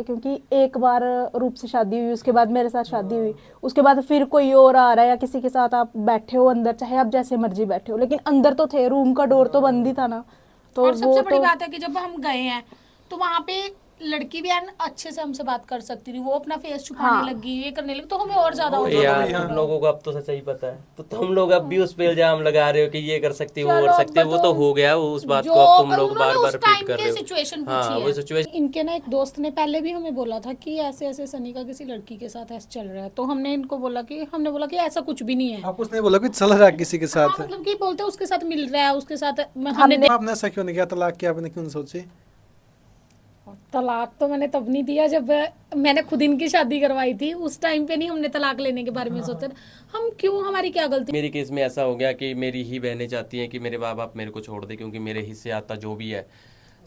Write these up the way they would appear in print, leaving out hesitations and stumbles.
क्योंकि एक बार रूप से शादी हुई, उसके बाद मेरे साथ शादी हुई, उसके बाद फिर कोई और आ रहा है या किसी के साथ आप बैठे हो अंदर, चाहे आप जैसे मर्जी बैठे हो, लेकिन अंदर तो थे, रूम का डोर तो बंद ही था ना। तो और वो सबसे बड़ी तो बात है कि जब हम गए हैं तो वहां पे लड़की भी यार अच्छे से हमसे बात कर सकती थी, वो अपना फेस छुपाने हाँ लगी, ये करने लगी, तो हमें और ज्यादा ओ हो यार गया। तुम लोगों को अब तो सच्चाई पता है, तो तुम लोग अब भी उस पे इल्जाम लगा रहे हो कि ये कर सकती है वो कर चलो सकती अब है, वो तो तो हो गया वो उस बात जो को, अब तुम लोग उन्होंने बार बार उस रिपीट टाइम कर के रहे हो। सिचुएशन हाँ पूछी वो है। सिचुएशन। इनके ना एक दोस्त ने पहले भी हमें बोला था कि ऐसे ऐसे सनी का किसी लड़की के साथ ऐसे चल रहा है, तो हमने बोला कि ऐसा कुछ भी नहीं है। आप उसने बोला कि चल रहा है किसी के हाँ साथ। मतलब कि बोलते उसके साथ मिल रहा है, उसके साथ हमने हमने आपने ऐसा क्यों नहीं किया, तलाक की आपने क्यों नहीं सोची? तलाक तो मैंने तब नहीं दिया जब मैंने खुद इनकी शादी करवाई थी, उस टाइम पे नहीं हमने तलाक लेने के बारे में सोचा था। हम क्यों, हमारी क्या गलती। मेरी केस में ऐसा हो गया कि मेरी ही बहनें चाहती हैं कि मेरे माँ बाप मेरे को छोड़ दे, क्योंकि मेरे हिस्से आता जो भी है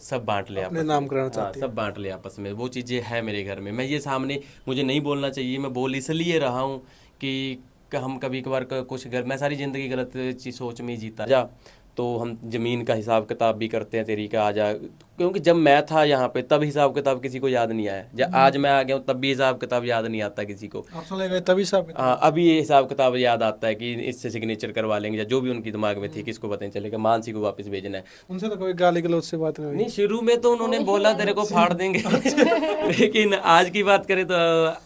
सब बांट ले अपने आपस नाम में। कराना हाँ चाहती है। सब बांट ले आपस में, वो चीज़ें हैं मेरे घर में। मैं ये सामने, मुझे नहीं बोलना चाहिए, मैं बोल इसलिए रहा हूँ कि हम कभी कभार कुछ मैं सारी ज़िंदगी गलत चीज सोच में ही जीता जा, तो हम ज़मीन का हिसाब किताब भी करते हैं, तेरी का आ जा, क्योंकि जब मैं था यहाँ पे तब हिसाब किताब किसी को याद नहीं आया, जब आज मैं आ गया हूँ तब भी हिसाब किताब याद नहीं आता किसी को। आप चले गए तभी सब। हाँ अभी ये हिसाब किताब याद आता है कि इससे सिग्नेचर करवा लेंगे, या जो भी उनकी दिमाग में थी, किसको पता नहीं चलेगा, मानसी को वापस भेजना है। उनसे तो कोई गाली गलौज से बात नहीं हुई? नहीं शुरू में तो उन्होंने बोला तेरे को फाड़ देंगे लेकिन आज की बात करें तो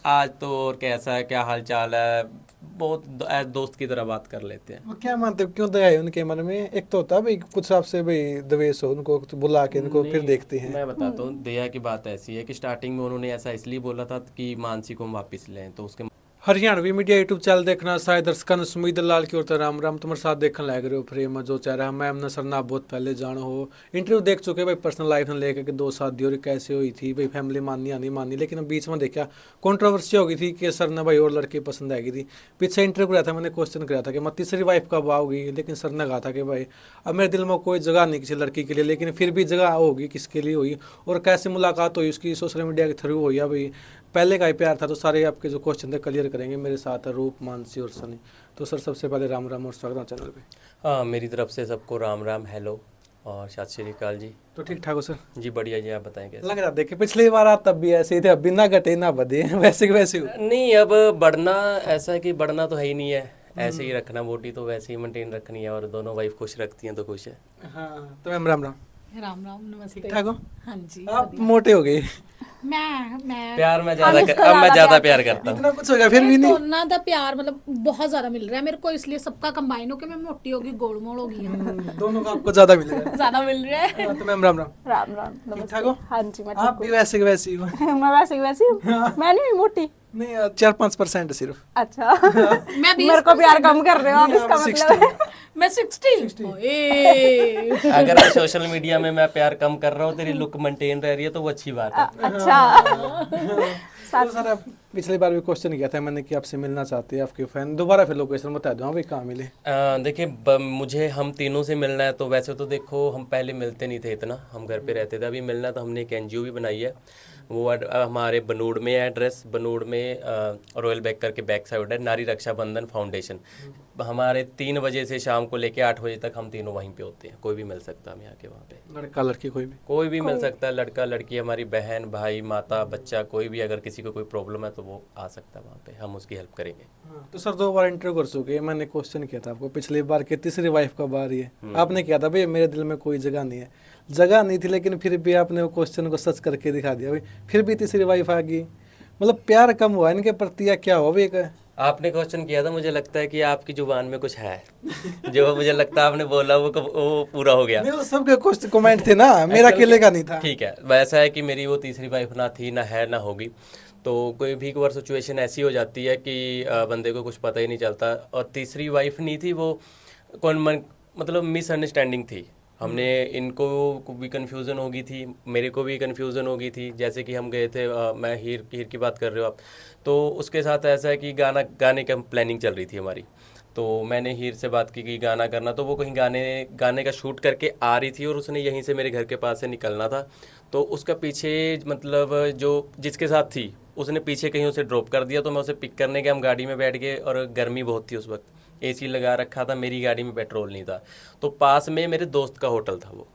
आज तो और कैसा है, क्या हाल चाल है, बहुत दोस्त की तरह बात कर लेते हैं। वो क्या मानते हो, क्यों दया है उनके मन में? एक तो होता है भाई कुछ आपसे भाई द्वेष हो, उनको तो बुला के इनको फिर देखते हैं। मैं बताता हूँ, दया की बात ऐसी है कि स्टार्टिंग में उन्होंने ऐसा इसलिए बोला था कि मानसी को हम वापस लें, तो उसके हरियाणवी मीडिया यूट्यूब चैनल देखना सारे दर्शकों ने सुमीत लाल की ओर से राम राम। तुम्हारे साथ देखने लग रहे हो फ्रेम जो चेहरा मैम ने सरना बहुत पहले जानो हो, इंटरव्यू देख चुके भाई, पर्सनल लाइफ ने लेकर के 2 शादी और कैसे हुई थी भाई, फैमिली माननी या नहीं माननी, लेकिन बीच में देखा कंट्रोवर्सी हो गई थी कि सर ने भाई और लड़की पसंद आएगी थी। पीछे इंटरव्यू किया था, मैंने क्वेश्चन किया था कि मैं तीसरी वाइफ कब आओगी, लेकिन सर ने कहा था कि भाई अब मेरे दिल में कोई जगह नहीं किसी लड़की के लिए, लेकिन फिर भी जगह होगी, किसके लिए हुई और कैसे मुलाकात हुई उसकी, सोशल मीडिया के थ्रू हुई या भाई पहले का ही प्यार था। तो सारे आपके जो क्वेश्चन थे क्लियर करेंगे मेरे साथ है रूप, मानसी और सनी। तो सर सबसे पहले राम राम और स्वागत है चैनल पे। हाँ मेरी तरफ से सबको राम राम, हेलो और सत श्री अकाल जी। तो ठीक ठाक हो सर? जी बढ़िया जी, आप बताएं कैसे? लग रहा देखे पिछली बार आप तब भी ऐसे ही थे, अब भी ना घटे ना बढ़े वैसे के वैसे हो। नहीं अब बढ़ना ऐसा है कि बढ़ना तो है ही नहीं है, ऐसे ही रखना, बॉडी तो वैसे ही मेंटेन रखनी है, और दोनों वाइफ खुश रखती हैं तो खुश है। हाँ तो मैम राम राम। राम राम, नमस्ते। ठीक ठाक हो? हाँ जी। आप मोटे हो गए। मैं प्यार में ज्यादा अब मैं ज्यादा प्यार करता हूँ। इतना कुछ हो गया फिर भी नहीं। दोनों का प्यार मतलब बहुत ज्यादा मिल रहा है मेरे को, इसलिए सबका कंबाइन होके मैं मोटी होगी, गोड़ मोड़ होगी। दोनों का आपको ज्यादा मिलेगा। ज्यादा मिल रहा है। हाँ, तो मैम राम राम। राम राम ठीक नमस्ते। ठाक हो? हाँ जी मैं आप ठीक भी वैसे के वैसे ही हो। हूँ मैं वैसे ही वैसी हूँ, मैं नहीं हुई मोटी। नहीं 4-5% सिर्फ। अच्छा मैं 20 मेरे को प्यार कम कर रहे हो आप, इसका मतलब है। मैं 60। ओए। अगर सोशल मीडिया में मैं प्यार कम कर रहा हूँ, तेरी लुक मेंटेन रह रही है तो वो अच्छी बात है। अच्छा तो सर आप पिछली बार भी क्वेश्चन किया था मैंने कि आपसे मिलना चाहते हैं आपके फैन, दोबारा फिर लोकेशन बता दो भाई कहाँ मिले। देखिए मुझे हम तीनों से मिलना है, तो वैसे तो देखो हम पहले मिलते नहीं थे इतना, हम घर पे रहते थे। अभी मिलना तो हमने एक एनजीओ भी बनाई है, वो हमारे बनूड़ में है एड्रेस, बनूड़ में रॉयल बैग करके बैक साइड है, नारी रक्षा बंधन फाउंडेशन। हमारे 3 बजे से शाम को लेके 8 बजे तक हम तीनों वहीं पे होते हैं, कोई भी मिल सकता है हम यहाँ के वहाँ पे। लड़का लड़की कोई भी मिल सकता है, लड़का लड़की, हमारी बहन भाई माता बच्चा, कोई भी, अगर किसी को कोई प्रॉब्लम है तो वो आ सकता है वहाँ पे, हम उसकी हेल्प करेंगे। हाँ, तो सर 2 बार इंटरव्यू कर चुके हैं, मैंने क्वेश्चन किया था आपको पिछली बार कि तीसरी वाइफ कब आ रही है, आपने किया था भाई मेरे दिल में कोई जगह नहीं है। जगह नहीं थी लेकिन फिर भी आपने वो क्वेश्चन को सच करके दिखा दिया भाई, फिर भी तीसरी वाइफ आ गई। मतलब प्यार कम हुआ इनके प्रति या क्या हुआ भाई? एक आपने क्वेश्चन किया था, मुझे लगता है कि आपकी जुबान में कुछ है जो मुझे लगता है आपने बोला वो पूरा हो गया। नहीं वो सबके क्वेश्चन कमेंट थे ना, मेरा अकेले का नहीं था। ठीक है, वैसा है कि मेरी वो तीसरी वाइफ ना थी, ना है, ना होगी। तो कोई भी बार सिचुएशन ऐसी हो जाती है कि बंदे को कुछ पता ही नहीं चलता, और तीसरी वाइफ नहीं थी वो, मतलब मिसअंडरस्टैंडिंग थी। हमने इनको भी कन्फ्यूज़न हो गई थी, मेरे को भी कन्फ्यूज़न हो गई थी। जैसे कि हम गए थे, मैं हीर की बात कर रहे हो आप, तो उसके साथ ऐसा है कि गाने का प्लानिंग चल रही थी हमारी। तो मैंने हीर से बात की कि गाना करना, तो वो कहीं गाने का शूट करके आ रही थी, और उसने यहीं से मेरे घर के पास से निकलना था। तो उसका पीछे मतलब जो जिसके साथ थी उसने पीछे कहीं उसे ड्रॉप कर दिया, तो मैं उसे पिक करने गया, हम गाड़ी में बैठ गए, और गर्मी बहुत थी उस वक्त, एसी लगा रखा था, मेरी गाड़ी में पेट्रोल नहीं था। तो पास में मेरे दोस्त का होटल था वो,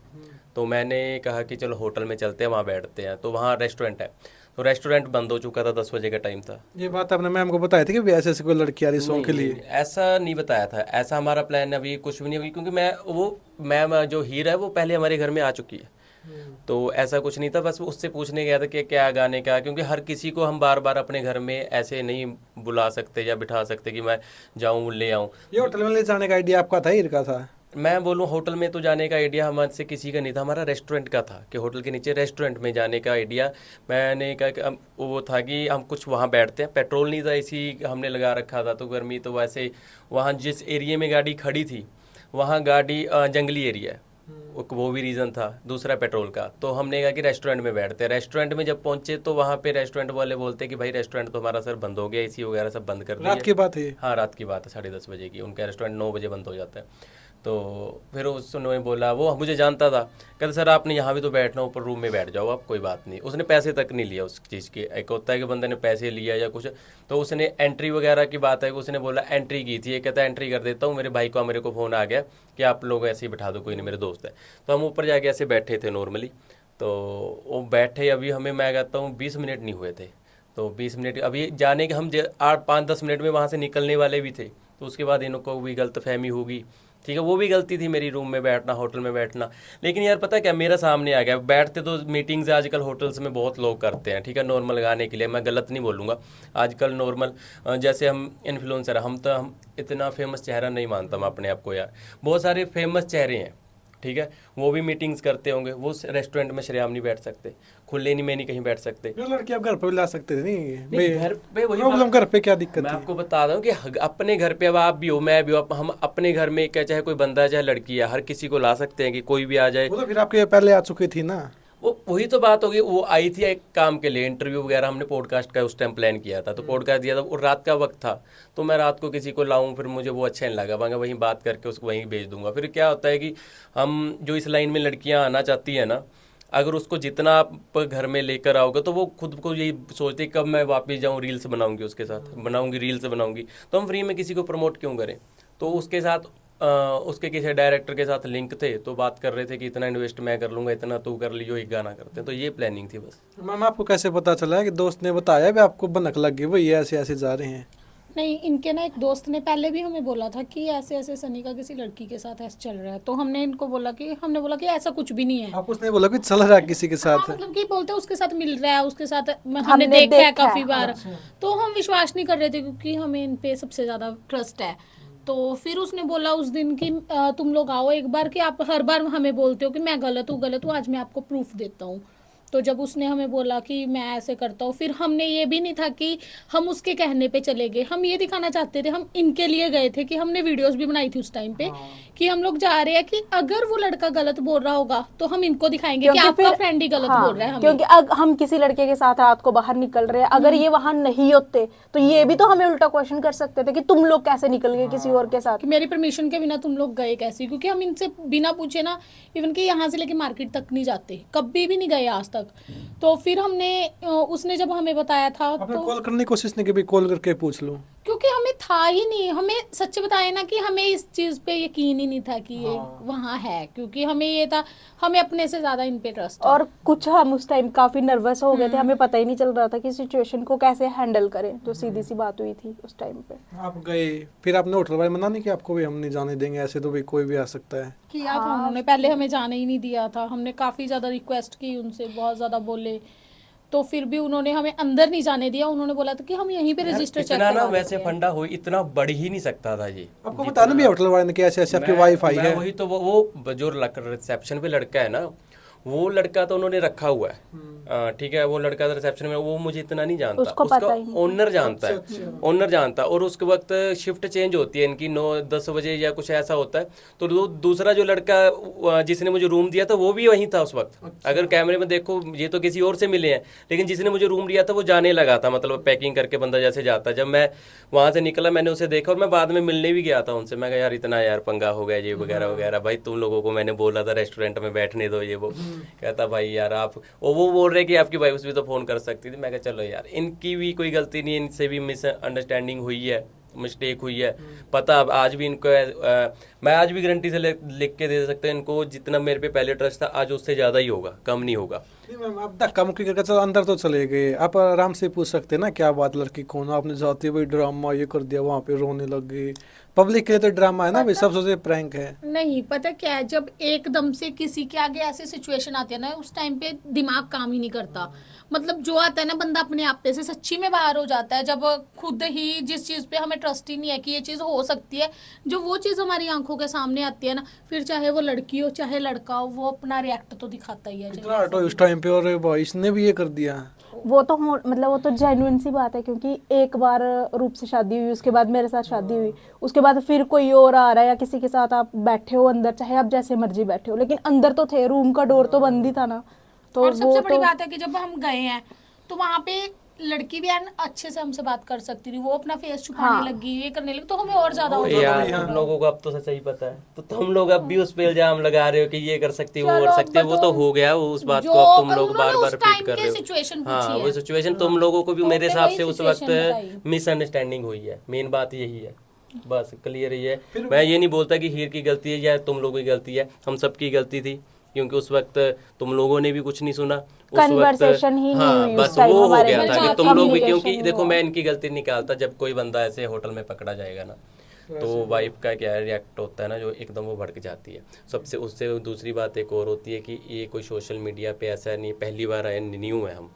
तो मैंने कहा कि चलो होटल में चलते हैं, वहाँ बैठते हैं, तो वहाँ रेस्टोरेंट है। तो रेस्टोरेंट बंद हो चुका था, 10 बजे का टाइम था। ये बात आपने मैम को बताई थी कि ऐसे ऐसे कोई लड़की आ रही सॉन्ग के नहीं, लिए? नहीं, ऐसा नहीं बताया था। ऐसा हमारा प्लान अभी कुछ भी नहीं होगी, क्योंकि मैम जो हीर है वो पहले हमारे घर में आ चुकी है, तो ऐसा कुछ नहीं था। बस उससे पूछने गया था कि क्या गाने का, क्योंकि हर किसी को हम बार बार अपने घर में ऐसे नहीं बुला सकते या बिठा सकते कि मैं जाऊं ले आऊं। ये होटल में ले जाने का आइडिया आपका था, हीर का था? मैं बोलूं होटल में तो जाने का आइडिया हमारे से किसी का नहीं था, हमारा रेस्टोरेंट का था कि होटल के नीचे रेस्टोरेंट में जाने का आइडिया। मैंने कहा कि वो था कि हम कुछ वहाँ बैठते हैं, पेट्रोल नहीं था, इसी हमने लगा रखा था, तो गर्मी तो वैसे वहाँ जिस एरिया में गाड़ी खड़ी थी वहाँ गाड़ी जंगली एरिया है, वो भी रीज़न था। दूसरा पेट्रोल का, तो हमने कहा कि रेस्टोरेंट में बैठते हैं। रेस्टोरेंट में जब पहुंचे तो वहाँ पे रेस्टोरेंट वाले बोलते कि भाई रेस्टोरेंट तो हमारा सर बंद हो गया, एसी वगैरह सब बंद कर दिया। रात की बात है ये? हाँ, रात की बात है, 10:30 बजे की। उनका रेस्टोरेंट 9 बजे बंद हो जाता है। तो फिर उसने बोला, वो मुझे जानता था, कहते सर आपने यहाँ भी तो बैठना, ऊपर रूम में बैठ जाओ आप, कोई बात नहीं। उसने पैसे तक नहीं लिया उस चीज़ के। एक होता है कि बंदे ने पैसे लिया या कुछ, तो उसने एंट्री वगैरह की बात है कि उसने बोला एंट्री की थी, ये कहता है एंट्री कर देता हूँ, मेरे भाई को मेरे को फ़ोन आ गया कि आप लोग ऐसे ही बैठा दो, कोई नहीं, मेरे दोस्त है। तो हम ऊपर जाके ऐसे बैठे थे नॉर्मली, तो वो बैठे, अभी हमें, मैं कहता हूँ 20 मिनट नहीं हुए थे, तो 20 मिनट अभी जाने के, हम 8-5-10 मिनट में वहाँ से निकलने वाले भी थे। तो उसके बाद इनको भी गलतफहमी होगी, ठीक है, वो भी गलती थी मेरी, रूम में बैठना, होटल में बैठना। लेकिन यार पता है क्या, मेरा सामने आ गया, बैठते तो मीटिंग्स आजकल होटल्स में बहुत लोग करते हैं, ठीक है, नॉर्मल गाने के लिए, मैं गलत नहीं बोलूँगा। आजकल नॉर्मल जैसे हम इन्फ्लुएंसर, हम इतना फेमस चेहरा नहीं मानता मैं अपने आप को यार, बहुत सारे फेमस चेहरे हैं, ठीक है, वो भी मीटिंग्स करते होंगे, वो रेस्टोरेंट में शरेआम नहीं बैठ सकते, खुले नहीं में नहीं कहीं बैठ सकते। जो लड़की आप घर पे ला सकते थे, नहीं, घर पे वही प्रॉब्लम, घर पे क्या दिक्कत मैं थी? आपको बता रहा हूँ कि अपने घर पे, अब आप भी हो, मैं भी हो, हम अपने घर में, क्या चाहे कोई बंदा है चाहे लड़की है, हर किसी को ला सकते हैं कि कोई भी आ जाए। वो तो फिर आपके पहले आ चुकी थी ना? वही तो बात होगी, वो आई थी एक काम के लिए, इंटरव्यू वगैरह, हमने पॉडकास्ट का उस टाइम प्लान किया था, तो पॉडकास्ट दिया था, और रात का वक्त था, तो मैं रात को किसी को लाऊं, फिर मुझे वो अच्छा नहीं लगा, मैं वहीं बात करके उसको वहीं भेज दूंगा। फिर क्या होता है कि हम जो इस लाइन में लड़कियां आना चाहती है ना, अगर उसको जितना आप घर में लेकर आओगे तो वो खुद को यही सोचती कब मैं वापस जाऊँ, रील्स बनाऊंगी उसके साथ, बनाऊंगी रील्स बनाऊंगी, तो हम फ्री में किसी को प्रमोट क्यों करें। तो उसके साथ उसके किसी डायरेक्टर के साथ लिंक थे, तो बात कर रहे थे कि इतना इन्वेस्ट मैं कर लूँगा, इतना तू कर लियो, एक गाना करते हैं, तो ये प्लानिंग थी बस। मैम आपको कैसे पता चला है कि दोस्त ने बताया भी आपको भनक लग गई वही ऐसे ऐसे जा रहे हैं? नहीं, इनके ना एक दोस्त ने पहले भी हमें बोला था कि ऐसे ऐसे सनी का किसी लड़की के साथ ऐसे चल रहा है, तो हमने बोला कि ऐसा कुछ भी नहीं है। आप उसने बोला कि चल रहा है किसी के हाँ, साथ? मतलब कि बोलते हैं उसके साथ मिल रहा है, उसके साथ हमने हमने देखा है देखा काफी है। बार, तो हम विश्वास नहीं कर रहे थे क्योंकि हमें इन पे सबसे ज्यादा ट्रस्ट है। तो फिर उसने बोला उस दिन कि तुम लोग आओ एक बार, कि आप हर बार हमें बोलते हो कि मैं गलत हूँ, आज मैं आपको प्रूफ देता हूँ। तो जब उसने हमें बोला कि मैं ऐसे करता हूँ, फिर हमने ये भी नहीं था कि हम उसके कहने पे चले गए, हम ये दिखाना चाहते थे, हम इनके लिए गए थे, कि हमने वीडियोस भी बनाई थी उस टाइम पे कि हम लोग जा रहे हैं कि अगर वो लड़का गलत बोल रहा होगा तो हम इनको दिखाएंगे कि आपका फ्रेंड ही गलत बोल रहा है हमें। क्योंकि हम किसी लड़के के साथ रात को बाहर निकल रहे हैं, अगर ये वहां नहीं होते तो ये भी तो हमें उल्टा क्वेश्चन कर सकते थे कि तुम लोग कैसे निकल गए किसी और के साथ, कि मेरी परमिशन के बिना तुम लोग गए कैसे, क्योंकि हम इनसे बिना पूछे ना, इवन कि यहाँ से लेके मार्केट तक नहीं जाते, कभी भी नहीं गए आज तक। तो फिर हमने उसने जब हमें बताया था, आपने तो कॉल करने की कोशिश नहीं की भी कॉल करके पूछ लूं? क्योंकि हमें था ही नहीं, हमें सच बताया ना कि हमें इस चीज पे यकीन ही नहीं था कि ये वहाँ है, क्योंकि हमें ये था, हमें अपने से ज्यादा इन पे ट्रस्ट है। और कुछ हम उस टाइम काफी नर्वस हो गए थे, हमें पता ही नहीं चल रहा था कि सिचुएशन को कैसे हैंडल करें, जो सीधी सी बात हुई थी उस टाइम पे। आप गए, फिर आपने होटल वाले मना नहीं कि आपको भी हम नहीं जाने देंगे, ऐसे तो भी कोई भी आ सकता है? किया था उन्होंने, पहले हमें जाने ही नहीं दिया था, हमने काफी ज्यादा रिक्वेस्ट की उनसे, बहुत ज्यादा बोले, तो फिर भी उन्होंने हमें अंदर नहीं जाने दिया। उन्होंने बोला था कि हम यहीं पे रजिस्टर चेक इतना ना करवा वैसे देते हैं। फंडा हो, इतना बढ़ ही नहीं सकता था ये। आपको बताना भी होटल वाले ने कि ऐसे ऐसे आपकी वाइफ आई है? वही तो वो जो रिसेप्शन पे लड़का है ना, वो लड़का तो उन्होंने रखा हुआ है, ठीक है, वो लड़का तो रिसेप्शन में, वो मुझे इतना नहीं जानता, उसको उसका पता ही नहीं। ओनर जानता है, ओनर जानता है। और उसके वक्त शिफ्ट चेंज होती है इनकी, 9-10 बजे या कुछ ऐसा होता है, तो दूसरा जो लड़का जिसने मुझे रूम दिया था वो भी वहीं था उस वक्त। अगर कैमरे में देखो, ये तो किसी और से मिले हैं, लेकिन जिसने मुझे रूम दिया था वो जाने लगा था, मतलब पैकिंग करके बंदा जैसे जाता है। जब मैं वहाँ से निकला, मैंने उसे देखा और मैं बाद में मिलने भी गया था उनसे, मैं कहा यार इतना यार पंगा हो गया ये वगैरह वगैरह, भाई तुम लोगों को मैंने बोला था रेस्टोरेंट में बैठने दो ये वो। कहता भाई यार आप, वो बोल रहे कि आपकी वाइफ भी तो फोन कर सकती थी। मैं कहा चलो यार, इनकी भी कोई गलती नहीं है, इनसे भी मिसअंडरस्टैंडिंग हुई है, मिस्टेक हुई है, पता। अब आज भी इनको मैं आज भी गारंटी से लिख के दे सकता हूं इनको, जितना मेरे पे पहले ट्रस्ट था आज उससे ज़्यादा ही होगा, कम नहीं होगा। नहीं मैम, आप धक्का मुक्की करके चलो अंदर तो चले गए, आप आराम से पूछ सकते ना क्या बात, लड़की कौन है, आपने जाते भाई ड्रामा ये कर दिया, वहाँ पे रोने लग गए। पब्लिक के लिए तो ड्रामा है ना भाई, सब सोचे प्रैंक है। नहीं पता क्या है, जब एकदम से किसी के आगे ऐसी सिचुएशन आती है ना, उस टाइम पे दिमाग काम ही नहीं करता। मतलब जो आता है ना, बंदा अपने आप पे से सच्ची में बाहर हो जाता है, जब खुद ही जिस चीज पे हमें ट्रस्ट ही नहीं है कि ये चीज हो सकती है, जो वो चीज हमारी आंखों के सामने आती है ना, फिर चाहे वो लड़की हो चाहे लड़का हो, वो अपना रिएक्ट तो दिखाता ही है। इतना हटो उस टाइम पे, और भाई इसने भी ये कर दिया। वो तो मतलब वो तो जेन्युइन सी बात है, क्योंकि एक बार रूप से शादी हुई, उसके बाद मेरे साथ शादी हुई, उसके बाद फिर कोई और आ रहा है या किसी के साथ आप बैठे हो अंदर, चाहे आप जैसे मर्जी बैठे हो, लेकिन अंदर तो थे, रूम का डोर तो बंद ही था ना। तो और सबसे वो बड़ी तो बात है कि जब हम गए हैं तो वहां पे लड़की भी यार अच्छे से हमसे बात कर सकती थी, वो अपना फेस छुपाने हाँ। लगी, ये करने लगी, तो हमें और ज्यादा हो यार जाता तुम लोगों को अब तो सच्चाई पता है, तो तुम लोग अब भी उस पे इल्जाम लगा रहे हो कि ये कर सकती है वो चलो, कर सकती है, वो तो हो गया, वो उस बात को अब तुम लोग बार बार रिपीट कर रहे हो। सिचुएशन हाँ, वो सिचुएशन तुम लोगों को भी तो मेरे फिर हिसाब वही से उस situation बताई। वक्त मिसअंडरस्टैंडिंग हुई है, मेन बात यही है, बस क्लियर ही है। मैं ये नहीं बोलता कि हीर की गलती है या तुम लोगों की गलती है, हम सबकी गलती थी, क्योंकि उस वक्त तुम लोगों ने भी कुछ नहीं सुना उस वक्त। Conversation ही नहीं हुई बस उस time वो हो हमारे गया में, था कि जहाँ तुम लोग भी, communication क्योंकि नहीं देखो हुआ। मैं इनकी गलती निकालता, जब कोई बंदा ऐसे होटल में पकड़ा जाएगा ना, तो वाइफ का क्या रिएक्ट होता है ना, जो एकदम वो भड़क जाती है सबसे। उससे दूसरी बात एक और होती है कि ये कोई सोशल मीडिया पे ऐसा नहीं, पहली बार आए, न्यू है हम,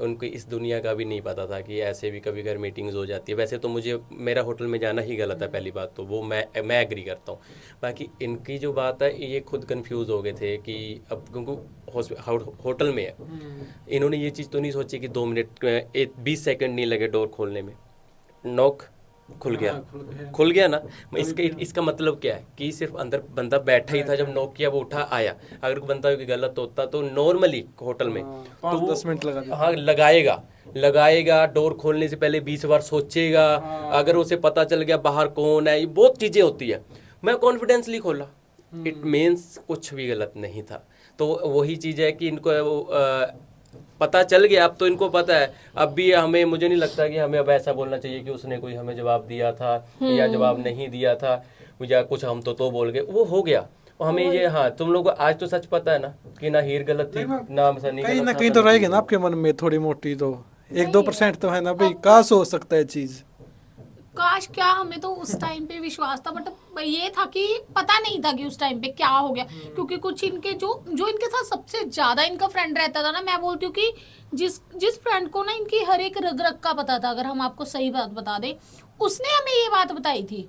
उनको इस दुनिया का भी नहीं पता था कि ऐसे भी कभी कभी मीटिंग्स हो जाती है। वैसे तो मुझे मेरा होटल में जाना ही गलत है, पहली बात तो वो मैं एग्री करता हूँ। बाकी इनकी जो बात है, ये खुद कंफ्यूज हो गए थे कि अब क्योंकि होटल में है, इन्होंने ये चीज़ तो नहीं सोची कि 2 मिनट 20 सेकंड नहीं लगे डोर खोलने में, नॉक खुल गया ना। इसका मतलब क्या है कि सिर्फ अंदर बंदा बैठा ही था, जब नॉक किया वो उठा आया। अगर बंदा गलत होता तो नॉर्मली होटल में तो 5-10 मिनट लगा देता। हाँ लगाएगा डोर खोलने से पहले 20 बार सोचेगा। अगर उसे पता चल गया बाहर कौन है, ये बहुत चीजें होती है। मैं कॉन्फिडेंसली खोला, इट मीन्स कुछ भी गलत नहीं था। तो वही चीज है कि इनको पता चल गया, अब तो इनको पता है। अब भी हमें, मुझे नहीं लगता कि हमें अब ऐसा बोलना चाहिए कि उसने कोई हमें जवाब दिया था या जवाब नहीं दिया था या कुछ हम तो बोल गए, वो हो गया। और हमें ये, हाँ तुम लोग को आज तो सच पता है ना कि ना हीर गलत थी ना सनी कहीं गलत ना था, कहीं तो रहेगी ना आपके मन में थोड़ी मोटी, तो 1-2% तो है ना भाई, कहाँ से हो सकता है चीज। काश क्या, हमें तो उस टाइम पे विश्वास था, बट ये था कि पता नहीं था कि उस टाइम पे क्या हो गया। क्योंकि कुछ इनके जो इनके साथ सबसे ज्यादा इनका फ्रेंड रहता था ना, मैं बोलती हूँ कि जिस फ्रेंड को ना इनकी हर एक रग रग का पता था, अगर हम आपको सही बात बता दें, उसने हमें ये बात बताई थी।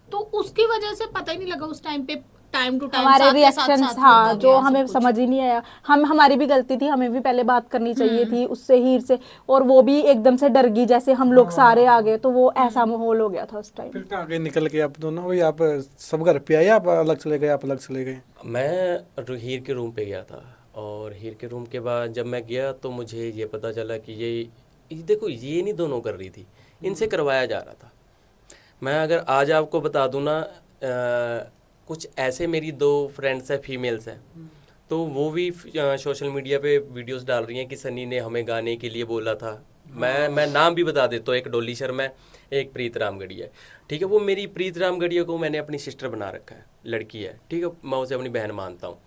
तो उसकी वजह से पता ही नहीं लगा उस टाइम पे, टाइम टू टाइम हमारे रिएक्शंस, हाँ, जो हमें समझ ही नहीं आया। हमारी भी गलती थी, हमें भी पहले बात करनी चाहिए थी उससे, हीर से, और वो भी एकदम से डर गई, जैसे हम लोग सारे आ गए, तो वो ऐसा माहौल हो गया था उस टाइम। फिर कहाँ गए निकल के आप दोनों, वही आप सब घर पे आए, आप अलग चले गए, आप अलग चले गए? मैं हीर के रूम पे गया था, और हीर के रूम के बाद जब मैं गया तो मुझे ये पता चला कि ये देखो, ये नहीं दोनों कर रही थी, इनसे करवाया जा रहा था। मैं अगर आज आपको बता दूँ ना, कुछ ऐसे मेरी 2 फ्रेंड्स हैं, फीमेल्स हैं, तो वो भी सोशल मीडिया पे वीडियोस डाल रही हैं कि सनी ने हमें गाने के लिए बोला था। मैं नाम भी बता देता हूँ, एक डोली शर्मा है, एक प्रीत रामगढ़िया है, ठीक है। वो मेरी प्रीत रामगढ़िया को मैंने अपनी सिस्टर बना रखा है, लड़की है, ठीक है, मैं उसे अपनी बहन मानता हूँ।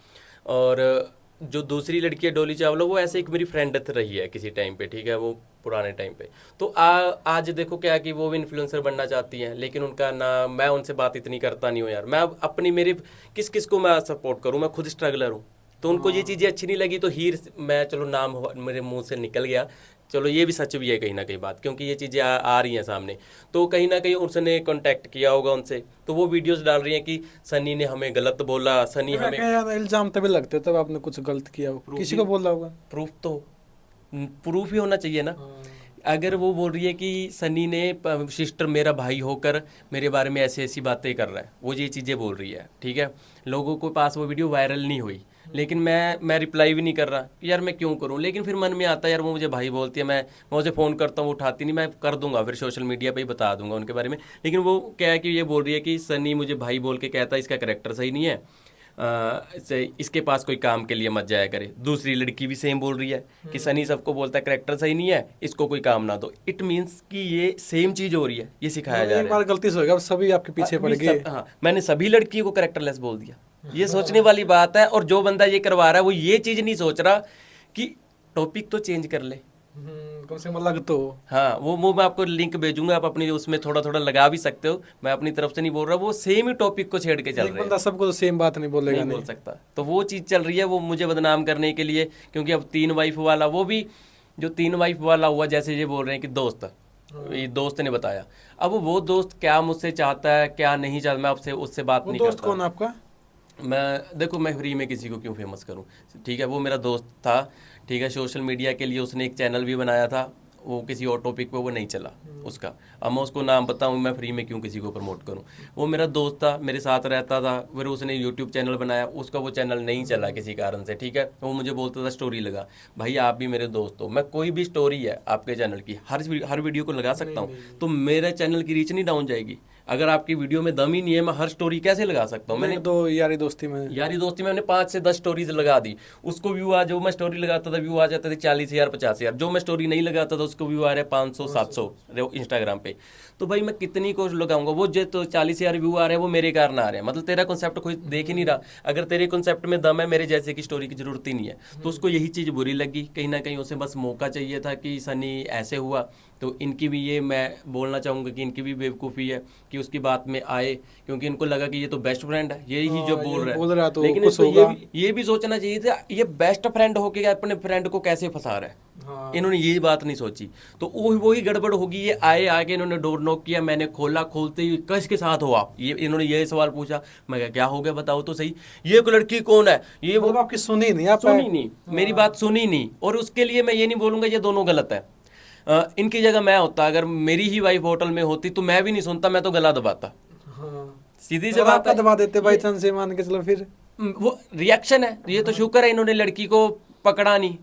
और जो दूसरी लड़की है डोली चावला, वो ऐसे एक मेरी फ्रेंड रही है किसी टाइम पे, ठीक है, वो पुराने टाइम पे। तो आज देखो क्या कि वो भी इन्फ्लुएंसर बनना चाहती हैं, लेकिन उनका ना, मैं उनसे बात इतनी करता नहीं हूँ यार। मैं अपनी, मेरी किस को मैं सपोर्ट करूँ, मैं खुद स्ट्रगलर हूँ। तो उनको ये चीज़ें अच्छी नहीं लगी, तो हीर, मैं चलो नाम मेरे मुंह से निकल गया, चलो ये भी सच भी है कहीं ना कहीं बात, क्योंकि ये चीज़ें आ रही हैं सामने। तो कहीं ना कहीं उसने कांटेक्ट किया होगा उनसे, तो वो वीडियोस डाल रही हैं कि सनी ने हमें गलत बोला, सनी हमें। इल्जाम तभी लगते तब आपने कुछ गलत किया हो, किसी को बोला होगा, प्रूफ ही होना चाहिए ना। अगर वो बोल रही है कि सनी ने सिस्टर, मेरा भाई होकर मेरे बारे में ऐसी बातें कर रहा है, वो ये चीज़ें बोल रही है, ठीक है, लोगों के पास वो वीडियो वायरल नहीं हुई, लेकिन मैं रिप्लाई भी नहीं कर रहा यार, मैं क्यों करूं। लेकिन फिर मन में आता है यार, वो मुझे भाई बोलती है, मैं उसे फ़ोन करता हूँ, वो उठाती नहीं, मैं कर दूंगा, फिर सोशल मीडिया पे ही बता दूंगा उनके बारे में। लेकिन वो क्या है कि ये बोल रही है कि सनी मुझे भाई बोल के कहता है, इसका कैरेक्टर सही नहीं है, इसके पास कोई काम के लिए मत जाया करे। दूसरी लड़की भी सेम बोल रही है कि सनी सबको बोलता है कैरेक्टर सही नहीं है, इसको कोई काम ना दो। इट मीन्स कि ये सेम चीज़ हो रही है, ये सिखाया जा रहा है। एक बार गलती से हो गया, अब सभी आपके पीछे पड़ गए। हाँ, मैंने सभी लड़की को कैरेक्टरलेस बोल दिया, ये सोचने वाली बात है। और जो बंदा ये करवा रहा है वो ये चीज़ नहीं सोच रहा कि टॉपिक तो चेंज कर ले। कम से कम अलग तो हो। हाँ, वो मैं आपको लिंक भेजूंगा, आप अपनी उसमें थोड़ा थोड़ा लगा भी सकते हो, मैं अपनी तरफ से नहीं बोल रहा, वो सेम ही टॉपिक को छेड़ के चल एक रहे हैं। बंदा सबको तो सेम बात नहीं बोलेगा, नहीं बोल सकता, तो वो चीज़ चल रही है, वो मुझे बदनाम करने के लिए। क्योंकि अब 3 वाइफ वाला, वो भी जो 3 वाइफ वाला हुआ, जैसे ये बोल रहे हैं कि दोस्त, ये दोस्त ने बताया, अब वो दोस्त क्या मुझसे चाहता है क्या नहीं चाहता, मैं आपसे उससे बात वो नहीं दोस्त करता। कौन आपका? देखो मैं फ्री में किसी को क्यों फेमस करूं, ठीक है, वो मेरा दोस्त था, ठीक है, सोशल मीडिया के लिए उसने एक चैनल भी बनाया था, वो किसी और टॉपिक पे वो नहीं चला उसका, अब मैं उसको नाम बताऊं, मैं फ्री में क्यों किसी को प्रमोट करूं। वो मेरा दोस्त था, मेरे साथ रहता था, फिर उसने यूट्यूब चैनल बनाया, उसका वो चैनल नहीं चला किसी कारण से, ठीक है, वो मुझे बोलता था स्टोरी लगा। भाई आप भी मेरे दोस्त हो, मैं कोई भी स्टोरी है आपके चैनल की हर वीडियो को लगा सकता हूँ, तो मेरे चैनल की रीच नहीं डाउन जाएगी। अगर आपकी वीडियो में दम ही नहीं है, मैं हर स्टोरी कैसे लगा सकता हूँ। मैंने तो यारी दोस्ती में मैंने 5 से 10 स्टोरीज लगा दी, उसको व्यू आ, जो मैं स्टोरी लगाता था व्यू आ जाते थे 40,000 50,000, जो मैं स्टोरी नहीं लगाता था उसको व्यू आ रहे 500 700 इंस्टाग्राम पे। तो भाई मैं कितनी को लगाऊंगा, वो जो तो 40,000 व्यू आ रहे हैं वो मेरे कारण आ रहे हैं, मतलब तेरा कॉन्सेप्ट कोई देख ही नहीं रहा। अगर तेरे कॉन्सेप्ट में दम है, मेरे जैसे की स्टोरी की जरूरत ही नहीं है। तो उसको यही चीज़ बुरी लगी, कहीं ना कहीं उसे बस मौका चाहिए था कि सनी ऐसे हुआ, तो इनकी भी, ये मैं बोलना चाहूँगा कि इनकी भी बेवकूफ़ी है कि उसकी बात में आए, क्योंकि इनको लगा कि ये तो बेस्ट फ्रेंड है, यही जो बोल रहा है, तो लेकिन कुछ इसको होगा। ये भी सोचना चाहिए था, ये बेस्ट फ्रेंड होके अपने फ्रेंड को कैसे फंसा रहा है। हाँ। इन्होंने ये बात नहीं सोची, तो वही गड़बड़ होगी। ये आए, आगे इन्होंने डोर नॉक किया, मैंने खोला, खोलते ही किसके साथ हो आप, ये इन्होंने ये सवाल पूछा। मैं कहा क्या हो गया बताओ तो सही, ये कोई लड़की कौन है, ये वो मतलब आपकी सुनी नहीं, आप सुनी नहीं, मेरी बात सुनी नहीं। और उसके लिए मैं ये नहीं बोलूंगा ये दोनों गलत है, इनकी जगह मैं होता, अगर मेरी ही वाइफ होटल में होती तो मैं भी नहीं सुनता, मैं तो गला दबाता। सीधी सी बात है, दबा देते बाई चांस से, मान के चलो फिर वो रिएक्शन है। ये तो शुक्र है इन्होंने लड़की को पकड़ा नहीं,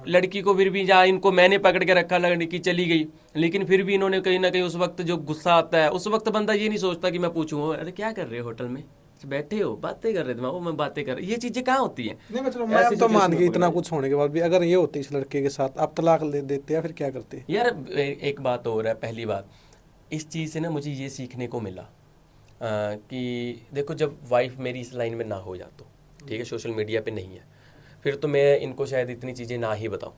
लड़की को फिर भी जहाँ इनको मैंने पकड़ के रखा, लड़की चली गई, लेकिन फिर भी इन्होंने कहीं ना कहीं उस वक्त जो गुस्सा आता है, उस वक्त बंदा ये नहीं सोचता कि मैं पूछूं अरे क्या कर रहे हो होटल में, बैठे हो बातें कर रहे थे, मैं बातें कर, ये चीजें कहाँ होती हैं। नहीं मतलब मैं तो मान गई, इतना कुछ होने के बाद भी अगर ये होती इस लड़के के साथ, आप तलाक दे देते या फिर क्या करते? यार एक बात और है, पहली बात इस चीज़ से ना मुझे ये सीखने को मिला कि देखो जब वाइफ मेरी इस लाइन में ना हो जा तो ठीक है, सोशल मीडिया पे नहीं है, फिर तो मैं इनको शायद इतनी चीज़ें ना ही बताऊं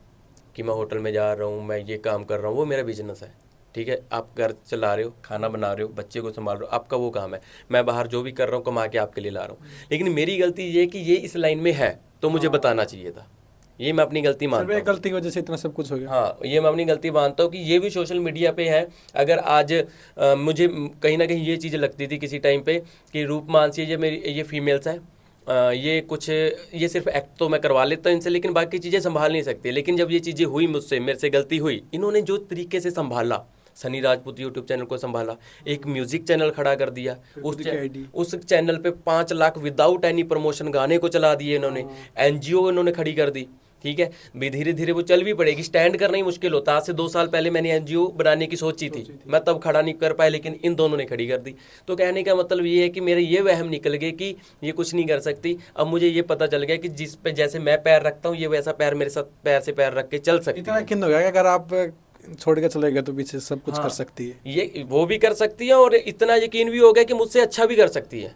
कि मैं होटल में जा रहा हूं, मैं ये काम कर रहा हूं, वो मेरा बिजनेस है, ठीक है, आप घर चला रहे हो, खाना बना रहे हो, बच्चे को संभाल रहे हो, आपका वो काम है, मैं बाहर जो भी कर रहा हूँ कमा के आपके लिए ला रहा हूँ। लेकिन मेरी गलती ये कि ये इस लाइन में है तो मुझे बताना चाहिए था, ये मैं अपनी गलती मानता हूँ। गलती की वजह से इतना सब कुछ हो गया। हाँ, ये मैं अपनी गलती मानता हूँ कि ये भी सोशल मीडिया पे है। अगर आज मुझे कहीं ना कहीं ये चीज़ लगती थी किसी टाइम पे कि रूप मानसी ये मेरी ये फीमेल्स है, ये कुछ ये सिर्फ एक्ट तो मैं करवा लेता हूँ इनसे, लेकिन बाकी चीज़ें संभाल नहीं सकती। लेकिन जब ये चीज़ें हुई मुझसे, मेरे से गलती हुई, इन्होंने जो तरीके से संभाला, सनी राजपूत यूट्यूब चैनल को संभाला, एक म्यूजिक चैनल खड़ा कर दिया, उस चैनल पे 5 लाख विदाउट एनी प्रमोशन गाने को चला दिए इन्होंने, एनजीओ इन्होंने खड़ी कर दी, ठीक है, धीरे धीरे वो चल भी पड़ेगी, स्टैंड करना ही मुश्किल होता। आज से 2 साल पहले मैंने एनजीओ बनाने की सोची थी, मैं तब खड़ा नहीं कर पाया, लेकिन इन दोनों ने खड़ी कर दी। तो कहने का मतलब ये है कि मेरे ये वहम निकल गए कि ये कुछ नहीं कर सकती। अब मुझे ये पता चल गया कि जिस पे जैसे मैं पैर रखता हूँ, ये वैसा पैर मेरे साथ पैर से पैर रख के चल सकती है। इतना यकीन हो गया कि अगर आप छोड़ के चले गए तो पीछे सब कुछ कर सकती है, ये वो भी कर सकती है, और इतना यकीन भी हो गया कि मुझसे अच्छा भी कर सकती है।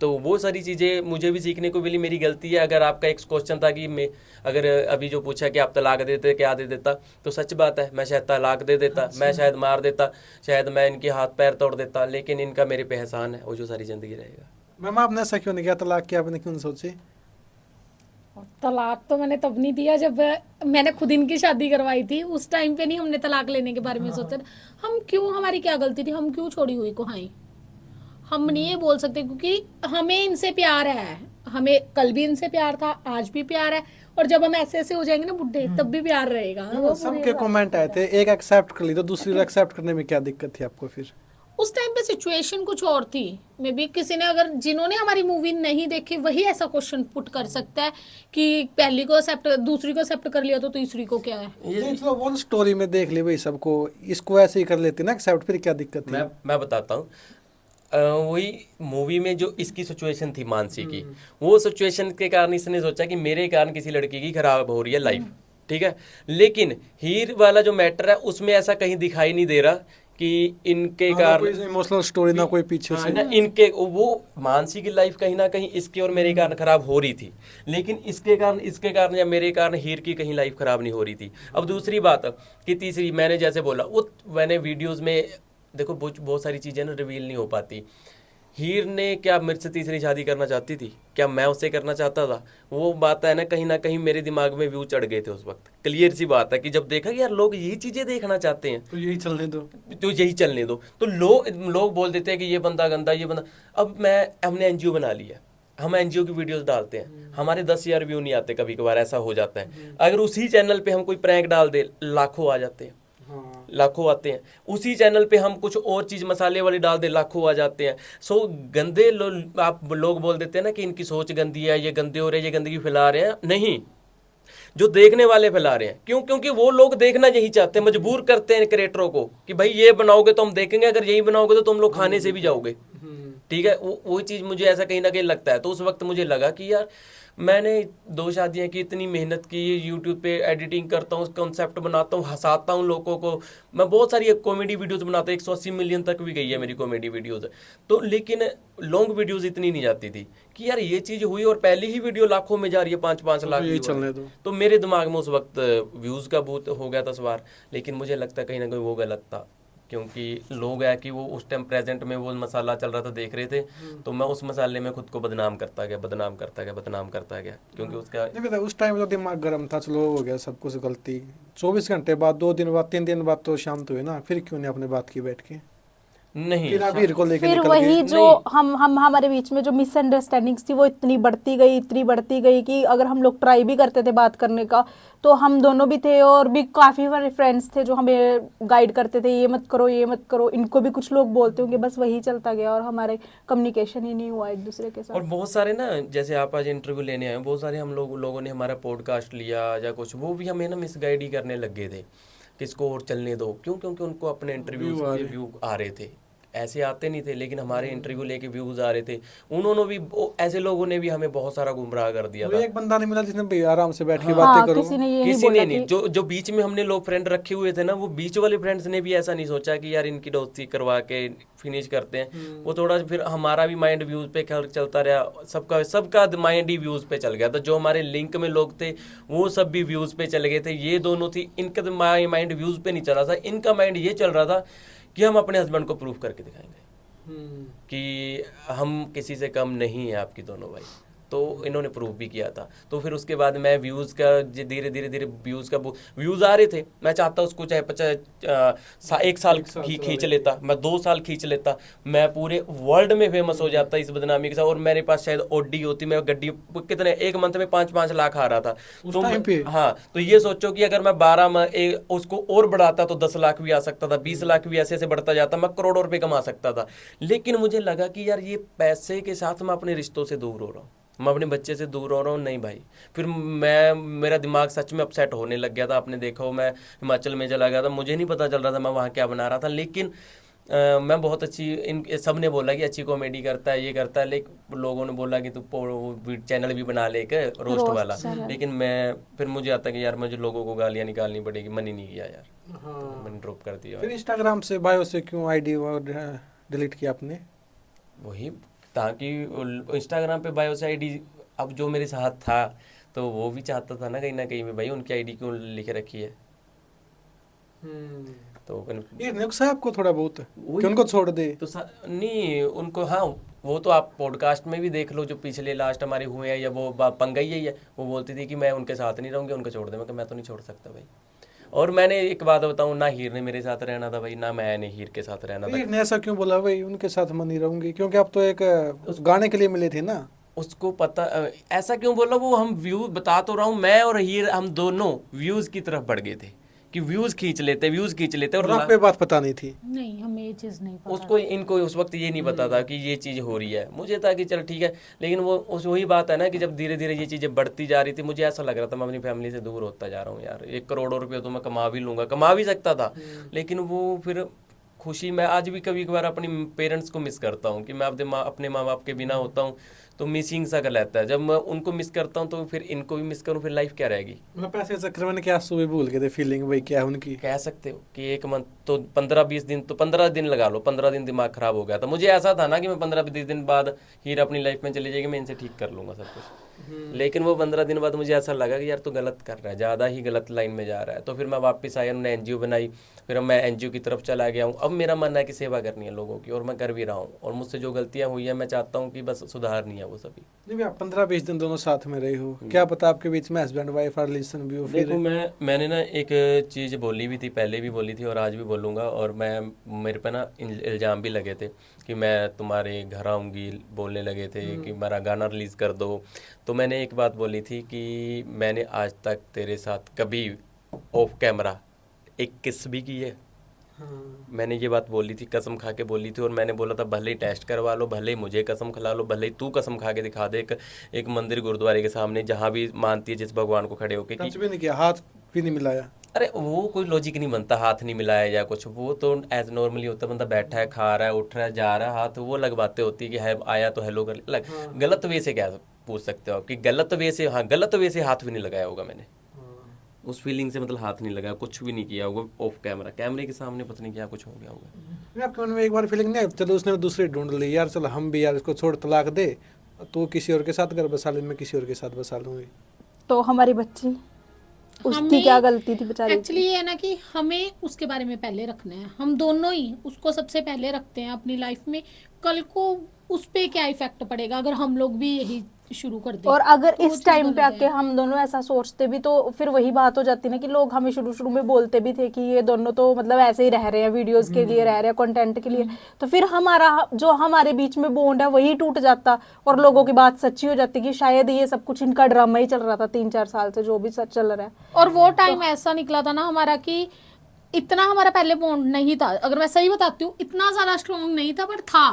तो वो सारी चीज़ें मुझे भी सीखने को मिली, मेरी गलती है। अगर आपका एक क्वेश्चन था कि मैं अगर अभी जो पूछा कि आप तलाक देते क्या दे देता, तो सच बात है, मैं शायद तलाक दे देता, मैं शायद मार देता, शायद मैं इनके हाथ पैर तोड़ देता, लेकिन इनका मेरे पे एहसान है, वो जो सारी ज़िंदगी रहेगा। मैम आपने ऐसा क्यों नहीं किया, तलाक की आपने क्यों नहीं सोची? तलाक तो मैंने तब नहीं दिया जब मैंने खुद इनकी शादी करवाई थी, उस टाइम पे नहीं हमने तलाक लेने के बारे में सोचा। हम क्यों, हमारी क्या गलती थी, हम क्यों छोड़ी हुई को हाई, हम नहीं ये बोल सकते, क्योंकि हमें इनसे प्यार है, हमें कल भी इनसे प्यार था, आज भी प्यार है, और जब हम ऐसे ऐसे हो जाएंगे ना बुढ़े, तब भी प्यार रहेगा। वो सबके कमेंट आए थे, एक एक्सेप्ट कर ली तो दूसरी एक्सेप्ट करने में क्या दिक्कत थी आपको? फिर उस टाइम पे सिचुएशन कुछ और थी, मे बी किसी ने, अगर जिन्होंने हमारी मूवी नहीं देखी वही ऐसा क्वेश्चन पुट कर सकता है कि पहली को एक्सेप्ट, दूसरी को एक्सेप्ट कर लिया तो तीसरी को क्या है। चलो वो स्टोरी में देख ली भाई सबको, इसको ऐसे ही कर लेते ना एक्सेप्ट, फिर क्या दिक्कत थी? मैं बताता हूँ, वही मूवी में जो इसकी सिचुएशन थी मानसी की, वो सिचुएशन के कारण इसने सोचा कि मेरे कारण किसी लड़की की खराब हो रही है लाइफ, ठीक है। लेकिन हीर वाला जो मैटर है उसमें ऐसा कहीं दिखाई नहीं दे रहा कि इनके ना कारण कोई इमोशनल स्टोरी ना कोई पीछे हाँ, से। ना इनके वो मानसिक लाइफ कहीं ना कहीं इसके और मेरे कारण खराब हो रही थी, लेकिन इसके कारण या मेरे कारण हीर की कहीं लाइफ खराब नहीं हो रही थी। अब दूसरी बात कि तीसरी, मैंने जैसे बोला वो मैंने वीडियोस में देखो बहुत सारी चीजें ना रिवील नहीं हो पाती। हीर ने क्या मेरे से तीसरी शादी करना चाहती थी? क्या मैं उससे करना चाहता था? वो बात है ना कहीं मेरे दिमाग में व्यू चढ़ गए थे उस वक्त। क्लियर सी बात है कि जब देखा कि यार लोग यही चीजें देखना चाहते हैं तो यही चलने दो। तो यही चलने दो। तो लोग बोल देते हैं कि ये बंदा गंदा, ये बंदा। अब हमने एनजीओ बना लिया, हम एनजीओ की वीडियोस डालते हैं, हमारे 10,000 व्यू नहीं आते, कभी कभार ऐसा हो जाता है। अगर उसी चैनल पे हम कोई प्रैंक डाल दे, लाखों आ जाते हैं, लाखों आते हैं। उसी चैनल पे हम कुछ और चीज मसाले वाली डाल दे, लाखों आ जाते हैं। सो गंदे आप लोग बोल देते हैं ना कि इनकी सोच गंदी है, ये गंदे हो रहे हैं, ये गंदगी फैला रहे हैं। नहीं, जो देखने वाले फैला रहे हैं। क्यों? क्योंकि वो लोग देखना यही चाहते हैं, मजबूर करते हैं क्रिएटरों को कि भाई ये बनाओगे तो हम देखेंगे, अगर यही बनाओगे तो तुम लोग खाने से भी जाओगे। ठीक है, वो चीज़ मुझे ऐसा कहीं ना कहीं लगता है। तो उस वक्त मुझे लगा कि यार मैंने 2 शादियां की, इतनी मेहनत की, यूट्यूब पे एडिटिंग करता हूँ, कॉन्सेप्ट बनाता हूँ, हंसाता हूँ लोगों को, मैं बहुत सारी कॉमेडी वीडियोस बनाता हूँ, 180 मिलियन तक भी गई है मेरी कॉमेडी वीडियोस। तो लेकिन लॉन्ग वीडियोस इतनी नहीं जाती थी कि यार ये चीज़ हुई और पहली ही वीडियो लाखों में जा रही है, 5-5 लाख यही view चलने है। दो। तो मेरे दिमाग में उस वक्त व्यूज़ का भूत हो गया था सवार। लेकिन मुझे लगता है कहीं ना कहीं वो गलत था, क्योंकि लोग है कि वो उस टाइम प्रेजेंट में वो मसाला चल रहा था, देख रहे थे, तो मैं उस मसाले में खुद को बदनाम करता गया, क्योंकि उसका नहीं पता, उस टाइम तो दिमाग गर्म था, चलो हो गया सब कुछ गलती। 24 घंटे बाद, 2 दिन बाद, 3 दिन बाद तो शांत हुए ना, फिर क्यों नहीं अपने बात की बैठ के? नहीं। फिर आप हीर को लेके फिर निकल वही गए। जो हम हमारे बीच में जो मिसअंडरस्टैंडिंग्स थी वो इतनी बढ़ती गई कि अगर हम लोग ट्राई भी करते थे बात करने का, तो हम दोनों भी थे और भी काफ़ी हमारे फ्रेंड्स थे जो हमें गाइड करते थे, ये मत करो, इनको भी कुछ लोग बोलते होंगे, बस वही चलता गया और हमारे कम्युनिकेशन ही नहीं हुआ एक दूसरे के और साथ। बहुत सारे ना, जैसे आप आज इंटरव्यू लेने आए, बहुत सारे हम लोगों ने हमारा पॉडकास्ट लिया या कुछ, वो भी हमें ना मिसगाइड ही करने लग गए थे कि इसको और चलने दो। क्यों? क्योंकि उनको अपने इंटरव्यू के व्यू आ रहे थे, ऐसे आते नहीं थे, लेकिन हमारे इंटरव्यू लेके व्यूज आ रहे थे। उन्होंने भी ऐसे लोगों ने भी हमें बहुत सारा गुमराह कर दिया था। एक बंदा नहीं मिला जिसने भाई आराम से बैठ के हाँ, बातें करो। किसी ने ये नहीं किसी बोला ने नहीं, कि जो बीच में हमने लोग फ्रेंड रखे हुए थे ना, वो बीच वाले फ्रेंड्स ने भी ऐसा नहीं सोचा कि यार इनकी दोस्ती करवा के फिनिश करते हैं। वो थोड़ा फिर हमारा भी माइंड व्यूज पे चलता रहा, सबका माइंड ही व्यूज पे चल गया था। जो हमारे लिंक में लोग थे वो सब भी व्यूज पे चले गए थे। ये दोनों थी, इनका माइंड व्यूज पे नहीं चल रहा था, इनका माइंड ये चल रहा था कि हम अपने हस्बैंड को प्रूफ करके दिखाएंगे कि हम किसी से कम नहीं है आपकी दोनों भाई। तो इन्होंने प्रूव भी किया था। तो फिर उसके बाद मैं व्यूज़ का धीरे धीरे व्यूज़ आ रहे थे। मैं चाहता उसको चाहे 1 साल खींच लेता, मैं 2 साल खींच लेता, मैं पूरे वर्ल्ड में फेमस हो जाता इस बदनामी के साथ। और मेरे पास शायद ऑडी होती, मैं गड्डी कितने एक मंथ में 5-5 लाख आ रहा था उस टाइम पे। हाँ, तो ये सोचो कि अगर मैं उसको और बढ़ाता तो 10 लाख भी आ सकता था, 20 लाख भी ऐसे ऐसे बढ़ता जाता, मैं करोड़ों रुपए कमा सकता था। लेकिन मुझे लगा कि यार ये पैसे के साथ मैं अपने रिश्तों से दूर हो रहा हूँ, मैं अपने बच्चे से दूर हो रहा हूँ। नहीं भाई, फिर मेरा दिमाग सच में अपसेट होने लग गया था। आपने देखा हो, मैं हिमाचल में चला गया था, मुझे नहीं पता चल रहा था मैं वहाँ क्या बना रहा था। लेकिन मैं बहुत अच्छी, इन सब ने बोला कि अच्छी कॉमेडी करता है, ये करता है, लेकिन लोगों ने बोला कि तू चैनल भी बना ले के रोस्ट वाला। लेकिन फिर मुझे आता कि यार मुझे लोगों को गालियाँ निकालनी पड़ेगी, मन ही नहीं किया यार। तो मैंने ड्रॉप कर दिया। फिर इंस्टाग्राम से बायो से क्यों आईडी डिलीट किया आपने? वही, ताकि इंस्टाग्राम पे बायो से आईडी, अब जो मेरे साथ था तो वो भी चाहता था ना कहीं भी भाई उनकी आईडी क्यों लिखे रखी है। तो ये नुकसान आपको थोड़ा बहुत कि उनको छोड़ दे तो नहीं उनको, हाँ वो तो आप पॉडकास्ट में भी देख लो, जो पिछले लास्ट हमारे हुए हैं, या वो पंगा ही है, वो बोलती थी कि मैं उनके साथ नहीं रहूँगी, उनको छोड़ दे। मैं तो नहीं छोड़ सकता भाई। और मैंने एक बात बताऊं, ना हीर ने मेरे साथ रहना था भाई, ना मैंने हीर के साथ रहना था। हीर ने ऐसा क्यों बोला भाई उनके साथ मैं नहीं रहूंगी? क्योंकि आप तो एक उस गाने के लिए मिले थे ना। उसको पता ऐसा क्यों बोला, वो हम व्यू बता तो रहा हूँ, मैं और हीर हम दोनों व्यूज की तरफ बढ़ गए थे कि व्यूज खींच लेते और आपको बात पता नहीं थी? नहीं, हमें ये चीज़ नहीं पता। उसको इनको उस वक्त ये नहीं पता था कि ये चीज़ हो रही है। मुझे था कि चल ठीक है, लेकिन वो वही बात है ना कि जब धीरे धीरे ये चीज़ें बढ़ती जा रही थी, मुझे ऐसा लग रहा था मैं अपनी फैमिली से दूर होता जा रहा हूँ यार। 1 करोड़ रुपये तो मैं कमा भी लूँगा, कमा भी सकता था, लेकिन वो फिर खुशी मैं आज भी कभी कभार अपनी पेरेंट्स को मिस करता हूँ कि मैं अपने माँ बाप के बिना होता हूँ तो मिसिंग सा कर रहता है। जब मैं उनको मिस करता हूँ तो फिर इनको भी मिस करूँ, फिर लाइफ क्या रहेगी। मतलब पैसे के चक्कर में क्या सुबह भूल गए थे फीलिंग वही क्या है उनकी। कह सकते हो कि एक मंथ तो 15-20 दिन, तो 15 दिन लगा लो, 15 दिन दिमाग खराब हो गया था। मुझे ऐसा था ना कि मैं 15-20 दिन बाद हीर अपनी लाइफ में चली जाएगी, मैं इनसे ठीक कर लूँगा सब कुछ। लेकिन वो 15 दिन बाद मुझे ऐसा लगा कि यार तू गलत कर रहा है, ज़्यादा ही गलत लाइन में जा रहा है। तो फिर मैं वापस आया, उन्होंने NGO बनाई, फिर मैं NGO की तरफ चला गया हूँ। अब मेरा मन है कि सेवा करनी है लोगों की, और मैं कर भी रहा हूँ। और मुझसे जो गलतियाँ हुई हैं मैं चाहता हूँ कि बस सुधारनी है वो सभी। नहीं भैया 15-20 दिन दोनों साथ में रहे हो, क्या पता आपके बीच में हस्बैंड वाइफ रिलेशन भी हो फिर। देखो मैंने ना एक चीज़ बोली भी थी, पहले भी बोली थी और आज भी बोलूँगा। और मेरे पे ना इल्ज़ाम भी लगे थे कि मैं तुम्हारे घर आऊँगी, बोलने लगे थे कि मेरा गाना रिलीज़ कर दो। तो मैंने एक बात बोली थी कि मैंने आज तक तेरे साथ कभी ऑफ कैमरा एक किस भी की है। मैंने ये बात बोली थी, कसम खा के बोली थी। और मैंने बोला था भले ही टेस्ट करवा लो, भले ही मुझे कसम खिला लो, भले ही तू कसम खा के दिखा दे एक मंदिर गुरुद्वारे के सामने, जहाँ भी मानती है जिस भगवान को खड़े होके टच भी नहीं किया, हाथ भी नहीं मिलाया। अरे वो कोई लॉजिक नहीं बनता, हाथ नहीं मिलाया या कुछ। वो तो एज नॉर्मली होता है, बंदा बैठा है, खा रहा है, उठ रहा है, जा रहा है, हाथ वो अलग बातें होती है कि है आया तो हेलो कर लग। गलत वे से क्या पूछ सकते हो आप कि गलत वे से, हाँ गलत वे से हाथ भी नहीं लगाया होगा मैंने, उस फीलिंग से मतलब हाथ नहीं लगाया, कुछ भी नहीं किया होगा ऑफ कैमरा। कैमरे के सामने पता नहीं क्या कुछ हो गया होगा। आपके मन में एक बार फीलिंग नहीं आई, चलो उसने दूसरी ढूंढ ली यार, चलो हम भी यार इसको छोड़ तलाक दे, तो किसी और के साथ घर बसा ले, मैं किसी और के साथ बसा लूंगी। तो हमारी बच्ची, उसकी क्या गलती थी बेचारी। एक्चुअली ये है ना कि हमें उसके बारे में पहले रखना है, हम दोनों ही उसको सबसे पहले रखते हैं अपनी लाइफ में। कल को उस पे क्या इफेक्ट पड़ेगा अगर हम लोग भी यही शुरू कर दें। और अगर तो वो इस चीज़ टाइम पे गलत आके है। हम दोनों ऐसा सोचते भी तो फिर वही बात हो जाती ना कि लोग हमें शुरू शुरू में बोलते भी थे कि ये दोनों तो मतलब ऐसे ही रह रहे हैं, वीडियोस के लिए रह रहे हैं, कंटेंट के लिए। तो फिर हमारा जो हमारे बीच में बॉन्ड है वही टूट जाता और लोगों की बात सच्ची हो जाती कि शायद ये सब कुछ इनका ड्रामा ही चल रहा था 3-4 साल से, जो भी सच चल रहा है। और वो टाइम ऐसा निकला था ना हमारा कि इतना हमारा पहले बॉन्ड नहीं था, अगर मैं सही बताती हूँ इतना ज्यादा स्ट्रॉन्ग नहीं था, पर था।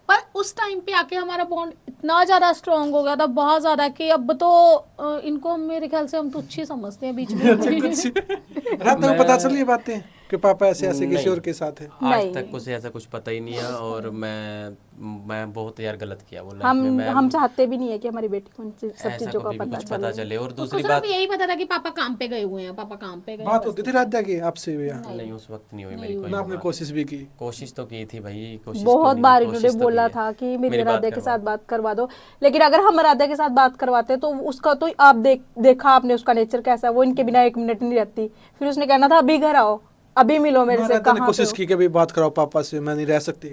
पर उस टाइम पे आके हमारा बॉन्ड इतना ज्यादा स्ट्रॉन्ग हो गया था, बहुत ज्यादा, कि अब तो इनको मेरे ख्याल से हम तुच्छ ही समझते हैं बीच में। रात को पता चली ये बातें कि पापा ऐसे ऐसे किसी नहीं। और के साथ है। आज नहीं। तक कुछ ऐसा कुछ पता ही नहीं है। और मैं बहुत यार गलत किया वो लाइफ हम में। मैं हम चाहते भी नहीं है कि हमारी बेटी को इन सब ऐसा चीजों का कभी भी पता कुछ पता चले। और उसको दूसरी सिर्फ बात, यही पता था कि पापा काम पे गए हुए हैं, पापा काम पे गए। बात होती थी रात की आपसे भैया? नहीं उस वक्त नहीं हुई मेरी कोई ना आपने बात। कोशिश भी की? कोशिश तो की थी भाई, कोशिश बहुत क्यों बार नहीं, इन्होंने कोशिश तो बोला की है। था कि मेरी मेरी बात राधा के करवा। साथ बात करवा दो, लेकिन अगर हम राधा के साथ बात करवाते तो उसका तो आप देखा आपने उसका नेचर कैसा है, वो इनके बिना 1 मिनट नहीं रहती। फिर उसने कहना था अभी घर आओ, अभी मिलो मेरे से, राधा ने कहाँ पे कोशिश हो? की कि भाई बात कराओ पापा से, मैं नहीं रह सकती।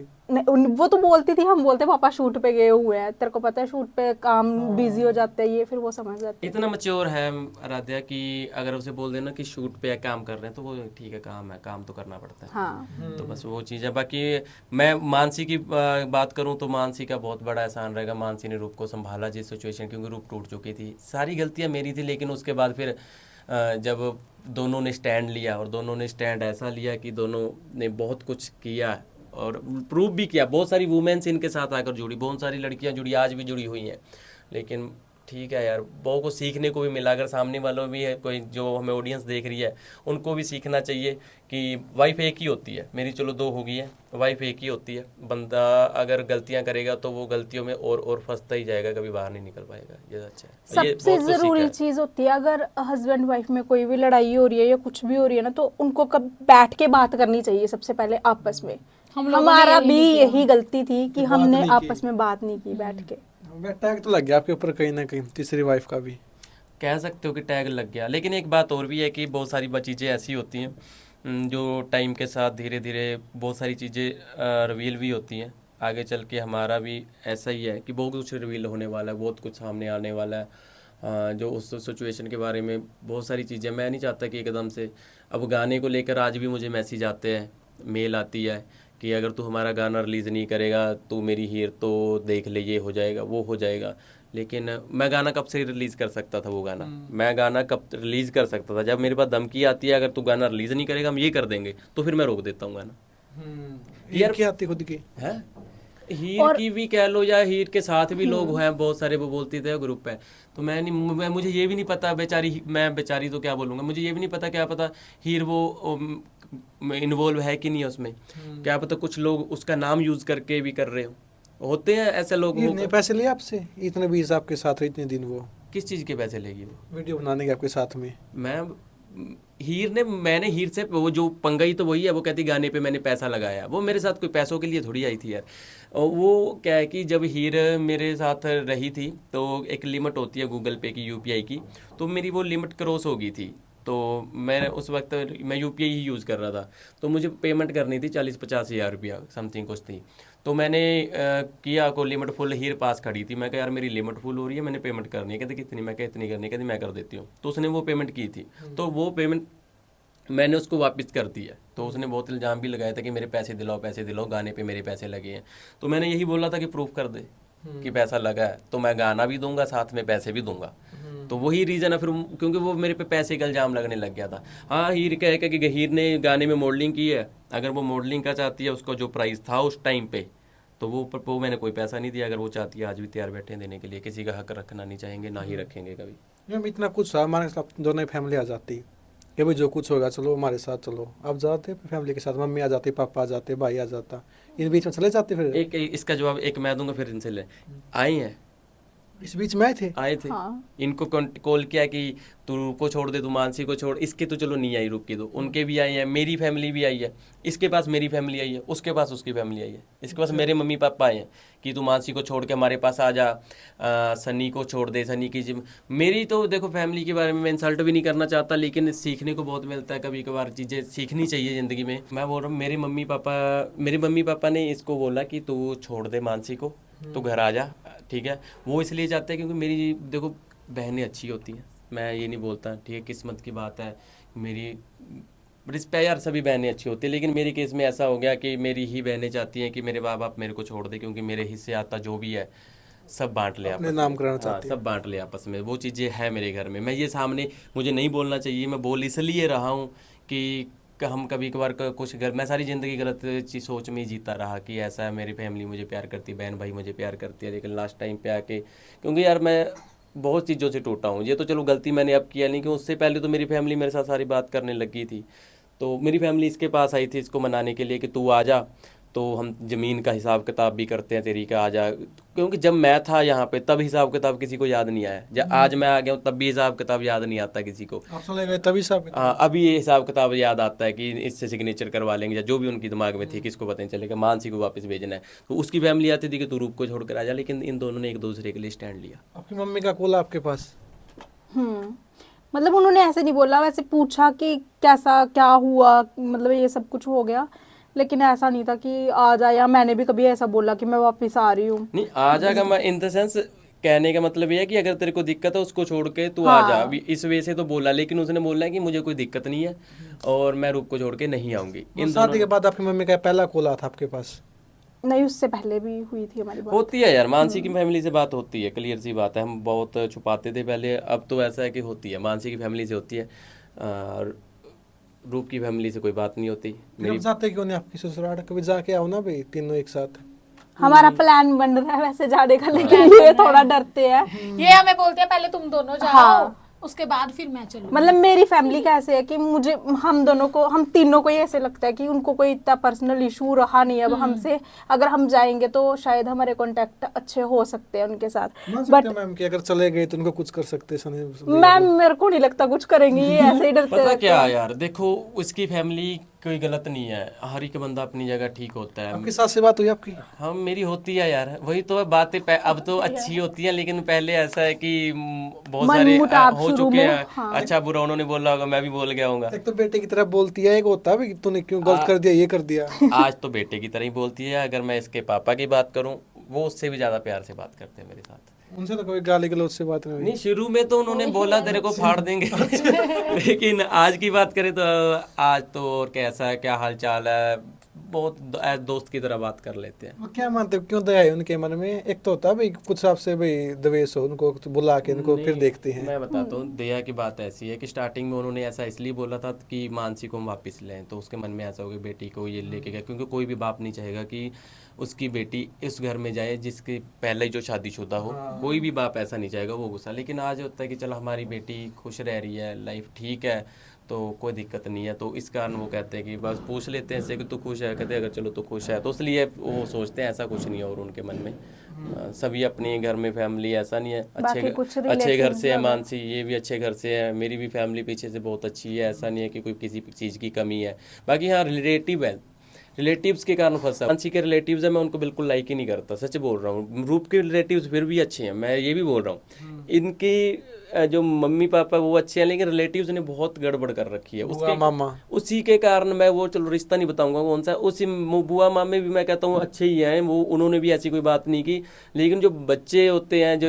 वो तो बोलती थी, हम बोलते पापा शूट पे गए हुए हैं, तेरे को पता है शूट पे काम बिजी हो जाते हैं, ये फिर वो समझ जाती है। इतना मच्योर है आराध्या कि अगर उसे बोल देना कि शूट पे काम कर रहे हैं तो वो ठीक है, काम है, काम तो करना पड़ता है। हाँ तो बस वो चीज़ है। बाकी मैं मानसी की बात करूं तो मानसी का बहुत बड़ा एहसान रहेगा। मानसी ने रूप को संभाला जिस सिचुएशन, क्योंकि रूप टूट चुकी थी, सारी गलतियां मेरी थी। लेकिन उसके बाद फिर जब दोनों ने स्टैंड लिया, और दोनों ने स्टैंड ऐसा लिया कि दोनों ने बहुत कुछ किया और प्रूव भी किया। बहुत सारी वुमेन्स इनके साथ आकर जुड़ी, बहुत सारी लड़कियां जुड़ी, आज भी जुड़ी हुई हैं। लेकिन ठीक है यार, बहुत कुछ सीखने को भी मिला। अगर सामने वालों भी है कोई जो हमें ऑडियंस देख रही है, उनको भी सीखना चाहिए कि वाइफ एक ही होती है। मेरी चलो 2 हो गई है, वाइफ एक ही होती है। बंदा अगर गलतियां करेगा तो वो गलतियों में और फंसता ही जाएगा, कभी बाहर नहीं निकल पाएगा। ये अच्छा है, ये सबसे बहुत कुछ सीखा जरूरी है। चीज होती है, अगर हस्बैंड वाइफ में कोई भी लड़ाई हो रही है या कुछ भी हो रही है ना, तो उनको कब बैठ के बात करनी चाहिए सबसे पहले आपस में। हम लोगों ने हमारा यही भी नहीं किया। यही गलती थी कि बात हमने नहीं की। आपस में बात नहीं की बैठ के। टैग तो लग गया आपके ऊपर कहीं ना कहीं, तीसरी वाइफ का भी कह सकते हो कि टैग लग गया। लेकिन एक बात और भी है कि बहुत सारी चीज़ें ऐसी होती हैं जो टाइम के साथ धीरे धीरे बहुत सारी चीज़ें रिवील भी होती हैं। आगे चल के हमारा भी ऐसा ही है कि बहुत कुछ रिवील होने वाला है, बहुत कुछ सामने आने वाला है। जो उस सिचुएशन के बारे में बहुत सारी चीज़ें, मैं नहीं चाहता कि एकदम से। अब गाने को लेकर आज भी मुझे मैसेज आते हैं, मेल आती है कि अगर तू हमारा गाना रिलीज़ नहीं करेगा तो मेरी हीर तो देख ले, ये हो जाएगा, वो हो जाएगा। लेकिन मैं गाना कब से रिलीज़ कर सकता था? वो गाना मैं गाना कब रिलीज़ कर सकता था? जब मेरे पास धमकी आती है अगर तू गाना रिलीज़ नहीं करेगा हम ये कर देंगे, तो फिर मैं रोक देता हूँ गाना। यार क्या आती खुद की है हीर की भी कह लो या हीर के साथ भी लोग हैं बहुत सारे, वो बोलते थे ग्रुप पे। तो मुझे ये भी नहीं पता, बेचारी, मैं बेचारी तो क्या बोलूँगा, मुझे ये भी नहीं पता, क्या पता हीर वो इन्वॉल्व है कि नहीं है उसमें, क्या पता कुछ लोग उसका नाम यूज करके भी कर रहे हो, होते हैं ऐसे लोग। इतने पैसे लिए आपसे, इतने बीस आपके साथ रहे इतने दिन, वो किस चीज़ के पैसे लेगी वो? वीडियो बनाने के आपके साथ में? मैंने हीर से वो जो पंगा ही तो वही है, वो कहती गाने पे मैंने पैसा लगाया, वो मेरे साथ कोई पैसों के लिए थोड़ी आई थी यार। और वो क्या है कि जब हीर मेरे साथ रही थी तो एक लिमिट होती है गूगल पे की, यूपीआई की, तो मेरी वो लिमिट क्रॉस हो गई थी। तो मैं उस वक्त मैं यूपीआई ही यूज़ कर रहा था, तो मुझे पेमेंट करनी थी 40-50 हज़ार रुपया समथिंग कुछ थी। तो मैंने किया को लिमिट फुल, हीर पास खड़ी थी, मैं कहा यार मेरी लिमिट फुल हो रही है, मैंने पेमेंट करनी है। कहते कितनी? मैं कहा इतनी करनी है। कहती मैं कर देती हूँ। तो उसने वो पेमेंट की थी, तो वो पेमेंट मैंने उसको वापस कर दिया। तो उसने बहुत इल्ज़ाम भी लगाया था कि मेरे पैसे दिलाओ, गाने पे मेरे पैसे लगे हैं। तो मैंने यही बोला था कि प्रूफ कर दे कि पैसा लगा है, तो मैं गाना भी दूंगा साथ में पैसे भी दूंगा। तो वही रीज़न है फिर, क्योंकि वो मेरे पे पैसे का इल्ज़ाम लगने लग गया था। हाँ, हीर कह के कि हीर ने गाने में मॉडलिंग की है, अगर वो मॉडलिंग का चाहती है, उसका जो प्राइस था उस टाइम पे, तो वो मैंने कोई पैसा नहीं दिया। अगर वो चाहती है आज भी तैयार बैठे हैं देने के लिए, किसी का हक रखना नहीं चाहेंगे, ना ही रखेंगे कभी। मैम इतना कुछ हमारे साथ दोनों फैमिली आ जाती कि भाई जो कुछ होगा चलो हमारे साथ चलो, आप जाते फैमिली के साथ, मम्मी आ जाती, पापा आ जाते, भाई आ जाता, इन बीच में चले जाते फिर? एक इसका जवाब एक मैं दूंगा, फिर इनसे ले आए हैं, इस बीच में आए थे। हाँ। इनको कॉल किया कि तू को छोड़ दे, तू मानसी को छोड़। इसके तो चलो नहीं आई, रुक के, तो उनके भी आई है, मेरी फैमिली भी आई है, इसके पास मेरी फैमिली आई है, उसके पास उसकी फैमिली आई है, इसके पास मेरे मम्मी पापा आए हैं कि तू मानसी को छोड़ के हमारे पास आ जा, सनी को छोड़ दे, सनी की जिम। मेरी तो देखो फैमिली के बारे में मैं इंसल्ट भी नहीं करना चाहता, लेकिन सीखने को बहुत मिलता है, कभी कभार चीज़ें सीखनी चाहिए ज़िंदगी में। मैं बोल रहा हूँ मेरे मम्मी पापा ने इसको बोला कि तू छोड़ दे मानसी को, तो घर आ जा, ठीक है। वो इसलिए चाहते हैं क्योंकि मेरी देखो बहनें अच्छी होती हैं, मैं ये नहीं बोलता, ठीक है, किस्मत की बात है मेरी, रिश्ते यार सभी बहनें अच्छी होती हैं, लेकिन मेरी केस में ऐसा हो गया कि मेरी ही बहनें चाहती हैं कि मेरे माँ बाप मेरे को छोड़ दे, क्योंकि मेरे हिस्से आता जो भी है सब बांट ले, अपने आपस नाम में। कराना हाँ, चाहती हैं। सब बांट ले आपस में, वो चीज़ें हैं मेरे घर में। मैं ये सामने मुझे नहीं बोलना चाहिए, मैं बोल इसलिए रहा हूँ कि हम कभी कभार कुछ मैं सारी ज़िंदगी गलत चीज़ सोच में ही जीता रहा कि ऐसा है, मेरी फैमिली मुझे प्यार करती है, बहन भाई मुझे प्यार करती है, लेकिन लास्ट टाइम पे आके, क्योंकि यार मैं बहुत चीज़ों से टूटा हूँ। ये तो चलो गलती मैंने अब किया नहीं, कि उससे पहले तो मेरी फैमिली मेरे साथ सारी बात करने लगी थी। तो मेरी फैमिली इसके पास आई थी इसको मनाने के लिए कि तू आ जा, तो हम ज़मीन का हिसाब किताब भी करते हैं तेरी का, आ जा। क्योंकि जब मैं था यहाँ पे तब हिसाब किताब किसी को याद नहीं आया, जब आज मैं आ गया हूँ तब भी हिसाब किताब याद नहीं आता किसी को। आप चले गए तभी सब? हाँ, अभी ये हिसाब किताब याद आता है कि इससे सिग्नेचर करवा लेंगे, या जो भी उनकी दिमाग में थी, किसको पता नहीं चलेगा, मानसी को वापस भेजना है। तो उसकी फैमिली आती थी कि तू रूप को छोड़ कर आ जा, लेकिन इन दोनों ने एक दूसरे के लिए स्टैंड लिया। आपकी मम्मी का कॉल आपके पास? मतलब उन्होंने ऐसे नहीं बोला, वैसे पूछा कि कैसा क्या हुआ, मतलब ये सब कुछ हो गया, लेकिन ऐसा नहीं था कि आ जा, या मैंने भी कभी ऐसा बोला कि मैं वापस आ रही हूँ। नहीं, आ जाएगा मैं इन द सेंस कहने का मतलब ये है कि अगर तेरे को दिक्कत है उसको छोड़ के तू हाँ। आ जा, अभी इस वजह से तो बोला, लेकिन उसने बोला है कि मुझे कोई दिक्कत नहीं है और मैं रूप को छोड़ के नहीं आऊंगी। इन शादी के बाद आपकी मम्मी का पहला कॉल आता आपके पास? नहीं, उससे पहले भी हुई थी हमारी बात। होती है यार, मानसी की फैमिली से बात होती है, क्लियर सी बात है। हम बहुत छुपाते थे पहले, अब तो ऐसा है कि होती है, मानसी की फैमिली से होती है, रूप की फैमिली से कोई बात नहीं होती। मेरी जाते क्यों नहीं आपकी ससुराल? कभी जाके आओ ना भाई, तीनों एक साथ। हमारा प्लान बन रहा है वैसे जाने का, लेकिन ये थोड़ा डरते हैं। ये हमें बोलते हैं पहले तुम दोनों जाओ, हाँ। उसके बाद फिर मैं चलूँ। मतलब मेरी फैमिली का ऐसे है कि मुझे, हम दोनों को, हम तीनों को ही ऐसे लगता है कि उनको कोई इतना पर्सनल इशू रहा नहीं है अब हमसे। अगर हम जाएंगे तो शायद हमारे कांटेक्ट अच्छे हो सकते हैं उनके साथ, बट मैम कि अगर चले गए तो उनको कुछ कर सकते हैं? मैम मेरे को नहीं लगता कुछ करेंगे, ये ऐसे ही डरते पता रहते क्या हैं। यार, देखो उसकी फैमिली कोई गलत नहीं है, हर एक बंदा अपनी जगह ठीक होता है। आपके साथ से बात हुई आपकी? हम मेरी होती है यार, वही तो बातें अब तो अच्छी होती हैं, लेकिन पहले ऐसा है कि बहुत सारे मनमुटाव हो शुरू चुके में, हैं। हाँ। अच्छा बुरा उन्होंने बोला होगा, मैं भी बोल गया हूँगा। एक तो बेटे की तरह बोलती है, एक होता है भाई तूने क्यों गलत कर दिया, ये कर दिया। आज तो बेटे की तरह ही बोलती है। अगर मैं इसके पापा की बात करूँ, वो उससे भी ज्यादा प्यार से बात करते हैं मेरे साथ। उनसे तो कोई गाली गलौज से बात नहीं हुई? नहीं, शुरू में तो उन्होंने बोला तेरे को फाड़ देंगे, लेकिन आज की बात करें तो आज तो और कैसा है, क्या हाल चाल है, बहुत दोस्त की तरह बात कर लेते हैं। वो क्या मानते हो, क्यों दया है उनके मन में? एक तो होता है भाई कुछ आपसे भाई द्वेष हो, उनको बुला के उनको फिर देखते हैं। मैं बताता हूँ, दया की बात ऐसी है कि स्टार्टिंग में उन्होंने ऐसा इसलिए बोला था कि मानसी को हम वापस लें, तो उसके मन में ऐसा हो गया बेटी को ये लेके गया, क्योंकि कोई भी बाप नहीं चाहेगा कि उसकी बेटी इस घर में जाए जिसके पहले जो शादीशुदा हो। कोई भी बाप ऐसा नहीं चाहेगा, वो गुस्सा। लेकिन आज होता है कि चलो हमारी बेटी खुश रह रही है, लाइफ ठीक है, तो कोई दिक्कत नहीं है। तो इस कारण वो कहते हैं कि बस पूछ लेते हैं ऐसे कि तू खुश है, कहते हैं अगर चलो तो खुश है, तो इसलिए वो सोचते हैं, ऐसा कुछ नहीं है और उनके मन में। सभी अपने घर में फैमिली, ऐसा नहीं है। बाकी कुछ अच्छे घर relatives से है वगैरह। मानसी, ये भी अच्छे घर से है, मेरी भी फैमिली पीछे से बहुत अच्छी है, ऐसा नहीं है कि कोई किसी चीज़ की कमी है। बाकी हाँ रिलेटिव है, रिलेटिव्स के कारण फंसा। मानसी के रिलेटिव्स है, मैं उनको बिल्कुल लाइक ही नहीं करता, सच बोल रहा हूँ। रूप के रिलेटिव्स फिर भी अच्छे हैं, मैं ये भी बोल रहा हूँ। इनकी जो मम्मी पापा वो अच्छे हैं, लेकिन रिलेटिव्स ने बहुत गड़बड़ कर रखी है। बुआ मामा उसी के कारण मैं वो, चलो रिश्ता नहीं बताऊंगा कौन सा, उसी बुआ मामे भी मैं कहता हूँ अच्छे ही हैं वो, उन्होंने भी ऐसी कोई बात नहीं की। लेकिन जो बच्चे होते हैं जो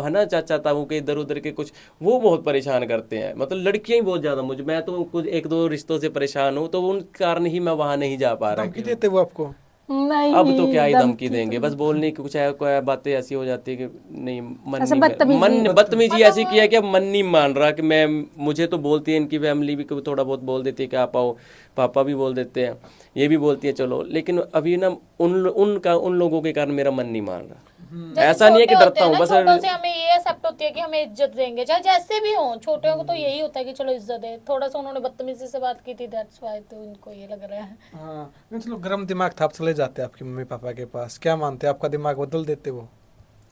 है ना चाचा ताऊ के इधर उधर के कुछ, वो बहुत परेशान करते हैं। मतलब लड़कियां ही बहुत ज्यादा, मुझे, मैं तो कुछ एक दो रिश्तों से परेशान हूँ, तो उन कारण ही मैं वहां नहीं जा पा रहा। धमकी देते वो आपको? नहीं, अब तो क्या ही धमकी तो देंगे, बस बोलने की कुछ है, कोई बातें ऐसी हो जाती है कि नहीं, मन ऐसे नहीं, बदतमीजी। बदतमीजी ऐसी की है कि अब मन नहीं मान रहा कि मैं, मुझे तो बोलती है, इनकी फैमिली भी कभी थोड़ा बहुत बोल देती है कि आप आओ, पापा भी बोल देते हैं, ये भी बोलती है चलो, लेकिन अभी ना उन लोगों के कारण मेरा मन नहीं मान रहा। ऐसा नहीं है कि डरता हूँ, बस छोटों से हमें ये एक्सेप्ट होती है कि हमें इज्जत देंगे, चाहे जैसे भी हो। छोटों को तो यही होता है कि चलो इज्जत है। थोड़ा सा उन्होंने बदतमीजी से बात की थी, दैट्स व्हाई तो इनको ये लग रहा है। हाँ नहीं, चलो गर्म दिमाग था, आप चले जाते आपके मम्मी पापा के पास, क्या मानते हैं आपका दिमाग बदल देते वो?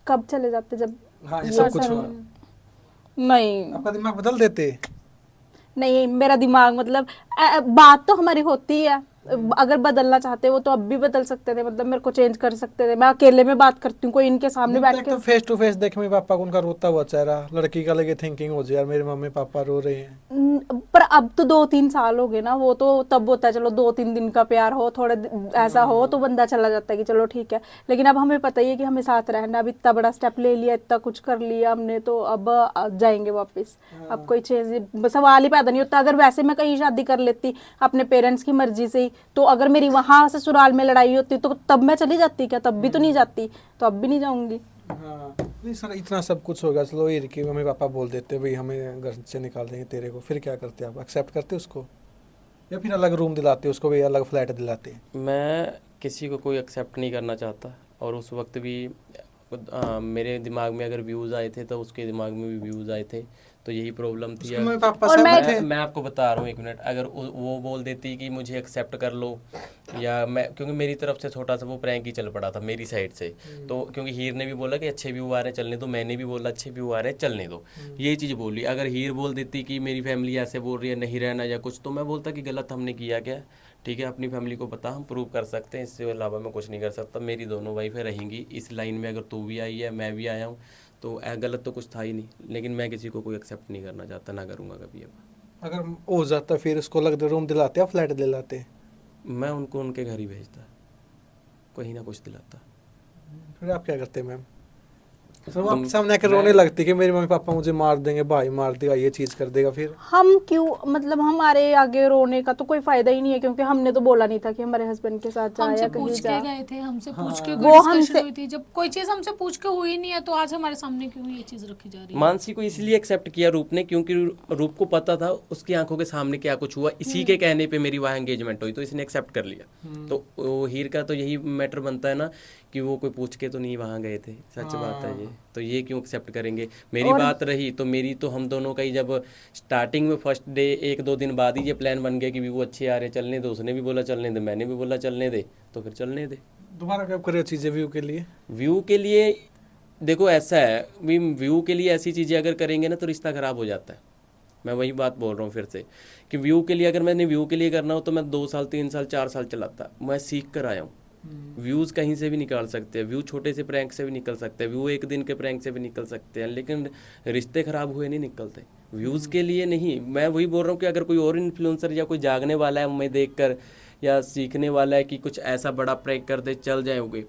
कब चले जाते जब हाँ ये सब कुछ हुआ, नहीं आपका दिमाग बदल देते? नहीं, मेरा दिमाग मतलब बात तो हमारी होती है, अगर बदलना चाहते वो तो अब भी बदल सकते थे, मतलब मेरे को चेंज कर सकते थे। मैं अकेले में बात करती हूँ, कोई इनके सामने बैठ के तो फेस टू फेस देख मम्मी पापा को, उनका रोता हुआ चेहरा, लड़की का लगे थिंकिंग हो जाए यार मेरे मम्मी पापा रो रहे हैं। पर अब तो 2-3 साल हो गए ना, वो तो तब होता है चलो 2-3 दिन का प्यार हो, थोड़ा ऐसा हो तो बंदा चला जाता है कि चलो ठीक है। लेकिन अब हमें पता ही है कि हमें साथ रहना, अब इतना बड़ा स्टेप ले लिया, इतना कुछ कर लिया हमने, तो अब जाएंगे वापस। अब कोई चेंज सवाल ही पैदा नहीं होता। अगर वैसे मैं कहीं शादी कर लेती अपने पेरेंट्स की मर्जी से ही, तो अगर मेरी वहां ससुराल में लड़ाई होती तो तब मैं चली जाती क्या? तब भी तो नहीं जाती, तो अब भी नहीं जाऊंगी। हाँ नहीं सर, इतना सब कुछ होगा, चलो ये कि मम्मी पापा बोल देते भाई हमें घर से निकाल देंगे तेरे को, फिर क्या करते आप? एक्सेप्ट करते उसको या फिर अलग रूम दिलाते उसको, भाई अलग फ्लैट दिलाते? मैं किसी को कोई एक्सेप्ट नहीं करना चाहता, और उस वक्त भी मेरे दिमाग में अगर व्यूज़ आए थे तो उसके दिमाग में भी व्यूज़ आए थे, तो यही प्रॉब्लम थी। मम्मी पापा और सब थे? मैं आपको बता रहा हूँ, एक मिनट, अगर वो बोल देती कि मुझे एक्सेप्ट कर लो, या मैं, क्योंकि मेरी तरफ से छोटा सा वो प्रैंक ही चल पड़ा था मेरी साइड से, तो क्योंकि हीर ने भी बोला कि अच्छे व्यू आ रहे हैं चलने दो, मैंने भी बोला अच्छे व्यू आ रहे हैं चलने दो, ये चीज़ बोली। अगर हीर बोल देती कि मेरी फैमिली ऐसे बोल रही है नहीं रहना या कुछ, तो मैं बोलता कि गलत हमने किया क्या, ठीक है अपनी फैमिली को पता, हम प्रूव कर सकते हैं, इससे अलावा मैं कुछ नहीं कर सकता। मेरी दोनों वाइफें रहेंगी इस लाइन में, अगर तू भी आई है मैं भी आया हूँ, तो गलत तो कुछ था ही नहीं। लेकिन मैं किसी को कोई एक्सेप्ट नहीं करना चाहता, ना करूँगा कभी। अब अगर हो जाता फिर उसको अलग रूम दिलाते या फ्लैट दिलाते? मैं उनको उनके घर ही भेजता, कहीं ना कुछ दिलाता। फिर आप क्या करते मैम? तो आपके सामने आकर रोने लगती कि मेरे मम्मी पापा मुझे मार देंगे, भाई मार देगा, ये चीज कर देगा, फिर हम क्यों, मतलब हमारे आगे रोने का तो कोई फायदा ही नहीं है, क्योंकि हमने तो बोला नहीं था कि हमारे हस्बैंड के साथ जा हमसे या कहीं पूछ जा। के गए थे, हमसे पूछ के वो डिस्कशन हमसे- हुई थी। जब कोई चीज हमसे पूछ के हुई नहीं है तो आज हमारे सामने क्यों ये चीज रखी जा रही है? मानसी को इसलिए एक्सेप्ट किया रूप ने, क्योंकि रूप को पता था उसकी आंखों के सामने क्या कुछ हुआ, इसी के कहने पे मेरी वहाँ एंगेजमेंट हुई, तो इसने एक्सेप्ट कर लिया। तो वो हीर का तो यही मैटर बनता है ना कि वो कोई पूछ के तो नहीं वहाँ गए थे, सच बात है ये, तो ये क्यों एक्सेप्ट करेंगे। मेरी बात रही तो मेरी तो हम दोनों का ही, जब स्टार्टिंग में फर्स्ट डे 1-2 दिन बाद ही ये प्लान बन गया कि भी वो अच्छे आ रहे चलने दे, उसने भी बोला चलने दे, मैंने भी बोला चलने दे, तो फिर चलने दे। दोबारा कब करे चीजें व्यू के लिए? व्यू के लिए देखो ऐसा है, व्यू के लिए ऐसी चीज़ें अगर करेंगे ना तो रिश्ता ख़राब हो जाता है। मैं वही बात बोल रहा हूँ फिर से कि व्यू के लिए, अगर मैंने व्यू के लिए करना हो तो मैं 2 साल 3 साल 4 साल चलाता, मैं सीख कर आया हूँ। व्यूज़ कहीं से भी निकाल सकते हैं, व्यू छोटे से प्रैंक से भी निकल सकते हैं, व्यू एक दिन के प्रैंक से भी निकल सकते हैं, लेकिन रिश्ते ख़राब हुए नहीं निकलते व्यूज़ के लिए नहीं। मैं वही बोल रहा हूँ कि अगर कोई और इन्फ्लुएंसर या कोई जागने वाला है मैं देख कर, या सीखने वाला है कि कुछ ऐसा बड़ा प्रैंक कर दे, चल जाओगे,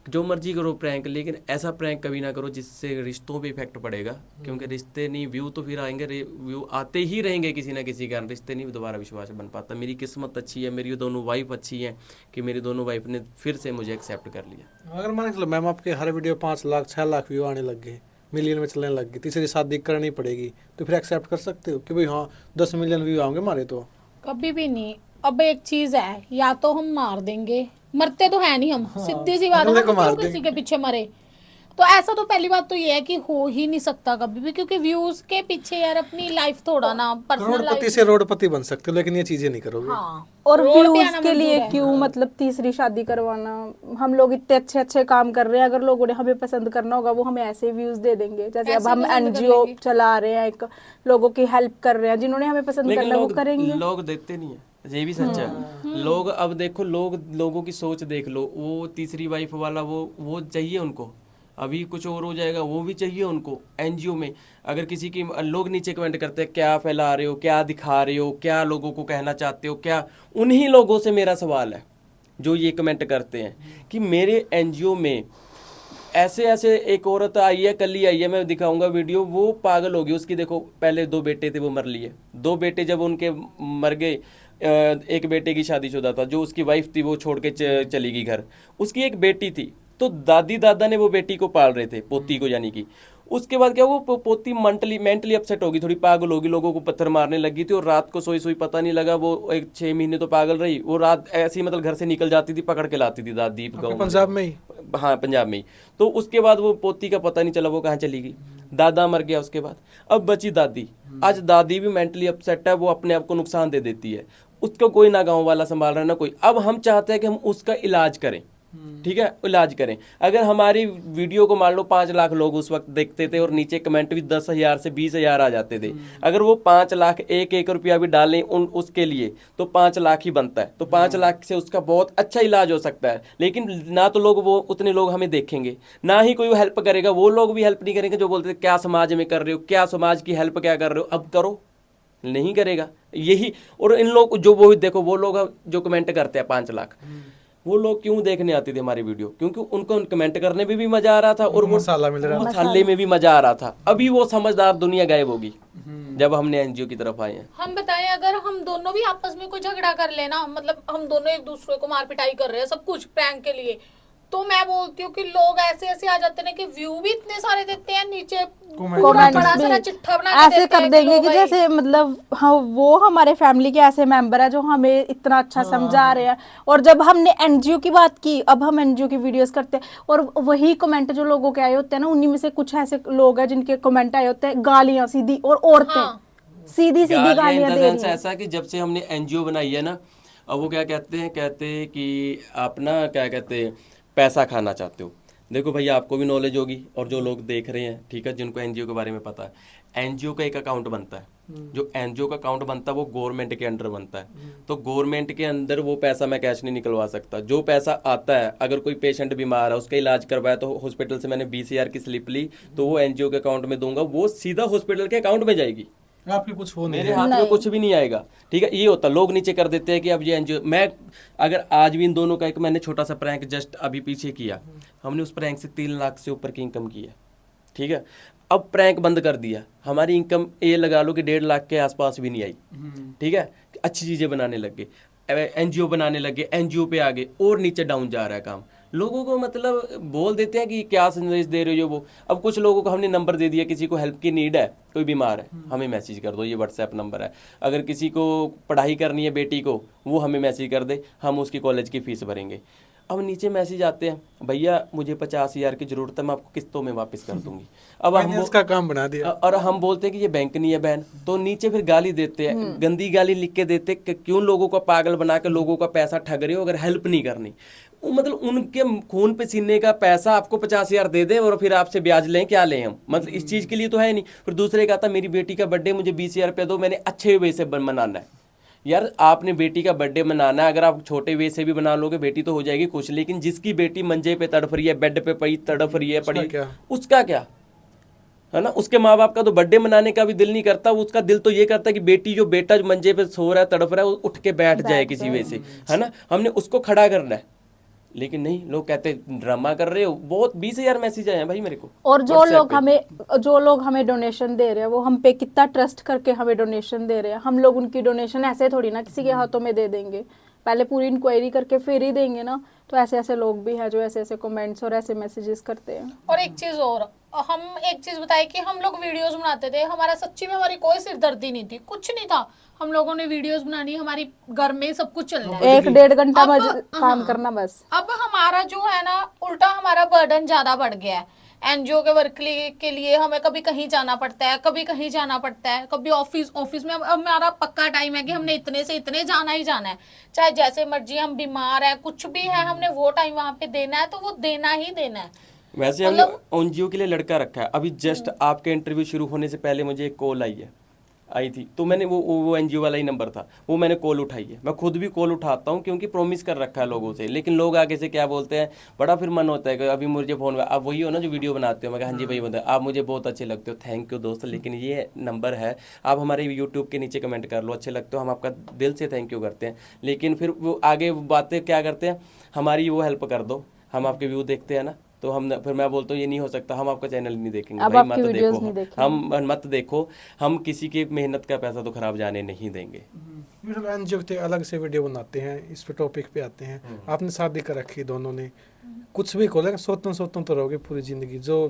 जो मर्जी करो प्रैंक, लेकिन ऐसा प्रैंक कभी ना करो जिससे रिश्तों पे इफेक्ट पड़ेगा, क्योंकि रिश्ते नहीं, व्यू तो फिर आएंगे, व्यू आते ही रहेंगे किसी ना किसी कारण, रिश्ते नहीं दोबारा विश्वास बन पाता। मेरी किस्मत अच्छी है, मेरी दोनों वाइफ अच्छी हैं कि मेरी दोनों वाइफ ने फिर से मुझे एक्सेप्ट कर लिया। अगर मान के चलो मैम आपके हर वीडियो 5 लाख 6 लाख व्यू आने लग गए, मिलियन में चलने लग गई, तीसरी शादी करनी पड़ेगी, तो फिर एक्सेप्ट कर सकते हो कि भाई हाँ 10 मिलियन व्यू आएंगे हमारे? तो कभी भी नहीं। अब एक चीज है, या तो हम मार देंगे, मरते तो है नहीं हम, सीधी सी बात है, अगले को हम मार क्यों किसी के पीछे मरे। तो ऐसा तो पहली बात तो ये है कि हो ही नहीं सकता कभी भी, क्योंकि व्यूज के पीछे यार अपनी लाइफ थोड़ा ना पर्सनल करोड़पति लाइफ। से रोडपति बन सकते हो, लेकिन ये चीजें नहीं करोगे। हाँ, और रोड पे व्यूज आना के लिए मंजूर है। क्यों मतलब तीसरी शादी करवाना? हम लोग इतने अच्छे अच्छे काम कर रहे हैं, अगर लोगों ने हमें पसंद करना होगा वो हमें ऐसे व्यूज दे देंगे। जैसे अब ऐसे हम पसंद कर एनजीओ लेंगे। चला रहे हैं, एक लोगों की हेल्प कर रहे हैं, जिन्होंने हमें पसंद लेकिन करना वो लोग करेंगे। लोग देखते नहीं है, ये भी सच है। लोग अब देखो, लोगों की सोच देख लो, वो तीसरी वाइफ वाला वो चाहिए उनको, अभी कुछ और हो जाएगा वो भी चाहिए उनको। एनजीओ में अगर किसी की, लोग नीचे कमेंट करते हैं क्या फैला रहे हो, क्या दिखा रहे हो, क्या लोगों को कहना चाहते हो, क्या। उन्हीं लोगों से मेरा सवाल है जो ये कमेंट करते हैं कि मेरे एनजीओ में ऐसे ऐसे एक औरत आई है, कल ही आई है, मैं दिखाऊंगा वीडियो, वो पागल होगी। उसकी देखो पहले 2 बेटे थे वो मर लिए, 2 बेटे जब उनके मर गए, एक बेटे की शादीशुदा था, जो उसकी वाइफ थी वो छोड़ के चली गई घर। उसकी एक बेटी थी, तो दादी दादा ने वो बेटी को पाल रहे थे, पोती को यानी कि। उसके बाद क्या, वो पोती मेंटली अपसेट होगी, थोड़ी पागल होगी, लोगों को पत्थर मारने लगी थी, और रात को सोई पता नहीं लगा, वो 6 महीने तो पागल रही। वो रात ऐसी मतलब घर से निकल जाती थी, पकड़ के लाती थी दादी गाँव में। पंजाब में ही? हाँ, पंजाब में ही। तो उसके बाद वो पोती का पता नहीं चला वो कहाँ चली गई, दादा मर गया उसके बाद, अब बची दादी। आज दादी भी मेंटली अपसेट है, वो अपने आप को नुकसान दे देती है, उसको कोई ना गांव वाला संभाल रहा है ना कोई। अब हम चाहते हैं कि हम उसका इलाज करें, ठीक है, इलाज करें। अगर हमारी वीडियो को मान लो 5 लाख लोग उस वक्त देखते थे और नीचे कमेंट भी 10,000 से 20,000 आ जाते थे, अगर वो 5 लाख 1 रुपया भी डालें उसके लिए तो 5 लाख ही बनता है। तो 5 लाख से उसका बहुत अच्छा इलाज हो सकता है। लेकिन ना तो लोग, वो उतने लोग हमें देखेंगे, ना ही कोई हेल्प करेगा। वो लोग भी हेल्प नहीं करेंगे जो बोलते थे क्या समाज में कर रहे हो, क्या समाज की हेल्प क्या कर रहे हो, अब करो, नहीं करेगा यही। और इन लोग जो वो देखो, वो लोग जो कमेंट करते हैं 5 लाख, वो लोग क्यों देखने आते थे हमारी वीडियो? क्योंकि उनको कमेंट करने में भी मजा आ रहा था और वो मसाला मिल रहा था, मसाले में भी मजा आ रहा था। अभी वो समझदार दुनिया गायब होगी जब हमने एनजीओ की तरफ आए हैं। हम बताएं, अगर हम दोनों भी आपस में कोई झगड़ा कर लेना, मतलब हम दोनों एक दूसरे को मार पिटाई कर रहे हैं सब कुछ प्रैंक के लिए, तो मैं बोलती हूँ कि लोग ऐसे ऐसे आ जाते हैं कि व्यू भी इतने सारे देते हैं, नीचे पूरा बड़ा सारा चिट्ठा बना के ऐसे देते कर हैं देंगे लो कि भाई। जैसे मतलब हाँ, वो हमारे फैमिली के ऐसे मेंबर है जो हमें इतना अच्छा समझा रहे हैं। और जब हमने एनजीओ की बात की, अब हम एनजीओ की वीडियोस करते हैं, और वही कमेंट जो लोगों के आए होते हैं ना, उन्हीं में से कुछ ऐसे लोग हैं जिनके कमेंट आए होते हैं गालियां सीधी, और औरतें सीधी सीधी गालियां दे रही हैं। ऐसा कि जब से हमने एनजीओ बनाई है ना, अब वो क्या कहते हैं कि आप ना क्या कहते हैं, पैसा खाना चाहते हो। देखो भैया, आपको भी नॉलेज होगी और जो लोग देख रहे हैं, ठीक है, जिनको एनजीओ के बारे में पता है, एनजीओ का एक अकाउंट बनता है। जो एनजीओ का अकाउंट बनता है वो गवर्नमेंट के अंडर बनता है। तो गवर्नमेंट के अंदर वो पैसा मैं कैश नहीं निकलवा सकता। जो पैसा आता है, अगर कोई पेशेंट बीमार है, उसका इलाज करवाया, तो हॉस्पिटल से मैंने 20,000 की स्लिप ली, तो वो एनजीओ के अकाउंट में दूंगा, वो सीधा हॉस्पिटल के अकाउंट में जाएगी, आपके कुछ हो नहीं मेरे हाथ में कुछ भी नहीं आएगा। ठीक है, ये होता, लोग नीचे कर देते हैं कि अब ये एनजीओ। मैं अगर आज भी इन दोनों का एक मैंने छोटा सा प्रैंक जस्ट अभी पीछे किया, हमने उस प्रैंक से 3 लाख से ऊपर की इनकम की है, ठीक है। अब प्रैंक बंद कर दिया, हमारी इनकम ये लगा लो कि 1.5 लाख के आसपास भी नहीं आई, ठीक है। अच्छी चीज़ें बनाने लग गए, एनजीओ बनाने लगे, एनजीओ पे आ गए, और नीचे डाउन जा रहा है काम। लोगों को मतलब बोल देते हैं कि क्या संदेश दे रहे हो वो। अब कुछ लोगों को हमने नंबर दे दिया, किसी को हेल्प की नीड है, कोई बीमार है, हमें मैसेज कर दो, ये व्हाट्सएप नंबर है। अगर किसी को पढ़ाई करनी है बेटी को, वो हमें मैसेज कर दे, हम उसकी कॉलेज की फीस भरेंगे। अब नीचे मैसेज आते हैं, भैया मुझे 50,000 की जरूरत है, मैं आपको किस्तों में वापस कर दूंगी। अब हम उसका काम बना दिया, और हम बोलते हैं कि ये बैंक नहीं है बहन, तो नीचे फिर गाली देते हैं, गंदी गाली लिख के देते कि क्यों लोगों को पागल बना के लोगों का पैसा ठग रहे हो, अगर हेल्प नहीं करनी। मतलब उनके खून पे सीने का पैसा आपको 50,000 दे दे और फिर आपसे ब्याज लें, क्या लें हम, मतलब इस चीज़ के लिए तो है नहीं। फिर दूसरे का था, मेरी बेटी का बर्थडे, मुझे 20,000 रुपये दो, मैंने अच्छे वे से मनाना है। यार आपने बेटी का बर्थडे मनाना है, अगर आप छोटे वे से भी बना लोगे, बेटी तो हो जाएगी खुश। लेकिन जिसकी बेटी मंजे पे तड़फ रही है, बेड पे पड़ी तड़फ रही है, पड़ी, उसका क्या है ना। उसके माँ बाप का तो बर्थडे मनाने का भी दिल नहीं करता, उसका दिल तो ये करता है कि बेटी जो बेटा मंजे पे सो रहा है, तड़फ रहा है, वो उठ के बैठ जाए किसी वे से, है ना। हमने उसको खड़ा करना है, लेकिन नहीं, लोग कहते ड्रामा कर रहे हो। बहुत 20,000 मैसेज आए हैं भाई मेरे को। और जो लोग हमें डोनेशन दे रहे हैं, वो हम पे कितना ट्रस्ट करके हमें डोनेशन दे रहे हैं। हम लोग उनकी डोनेशन ऐसे थोड़ी ना किसी के हाथों में दे देंगे, पहले पूरी इंक्वायरी करके फिर ही देंगे ना। तो ऐसे ऐसे लोग भी हैं जो ऐसे ऐसे कमेंट्स और ऐसे मैसेजेस करते हैं। और एक चीज और, हम एक चीज बताए कि हम लोग वीडियोस बनाते थे, हमारा सच्ची में हमारी कोई सिरदर्दी नहीं थी, कुछ नहीं था। हम लोगों ने वीडियोस बनानी, हमारी घर में सब कुछ चल रहा है, 1-1.5 घंटा अब, काम करना बस। अब हमारा जो है ना, उल्टा हमारा बर्डन ज्यादा बढ़ गया है एनजीओ के वर्क के लिए हमें कभी कहीं जाना पड़ता है, कभी कहीं जाना पड़ता है, कभी ऑफिस में अब हमारा पक्का टाइम है कि हमने इतने से इतने जाना ही जाना है, चाहे जैसे मर्जी हम बीमार है कुछ भी है, हमने वो टाइम वहां पे देना है तो वो देना ही देना है। वैसे हमने एनजीओ के लिए लड़का रखा है। अभी जस्ट आपके इंटरव्यू शुरू होने से पहले मुझे एक कॉल आई थी, तो मैंने वो एनजीओ वाला ही नंबर था, वो मैंने कॉल उठाई है। मैं खुद भी कॉल उठाता हूँ क्योंकि प्रॉमिस कर रखा है लोगों से, लेकिन लोग आगे से क्या बोलते हैं, बड़ा फिर मन होता है कि अभी मुझे फ़ोन, आप वही हो ना जो वीडियो बनाते हो। मैं कहा हाँ जी भाई बताए, आप मुझे बहुत अच्छे लगते हो, थैंक यू दोस्त, लेकिन ये नंबर है, आप हमारे यूट्यूब के नीचे कमेंट कर लो, अच्छे लगते हो, हम आपका दिल से थैंक यू करते हैं। लेकिन फिर वो आगे बातें क्या करते हैं, हमारी वो हेल्प कर दो, हम आपके व्यू देखते हैं ना, तो हम फिर मैं बोलता हूँ ये नहीं हो सकता, हम आपका चैनल नहीं देखेंगे अब भाई, आपकी मत वीडियोस देखो, नहीं देखेंगे। हम मत देखो, हम किसी की मेहनत का पैसा तो खराब जाने नहीं देंगे। मतलब एनजीओ के अलग से वीडियो बनाते हैं, इस पे टॉपिक पे आते हैं। आपने शादी कर रखी दोनों ने, कुछ भी को लेकिन सोतन तो रहोगे पूरी जिंदगी। जो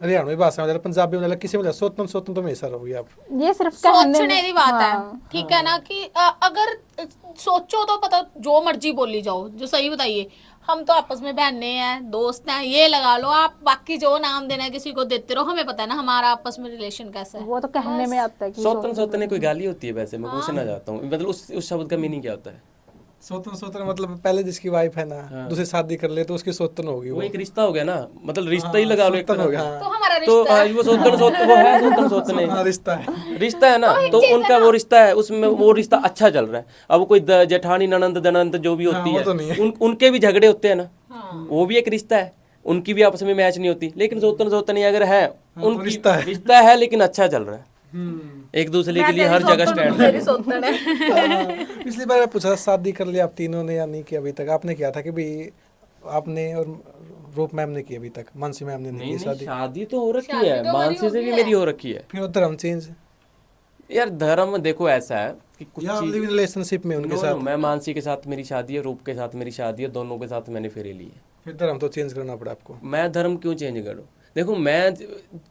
हरियाणवी भाषा में पंजाबी में किसी में सोतन तो हमेशा रहोगे आप। ये सिर्फ कहने सोचने की बात है, हाँ। ठीक है ना, कि अगर सोचो तो पता जो मर्जी बोली जाओ, जो सही बताइए, हम तो आपस में बहने हैं, दोस्त हैं, ये लगा लो आप, बाकी जो नाम देना है किसी को देते रहो, हमें पता है ना हमारा आपस में रिलेशन कैसा है। वो तो कहने में आता है कि सोतन कोई गाली होती है? वैसे मैं पूछना चाहता हूँ, मतलब उस शब्द का मीनिंग क्या होता है? सोतन मतलब पहले जिसकी वाइफ है ना, दूसरी शादी कर ले तो उसकी सोतन होगी। वो एक रिश्ता हो गया ना, मतलब रिश्ता ही लगा लो एक सोतन हो तरह गया, का। तो हमारा तो रिश्ता है। वो वो है सोतन हाँ, रिश्ता है। रिश्ता है ना, तो उनका वो रिश्ता है, उसमें वो रिश्ता अच्छा चल रहा है। अब कोई जेठानी ननंद दनंद जो भी होती वो है, तो नहीं है। उनके भी झगड़े होते हैं ना, हाँ। वो भी एक रिश्ता है, उनकी भी आपस में मैच नहीं होती। लेकिन सोतन ही अगर है, उनकी रिश्ता है लेकिन अच्छा चल रहा है, एक दूसरे के लिए हर जगह स्टैंड है। मेरी सोतन है। पिछली बार मैं पूछा शादी कर लिया आप तीनों ने या नहीं किया अभी तक? आपने किया था कि भाई आपने और रूप मैम ने की अभी तक, मानसी मैम ने नहीं की शादी? शादी तो हो रखी है, मानसी से भी मेरी हो रखी है। फिर वो धर्म चेंज यार धर्म देखो ऐसा है कि कुछ या चीज, लिव इन रिलेशनशिप में उनके साथ? मैं मानसी के साथ मेरी शादी है, रूप के साथ मेरी शादी है, दोनों के साथ मैंने फेरे लिए। फिर धर्म तो चेंज करना पड़ा आपको? मैं धर्म क्यों चेंज करूं? देखो मैं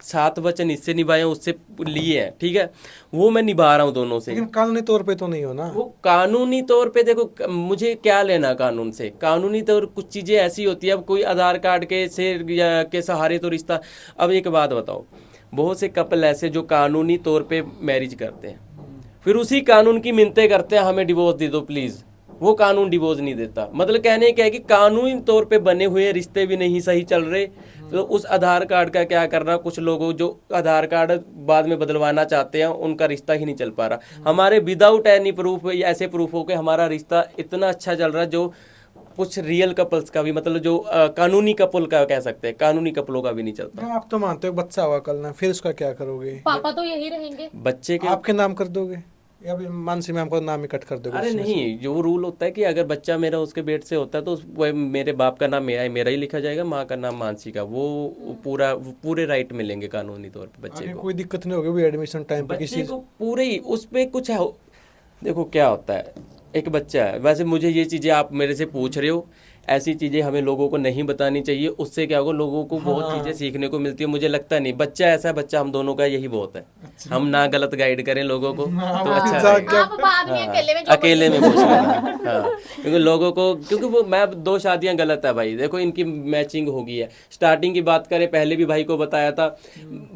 7 वचन इससे निभाए हैं, उससे लिए हैं, ठीक है, वो मैं निभा रहा हूँ दोनों से। लेकिन कानूनी तौर पे तो नहीं हो ना? वो कानूनी तौर पे देखो, मुझे क्या लेना कानून से? कानूनी तौर कुछ चीजें ऐसी होती है, अब कोई आधार कार्ड के से या के सहारे तो रिश्ता। अब एक बात बताओ, बहुत से कपल ऐसे जो कानूनी तौर पे मैरिज करते हैं, फिर उसी कानून की मिन्नतें करते हैं हमें डिवोर्स दे दो प्लीज, वो कानून डिवोर्स नहीं देता। मतलब कहने क्या है कि कानूनी तौर पे बने हुए रिश्ते भी नहीं सही चल रहे, तो उस आधार कार्ड का क्या करना? कुछ लोगों जो आधार कार्ड बाद में बदलवाना चाहते हैं, उनका रिश्ता ही नहीं चल पा रहा। हमारे विदाउट एनी प्रूफ, ऐसे प्रूफ हो के हमारा रिश्ता इतना अच्छा चल रहा है, जो कुछ रियल कपल्स का भी, मतलब जो कानूनी कपल का कह सकते हैं, कानूनी कपलों का भी नहीं चलता। आप तो मानते हो बच्चा हुआ कल ना, फिर उसका क्या करोगे? पापा तो यही रहेंगे। बच्चे के आपके नाम कर दोगे या फिर मानसी मैम को नाम ही कट कर दोगे? अरे नहीं, जो रूल होता है कि अगर बच्चा मेरा उसके पेट से होता है तो वो मेरे बाप का नाम मेरा ही लिखा जाएगा, माँ का नाम मानसी का, वो पूरे राइट मिलेंगे कानूनी तौर पे बच्चे आगे को। कोई दिक्कत नहीं होगी एडमिशन टाइम पे बच्चे किसी? को पूरे ही उस पे कुछ है। देखो क्या होता है, एक बच्चा है, वैसे मुझे ये चीज़ें आप मेरे से पूछ रहे हो, ऐसी चीज़ें हमें लोगों को नहीं बतानी चाहिए, उससे क्या होगा, लोगों को बहुत चीज़ें सीखने को मिलती है। मुझे लगता नहीं, बच्चा ऐसा बच्चा हम दोनों का यही बहुत है, हम ना गलत गाइड करें लोगों को तो अच्छा रहेगा। आप बाद में अकेले में पूछ लेना। हाँ, क्योंकि लोगों को, क्योंकि वो मैं 2 शादियां गलत है भाई। देखो इनकी मैचिंग हो गई है, स्टार्टिंग की बात करें, पहले भी भाई को बताया था,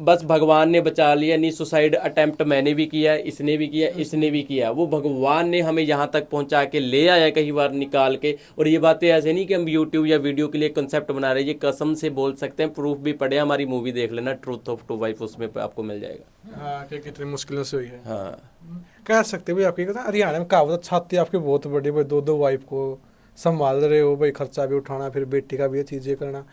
बस भगवान ने बचा लिया। नहीं, सुसाइड अटेम्प्ट मैंने भी किया, इसने भी किया, इसने भी किया, वो भगवान ने हमें यहाँ तक पहुँचा के ले आया कई बार निकाल के। और ये बातें ऐसे नहीं कि हम यूट्यूब या वीडियो के लिए कंसेप्ट बना रहे हैं, ये कसम से बोल सकते हैं, प्रूफ भी पड़े, हमारी मूवी देख लेना ट्रूथ ऑफ टू वाइफ, उसमें आपको मिल जाएगा। हाँ, कि कितनी मुश्किलों से हुई है। हाँ, कह सकते हो भाई, आपकी कहता हरियाणा में कहावत छाती आपकी बहुत बड़ी भाई, 2 वाइफ को संभाल रहे हो भाई, खर्चा भी उठाना, फिर बेटी का भी ये चीज़ें करना,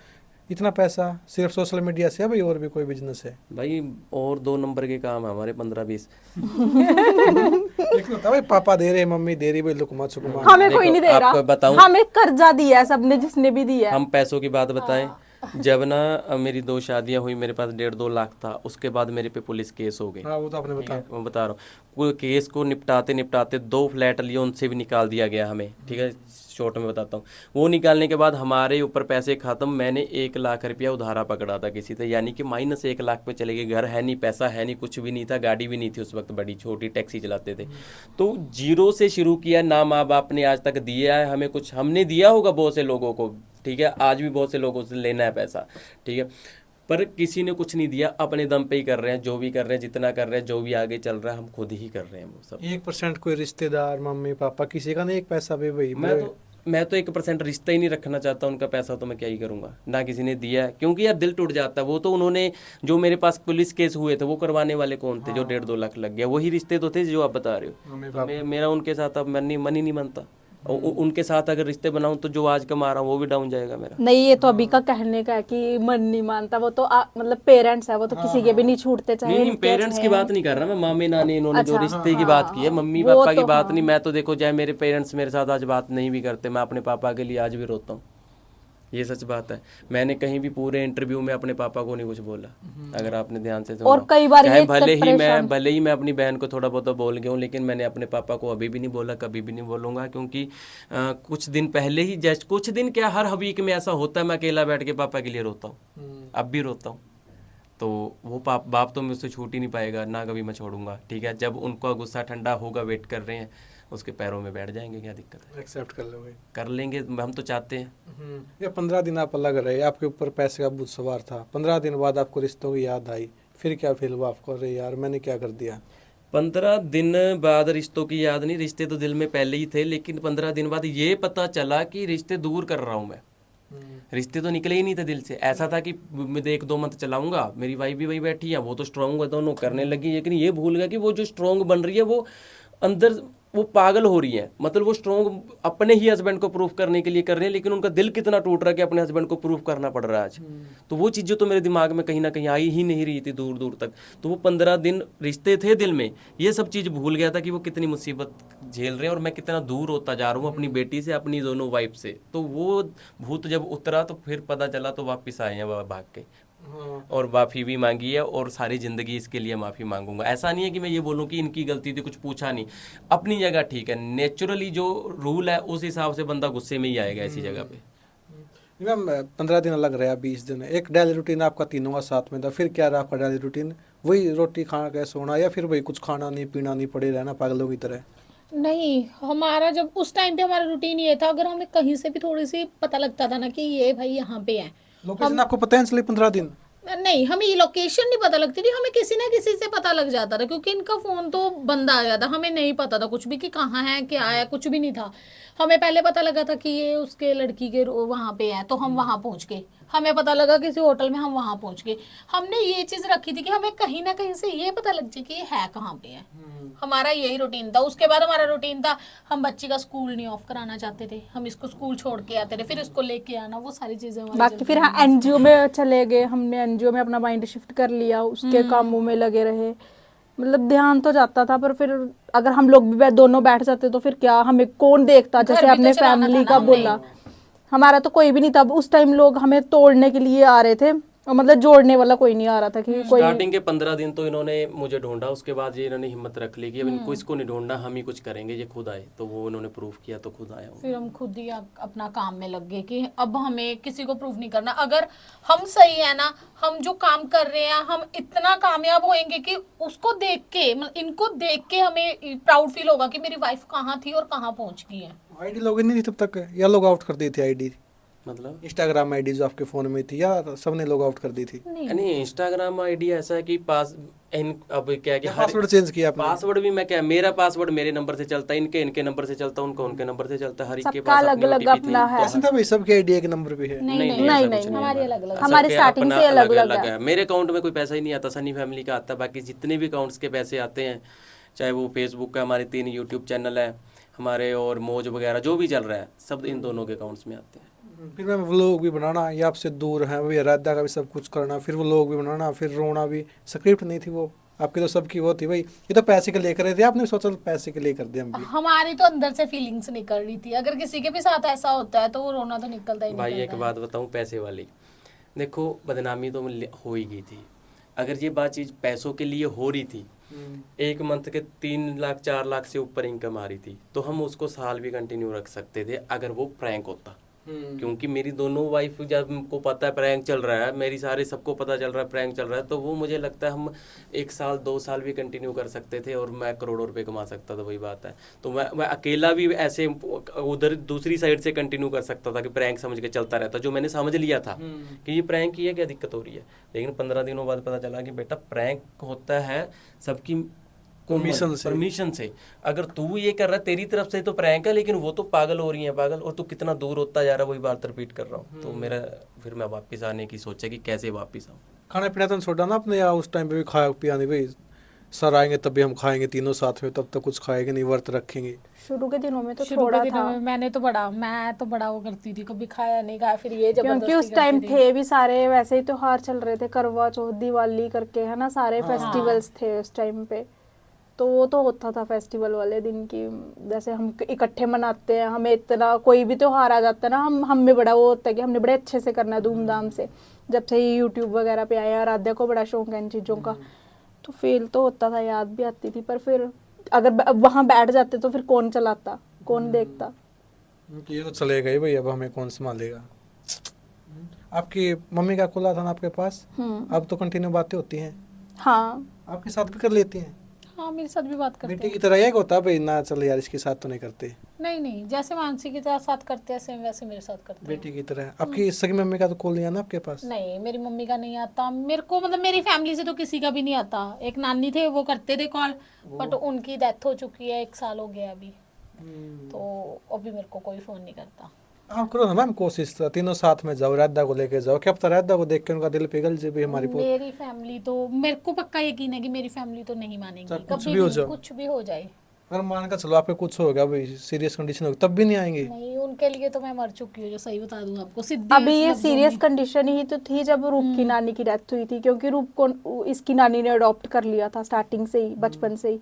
इतना पैसा सिर्फ सोशल मीडिया से है भाई? और भी कोई बिजनेस है भाई और 2 नंबर के काम है हमारे, 15-20। लेकिन होता है भाई, पापा दे रहे, मम्मी दे रही भाई, लुकमा चुकमा। हमें कोई नहीं दे आपको रहा, बताऊं, हमें कर्जा दिया है सबने, जिसने भी दिया है। हम पैसों की बात बताएं, जब ना मेरी 2 शादियां हुई, मेरे पास 1.5-2 लाख था, उसके बाद मेरे पे पुलिस केस हो गए। हाँ, वो तो आपने बताया। मैं बता रहा हूँ, पूरे केस को निपटाते 2 फ्लैट लिए, उनसे भी निकाल दिया गया हमें, ठीक है, शॉर्ट में बताता हूँ। वो निकालने के बाद हमारे ऊपर पैसे खत्म, मैंने 1 लाख रुपया उधारा पकड़ा था किसी से, यानी कि -1 लाख पे चले गए। घर है नहीं, पैसा है नहीं, कुछ भी नहीं था, गाड़ी भी नहीं थी उस वक्त, बड़ी छोटी टैक्सी चलाते थे। तो जीरो से शुरू किया, ना माँ बाप ने आज तक दिया है हमें कुछ, हमने दिया होगा बहुत से लोगों को, ठीक है, आज भी बहुत से लोगों से लेना है पैसा, ठीक है, पर किसी ने कुछ नहीं दिया, अपने दम पे ही कर रहे हैं, जो भी कर रहे हैं, जितना कर रहे हैं, जो भी आगे चल रहा है हम खुद ही कर रहे हैं वो सब। 1% कोई रिश्तेदार, मम्मी पापा, किसी का नहीं एक पैसा भी भाई? मैं तो 1% रिश्ता ही नहीं रखना चाहता, उनका पैसा तो मैं क्या ही करूंगा, ना किसी ने दिया है, क्योंकि यार दिल टूट जाता है। वो तो उन्होंने जो मेरे पास पुलिस केस हुए थे वो करवाने वाले कौन थे, जो 1.5-2 लाख लग गया, वही रिश्ते तो थे जो आप बता रहे हो। तो मेरा उनके साथ अब मन ही नहीं बनता। उनके साथ अगर रिश्ते बनाऊं तो जो आज कमा रहा हूँ वो भी डाउन जाएगा मेरा। नहीं, ये तो अभी का कहने का है कि मन नहीं मानता, वो तो मतलब पेरेंट्स है, वो तो किसी के भी नहीं छूटते, चाहे नहीं, इनके पेरेंट्स की चाहे- बात नहीं कर रहा मैं, मामे नानी इन्होंने जो अच्छा, रिश्ते की बात की है, मम्मी वो पापा की तो बात नहीं। मैं तो देखो, चाहे मेरे पेरेंट्स मेरे साथ आज बात नहीं भी करते, मैं अपने पापा के लिए आज भी रोता हूँ, ये सच बात है। मैंने कहीं भी पूरे इंटरव्यू में अपने पापा को नहीं कुछ बोला, अगर आपने ध्यान से सुना और हो। कई बार चाहे ये भले ही मैं अपनी बहन को थोड़ा बहुत बोल गया हूँ, लेकिन मैंने अपने पापा को अभी भी नहीं बोला, कभी भी नहीं बोलूँगा, क्योंकि कुछ दिन पहले ही, जस्ट कुछ दिन क्या, हर वीक में ऐसा होता है, मैं अकेला बैठ के पापा के लिए रोता हूँ, अब भी रोता हूँ। तो वो बाप तो मुझसे छूट ही नहीं पाएगा, ना कभी मैं छोड़ूंगा, ठीक है। जब उनका गुस्सा ठंडा होगा, वेट कर रहे हैं, उसके पैरों में बैठ जाएंगे, क्या दिक्कत है, एक्सेप्ट कर लोगे? कर लेंगे, हम तो चाहते हैं। ये 15 दिन आप अलग रहे, आपके ऊपर पैसे का भूत सवार था, 15 दिन बाद आपको रिश्तों की याद आई, फिर क्या फील हुआ आपको? अरे यार मैंने क्या कर दिया? 15 दिन बाद रिश्तों की याद नहीं, रिश्ते तो दिल में पहले ही थे, लेकिन 15 दिन बाद ये पता चला कि रिश्ते दूर कर रहा हूँ मैं। रिश्ते तो निकले ही नहीं थे दिल से। ऐसा था कि मैं 1-2 मंथ चलाऊंगा, मेरी वाइफ भी वही बैठी है, वो तो स्ट्रांग है, दोनों करने लगी, लेकिन ये भूल गया कि वो जो स्ट्रांग बन रही है वो अंदर वो पागल हो रही है। मतलब वो स्ट्रांग अपने ही हस्बैंड को प्रूफ करने के लिए कर रहे हैं, लेकिन उनका दिल कितना टूट रहा है कि अपने हस्बैंड को प्रूफ करना पड़ रहा है आज। तो वो चीज़ें तो मेरे दिमाग में कहीं ना कहीं आई ही नहीं रही थी दूर दूर तक। तो वो 15 दिन रिश्ते थे दिल में, ये सब चीज़ भूल गया था कि वो कितनी मुसीबत झेल रहे हैं और मैं कितना दूर होता जा रहा हूँ अपनी बेटी से, अपनी दोनों वाइफ से। तो वो भूत जब उतरा तो फिर पता चला, तो वापस आए हैं भाग के, और माफ़ी भी मांगी है, और सारी ज़िंदगी इसके लिए माफ़ी मांगूंगा। ऐसा नहीं है कि मैं ये बोलूँ कि इनकी गलती थी, कुछ पूछा नहीं, अपनी जगह ठीक है, नेचुरली जो रूल है उस हिसाब से बंदा गुस्से में ही आएगा ऐसी जगह पे। मैम 15 दिन अलग रहा, 20 दिन एक डेली रूटीन आपका तीनों का साथ में था, फिर क्या रहा आपका डेली रूटीन? वही रोटी खाना के सोना, या फिर वही कुछ खाना नहीं पीना नहीं, पड़े रहना पागलों की तरह? नहीं, हमारा जब उस टाइम पे हमारा रूटीन ये था, अगर हमें कहीं से भी थोड़ी सी पता लगता था ना कि ये भाई यहाँ पे है, लोकेशन आपको पता है चली 15 दिन? नहीं, हमें ये लोकेशन नहीं पता लगती थी, हमें किसी ना किसी से पता लग जाता था, क्योंकि इनका फोन तो बंद आ गया था, हमें नहीं पता था कुछ भी कि कहाँ है क्या है, कुछ भी नहीं था। हमें पहले पता लगा था कि ये उसके लड़की के वहाँ पे है, तो हम वहाँ पहुँच गए। हमें पता लगा किसी होटल में, हम वहाँ पहुँच गए। हमने ये चीज़ रखी थी कि हमें कहीं ना कहीं से ये पता लग जाए कि ये है कहाँ पे है। हमारा यही रूटीन था। उसके बाद हमारा रूटीन था, हम बच्ची का स्कूल नहीं ऑफ कराना चाहते थे, हम इसको स्कूल छोड़ के आते थे, फिर इसको लेके आना, वो सारी चीजें हमारी बाकी फिर हाँ एनजीओ में चले गए, हमने एनजीओ में अपना माइंड शिफ्ट कर लिया, उसके कामों में लगे रहे। मतलब ध्यान तो जाता था, पर फिर अगर हम लोग भी दोनों बैठ जाते तो फिर क्या, हमें कौन देखता? घर जैसे भी तो अपने चलाना फैमिली था का ना बोला, हमें। हमारा तो कोई भी नहीं था उस टाइम। लोग हमें तोड़ने के लिए आ रहे थे, और मतलब जोड़ने वाला कोई नहीं आ रहा था कि कोई। स्टार्टिंग के 15 दिन तो इन्होंने मुझे ढूंढा, उसके बाद ये इन्होंने हिम्मत रख ली कि अब इनको इसको नहीं ढूंढना, हम ही कुछ करेंगे, ये खुद आए। तो वो इन्होंने प्रूफ किया, तो खुद आया हूँ। फिर हम खुद ही अपना काम में लग गए कि अब हमें किसी को प्रूफ नहीं करना। अगर हम सही है ना, हम जो काम कर रहे हैं, हम इतना कामयाब होएंगे कि उसको देख के, मतलब इनको देख के हमें प्राउड फील होगा कि मेरी वाइफ कहाँ थी और कहाँ पहुंच गई है। आईडी लॉगिन नहीं थी तब तक, या लॉग आउट कर दी थी आईडी? मतलब इंस्टाग्राम आईडी जो आपके फोन में थी, या सबने लॉग आउट कर दी थी? नहीं, इंस्टाग्राम आईडी ऐसा है कि अब क्या है कि पासवर्ड चेंज किया आपने? पासवर्ड भी मैं क्या, मेरा पासवर्ड मेरे नंबर से चलता है, इनके नंबर से चलता है, उनका उनके नंबर से चलता है, हर एक के सबका पास अलग अलग अपना है। ऐसा था भाई सबके आईडी एक नंबर पे है? नहीं, ऐसा कुछ हमारी है। अलग अलग, सबके हमारी स्टार्टिंग अपना से अलग अलग है। मेरे अकाउंट में कोई पैसा ही नहीं आता, सनी फैमिली का आता है। बाकी जितने भी अकाउंट्स के पैसे आते हैं, चाहे वो फेसबुक का, हमारे 3 यूट्यूब चैनल है हमारे, और मौज वगैरह जो भी चल रहा है, सब इन दोनों के अकाउंट्स में आते हैं। फिर मैं व्लॉग भी बनाना, ये आपसे दूर है, वही राधा का भी सब कुछ करना, फिर व्लॉग भी बनाना, फिर रोना भी, स्क्रिप्ट नहीं थी वो आपकी, तो सबकी वो थी भाई। ये तो पैसे के लिए कर रहे थे, आपने सोचा पैसे के लिए कर दिया हम भी? हमारी तो अंदर से फीलिंग्स निकल रही थी। अगर किसी के भी साथ ऐसा होता है तो वो रोना तो निकलता ही भाई एक निकलता है। बात बताऊं, पैसे वाली, देखो बदनामी तो हो ही गई थी। अगर ये बात चीज़ पैसों के लिए हो रही थी, एक मंथ के 3 लाख 4 लाख से ऊपर इनकम आ रही थी, तो हम उसको साल भी कंटिन्यू रख सकते थे अगर वो प्रैंक होता। क्योंकि मेरी दोनों वाइफ जब को पता है प्रैंक चल रहा है, मेरी सारे सबको पता चल रहा है प्रैंक चल रहा है, तो वो मुझे लगता है हम 1 साल 2 साल भी कंटिन्यू कर सकते थे और मैं करोड़ों रुपए कमा सकता था। वही बात है, तो मैं अकेला भी ऐसे उधर दूसरी साइड से कंटिन्यू कर सकता था कि प्रैंक समझ के चलता रहता, जो मैंने समझ लिया था कि ये प्रैंक ही है, क्या दिक्कत हो रही है। लेकिन 15 दिनों बाद पता चला कि बेटा प्रैंक होता है सबकी परमिशन से। अगर तू ये कर रहा है तेरी तरफ से तो प्रैंक है, लेकिन वो तो पागल हो रही है पागल, और तू कितना दूर होता जा रहा है, वही बात रिपीट कर रहा हूँ। तो मेरा फिर मैं वापस आने की सोचा कि कैसे वापस आऊँ। खाना पीना तो छोड़ा ना आपने, या उस टाइम पे भी खाया पिया नहीं भाई, सर आएंगे तभी हम खाएंगे तीनों साथ में, तब तक कुछ खाएंगे नहीं, व्रत रखेंगे? शुरू के दिनों में तो शुरू थोड़ा के दिनों था, में मैं तो बड़ा वो करती थी, कभी खाया नहीं खाया, फिर ये क्योंकि जबरदस्ती उस टाइम करती थी। थे भी सारे वैसे ही त्योहार चल रहे थे, करवा चौथ दिवाली करके, है ना, सारे फेस्टिवल्स थे उस टाइम पे। तो वो तो होता था फेस्टिवल वाले दिन की, जैसे हम इकट्ठे मनाते हैं, हमें इतना कोई भी त्योहार आ जाता है ना, हम में बड़ा वो होता है कि हमने बड़े अच्छे से करना है, धूमधाम से। जब से ये यूट्यूब वगैरह पे आया, आराध्या को बड़ा शौक है इन चीज़ों का, तो फील तो होता था, याद भी आती थी। पर फिर अगर वहाँ बैठ जाते तो फिर कौन चलाता, कौन देखता? ये तो चलेगा ही भाई, अब हमें कौन संभालेगा। आपकी मम्मी का खुला था ना आपके पास, अब तो कंटिन्यू बातें होती हैं? हाँ, आपके साथ भी कर लेती हैं? हाँ, मेरे साथ भी बात करते बेटी हैं। की तरह एक होता है भाई, ना चल यार इसके साथ तो नहीं करते, नहीं, जैसे मानसी के साथ करते हैं सेम वैसे मेरे साथ करते हैं। बेटी की तरह। आपकी सगी मम्मी का तो कॉल नहीं है ना आपके पास? नहीं, मेरी मम्मी का नहीं आता मेरे को, मतलब मेरी फैमिली से तो किसी का भी नहीं आता। एक नानी थे, वो करते थे कॉल, बट उनकी डेथ हो चुकी है, 1 साल हो गया अभी, तो अभी मेरे को कोई फोन नहीं करता। आप करो ना मैम कोशिश, तीनों साथ में जाओ, राधा को लेके जाओ, क्या पता राधा को देख के उनका दिल पिघल जाए भी हमारी मेरी फैमिली तो, मेरे को पक्का यकीन है कि मेरी फैमिली तो नहीं मानेगी चाहे कुछ कभी भी हो भी, जाओ। कुछ भी हो जाए। अगर मान का चलो आपके कुछ हो गया भाई, सीरियस कंडीशन हो गई, तब भी नहीं आएंगे? नहीं, उनके लिए तो मैं मर चुकी हूँ, जो सही बता दूं आपको, सीधी अभी ये लफ्जों सीरियस में। कंडीशन ही तो थी जब रूप की नानी की डेथ हुई थी, क्योंकि रूप को इसकी नानी ने अडॉप्ट कर लिया था स्टार्टिंग से ही, बचपन से ही।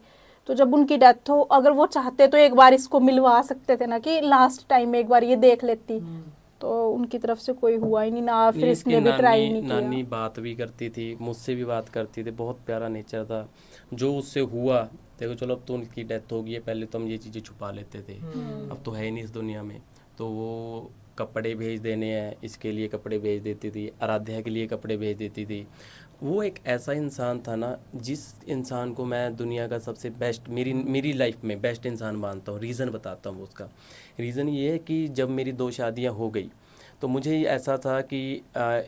तो जब उनकी डेथ हो, अगर वो चाहते तो एक बार इसको मिलवा सकते थे ना, कि लास्ट टाइम एक बार ये देख लेती, तो उनकी तरफ से कोई हुआ ही नहीं ना, फिर इसकी इसने भी ट्राई नहीं नानी किया। बात भी करती थी, मुझसे भी बात करती थी, बहुत प्यारा नेचर था जो उससे हुआ। देखो चलो अब तो उनकी डेथ हो गई है, पहले तो हम ये चीज़ें छुपा लेते थे, अब तो है ही नहीं इस दुनिया में। तो वो कपड़े भेज देने हैं, इसके लिए कपड़े भेज देती थी, आराध्या के लिए कपड़े भेज देती थी। वो एक ऐसा इंसान था ना, जिस इंसान को मैं दुनिया का सबसे बेस्ट, मेरी लाइफ में बेस्ट इंसान मानता हूँ। रीज़न बताता हूँ उसका। रीज़न ये है कि जब मेरी 2 शादियाँ हो गई तो मुझे ऐसा था कि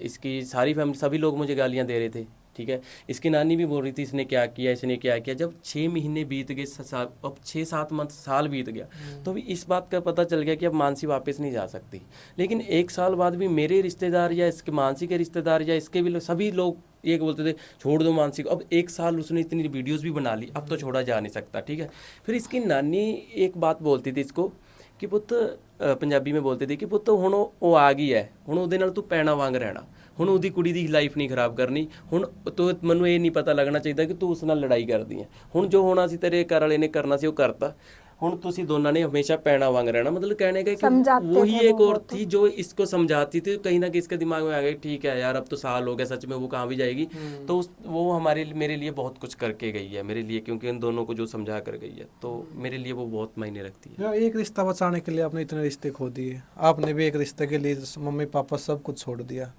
इसकी सारी फैमिली, सभी लोग मुझे गालियाँ दे रहे थे, ठीक है। इसकी नानी भी बोल रही थी इसने क्या किया, इसने क्या किया। जब 6 महीने बीत गए, अब 6-7 मंथ साल बीत गया, तो भी इस बात का पता चल गया कि अब मानसी वापस नहीं जा सकती। लेकिन 1 साल बाद भी मेरे रिश्तेदार या इसके मानसी के रिश्तेदार या इसके भी सभी लोग ये बोलते थे छोड़ दो मानसी को। अब 1 साल उसने इतनी वीडियोज़ भी बना ली, अब तो छोड़ा जा नहीं सकता, ठीक है। फिर इसकी नानी एक बात बोलती थी इसको कि पुੱਤ, पंजाबी में बोलते थे कि पुੱਤ ਹੁਣ ਉਹ ਆ ਗਈ ਹੈ, ਹੁਣ ਉਹਦੇ ਨਾਲ ਤੂੰ ਪੈਣਾ ਵਾਂਗ ਰਹਿਣਾ, ਹੁਣ ਉਹਦੀ ਕੁੜੀ ਦੀ ਲਾਈਫ ਨਹੀਂ ਖਰਾਬ ਕਰਨੀ, ਹੁਣ ਤੂੰ, ਮੈਨੂੰ ਇਹ ਨਹੀਂ ਪਤਾ ਲੱਗਣਾ ਚਾਹੀਦਾ ਕਿ ਤੂੰ ਉਸ ਨਾਲ ਲੜਾਈ ਕਰਦੀ ਹੈ। ਹੁਣ ਜੋ ਹੋਣਾ ਸੀ ਤੇਰੇ ਘਰ ਵਾਲੇ ਨੇ करना ਸੀ ਉਹ ਕਰਤਾ, ਹੁਣ ਤੁਸੀਂ ਦੋਨਾਂ ने हमेशा पैना वांग रहना। मतलब कहने का कि वही एक और थी जो इसको समझाती थी, कहीं ना कहीं इसके दिमाग में आ गई ठीक है यार अब तो साल हो गया, सच में वो कहाँ भी जाएगी। तो वो मेरे लिए बहुत कुछ करके गई है मेरे लिए, क्योंकि इन दोनों को जो समझा कर गई है, तो मेरे लिए वो बहुत मायने रखती है। यार एक रिश्ता बचाने के लिए आपने इतने रिश्ते खो दिए, आपने भी एक रिश्ते के लिए मम्मी पापा सब कुछ छोड़ दिया,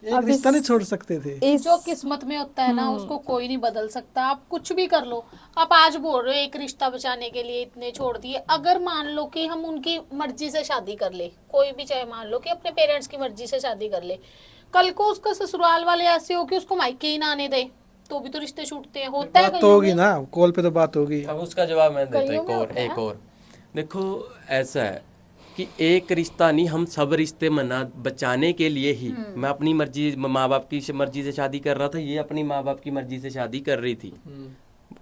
एक रिश्ता नहीं छोड़ सकते थे। जो किस्मत में होता है ना उसको कोई नहीं बदल सकता। आप कुछ भी कर लो, आप आज बोल रहे हो एक रिश्ता बचाने के लिए इतने छोड़ दिए, अगर मान लो कि हम उनकी मर्जी से शादी कर ले, कोई भी चाहे मान लो कि अपने पेरेंट्स की मर्जी से शादी कर ले, कल को उसका ससुराल वाले ऐसे हो कि उसको मायके ही ना आने दे, तो भी तो रिश्ते छूटते हैं, होता है। बात तो होगी ना, कॉल पे तो बात होगी। अब उसका जवाब मैं देता हूँ कईयों में होता है। एक और देखो, ऐसा है कि एक रिश्ता नहीं, हम सब रिश्ते बचाने के लिए ही, मैं अपनी मर्जी, माँ बाप की मर्जी से शादी कर रहा था, ये अपनी माँ बाप की मर्जी से शादी कर रही थी,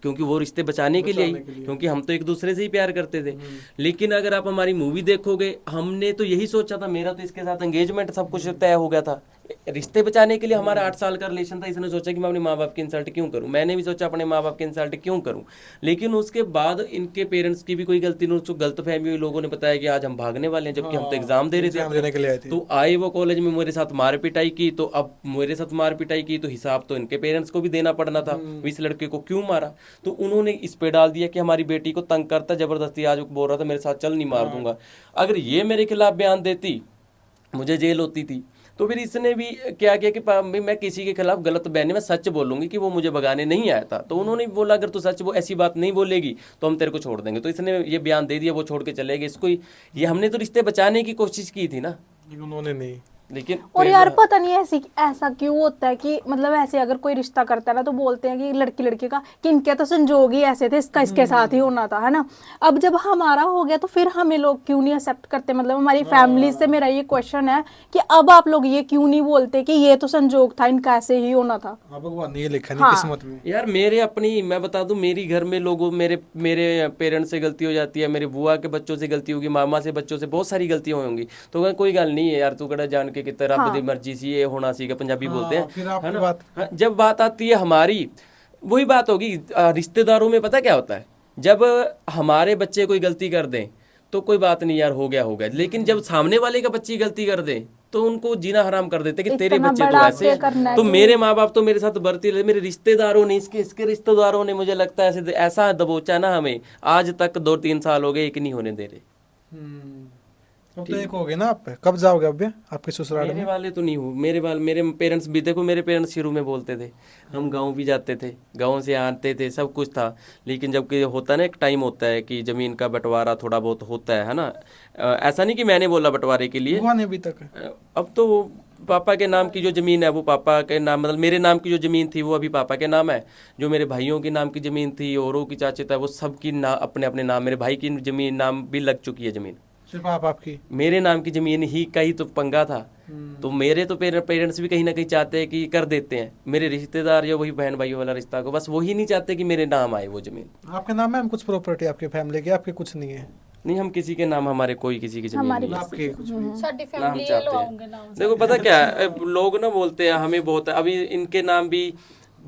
क्योंकि वो रिश्ते बचाने के लिए ही, क्योंकि हम तो एक दूसरे से ही प्यार करते थे। लेकिन अगर आप हमारी मूवी देखोगे, हमने तो यही सोचा था, मेरा तो इसके साथ एंगेजमेंट सब कुछ तय हो गया था, रिश्ते बचाने के लिए हमारा 8 साल का रिलेशन था। इसने सोचा कि मैं अपने माँ बाप की इंसल्ट क्यों करूं, मैंने भी सोचा अपने माँ बाप की इंसल्ट क्यों करूं। लेकिन उसके बाद इनके पेरेंट्स की भी कोई गलती नहीं, उसको गलत फहमी हुई, लोगों ने बताया कि आज हम भागने वाले हैं, जबकि हम तो एग्जाम दे रहे थे। तो आए वो कॉलेज में, मेरे साथ मार पिटाई की, तो अब मेरे साथ मार पिटाई की तो हिसाब तो इनके पेरेंट्स को भी देना पड़ना था, इस लड़के को क्यों मारा। तो उन्होंने इस पे डाल दिया कि हमारी बेटी को तंग करता, जबरदस्ती आज बोल रहा था मेरे साथ चल, नहीं मार दूंगा। अगर ये मेरे खिलाफ बयान देती, मुझे जेल होती थी। तो फिर इसने भी क्या किया कि भाई मैं किसी के खिलाफ गलत बयान, मैं सच बोलूंगी कि वो मुझे भगाने नहीं आया था। तो उन्होंने भी बोला अगर तू सच वो ऐसी बात नहीं बोलेगी तो हम तेरे को छोड़ देंगे। तो इसने ये बयान दे दिया, वो छोड़ के चले गए इसको। ये हमने तो रिश्ते बचाने की कोशिश की थी ना, उन्होंने नहीं। लेकिन और यार पता नहीं ऐसा क्यों होता है कि मतलब ऐसे अगर कोई रिश्ता करता है ना तो बोलते हैं कि लड़की लड़के का कि इनके तो संजोग ही ऐसे थे, इसका इसके साथ ही होना था, है ना। अब जब हमारा हो गया तो फिर हमें लोग क्यों नहीं एक्सेप्ट करते। मतलब हमारी फैमिली से मेरा ये क्वेश्चन है कि अब आप लोग ये क्यों नहीं बोलते कि ये तो संजोग था, इनका ऐसे ही होना था। भगवान ने ये लिखा नहीं हाँ। किस्मत में। यार मेरे अपनी मैं बता दूं, मेरी घर में लोगों मेरे पेरेंट्स से गलती हो जाती है, मेरे बुआ के बच्चों से गलती होगी, मामा से बच्चों से बहुत सारी गलतियां होंगी। तो कोई गल नहीं है यार, तू कड़ा जान के कितना रब दी मर्जी सी ये होना सी, पंजाबी बोलते हैं, फिर आपकी है ना। बात- हाँ, जब बात आती है हमारी, वही बात होगी रिश्तेदारों में। पता क्या होता है, जब हमारे बच्चे कोई गलती कर दें तो कोई बात नहीं यार, हो गया हो गया। लेकिन जब सामने वाले का बच्ची गलती कर दे तो उनको जीना हराम कर देते कि तेरे इतना बच्चे तो बड़ा ऐसे करना है तो कि- मेरे माँ बाप तो मेरे साथ बरती रहे, मेरे रिश्तेदारों ने इसके रिश्तेदारों ने मुझे लगता है ऐसा दबोचा ना हमें, आज तक 2-3 साल हो गए एक नहीं होने दे रहे। अब तो एक हो गए ना आप, कब जाओगे अब आपके ससुराल मेरे में? वाले तो नहीं हो, मेरे पेरेंट्स भी देखो, मेरे पेरेंट्स शुरू में बोलते थे, हम गांव भी जाते थे, गांव से आते थे, सब कुछ था। लेकिन जब कि होता है ना, एक टाइम होता है कि जमीन का बंटवारा थोड़ा बहुत होता है ना। ऐसा नहीं कि मैंने बोला बंटवारे के लिए, हुआ नहीं अभी तक। अब तो पापा के नाम की जो ज़मीन है वो पापा के नाम, मतलब मेरे नाम की जो ज़मीन थी वो अभी पापा के नाम है। जो मेरे भाइयों के नाम की ज़मीन थी, औरों की चाचे था, वो सब की ना अपने अपने नाम, मेरे भाई की ज़मीन नाम भी लग चुकी है ज़मीन। सिर्फ आपकी? मेरे नाम की ज़मीन ही का ही तो पंगा था। तो मेरे तो पेरेंट्स भी कहीं ना कहीं चाहते हैं कि कर देते हैं। मेरे रिश्तेदार जो वही बहन भाइयों वाला रिश्ता को, बस वही नहीं चाहते कि मेरे नाम आए वो ज़मीन। आपके नाम है कुछ प्रॉपर्टी आपकी फैमिली की? आपके कुछ नहीं है? नहीं, हम किसी के नाम, हमारे कोई किसी की ज़मीन नहीं है। आपके कुछ भी? साडी नाम फैमिली ये चाहते लोगे हैं। नाम देखो पता क्या है, लोग ना बोलते हैं हमें बहुत, अभी इनके नाम भी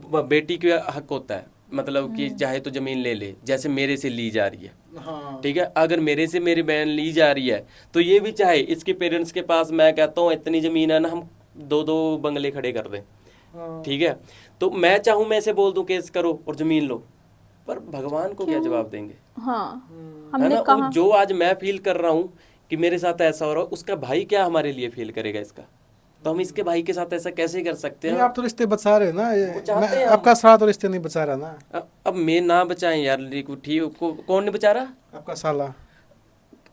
बेटी का हक होता है, मतलब कि चाहे तो जमीन ले ले, जैसे मेरे से ली जा रही है। हाँ। ठीक है, अगर मेरे से मेरी बहन ली जा रही है तो ये भी चाहे इसके पेरेंट्स के पास, मैं कहता हूँ इतनी जमीन है ना, हम 2-2 बंगले खड़े कर दें। ठीक है, तो मैं चाहूँ मैं ऐसे बोल दूं केस करो और जमीन लो, पर भगवान को क्या जवाब देंगे? हाँ, है हमने ना। कहा और जो आज मैं फील कर रहा हूँ कि मेरे साथ ऐसा हो रहा है, उसका भाई क्या हमारे लिए फील करेगा इसका? तो हम इसके भाई के साथ ऐसा कैसे कर सकते हैं? नहीं, आप तो रिश्ते बचा रहे हो ना, चाहते हैं आपका साथ तो रिश्ते नहीं बचा रहा ना। अब मैं ना बचाएं यार, ठीक कौन नहीं बचा रहा? आपका साला।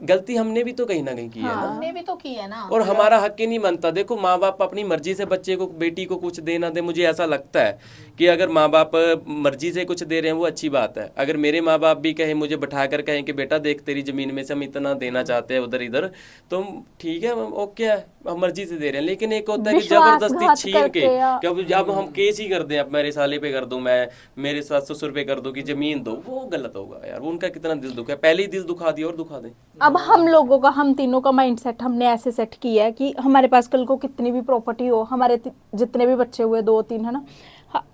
गलती हमने भी तो कहीं ना कहीं की है ना, हमने भी तो की है ना। और हमारा हक ही नहीं बनता। देखो माँ बाप अपनी मर्जी से बच्चे को, बेटी को कुछ दे ना दे, मुझे ऐसा लगता है कि अगर माँ बाप मर्जी से कुछ दे रहे हैं वो अच्छी बात है। अगर मेरे माँ बाप भी कहें, मुझे बैठा कर कहें कि बेटा देख तेरी ज़मीन में से हम इतना देना चाहते हैं उधर इधर, तो ठीक है, ओके है, हम मर्जी से दे रहे हैं। लेकिन एक होता है कि जबरदस्ती छीन के, जब हम केस ही कर दें, अब मेरे साले पे कर दूं, मैं मेरे सास ससुर पे कर दूं कि ज़मीन दो, वो गलत होगा यार। उनका कितना दिल दुखा है, पहले ही दिल दुखा दिया और दुखा दें। अब हम लोगों का, हम तीनों का माइंडसेट हमने ऐसे सेट किया है कि हमारे पास कल को कितनी भी प्रॉपर्टी हो, हमारे जितने भी बच्चे हुए 2-3, है ना,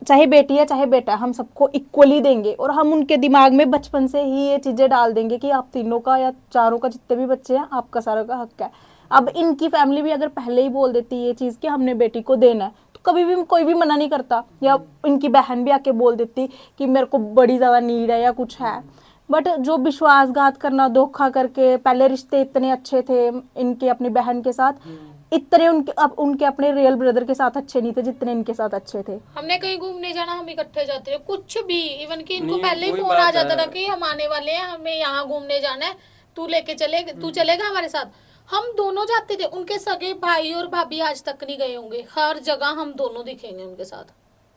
चाहे बेटी है चाहे बेटा, हम सबको इक्वली देंगे। और हम उनके दिमाग में बचपन से ही ये चीजें डाल देंगे कि आप तीनों का या चारों का, जितने भी बच्चे हैं, आपका सारा का हक है। अब इनकी फैमिली भी अगर पहले ही बोल देती है ये चीज कि हमने बेटी को देना है, तो कभी भी कोई भी मना नहीं करता। या इनकी बहन भी आके बोल देती कि मेरे को बड़ी ज्यादा नीड है या कुछ है। बट जो विश्वासघात करना, धोखा करके, पहले रिश्ते इतने अच्छे थे इनके अपनी बहन के साथ, इतने उनके अपने रियल ब्रदर के साथ अच्छे नहीं थे जितने इनके साथ अच्छे थे। हमने कहीं घूमने जाना, हम इकट्ठे जाते थे, कुछ भी, इवन कि इनको नहीं, पहले ही वही फोन बात आ जाता है। था कि हम आने वाले हैं, हमें यहाँ घूमने जाना है, तू चलेगा हमारे साथ। हम दोनों जाते थे, उनके सगे भाई और भाभी आज तक नहीं गए होंगे, हर जगह हम दोनों दिखेंगे उनके साथ,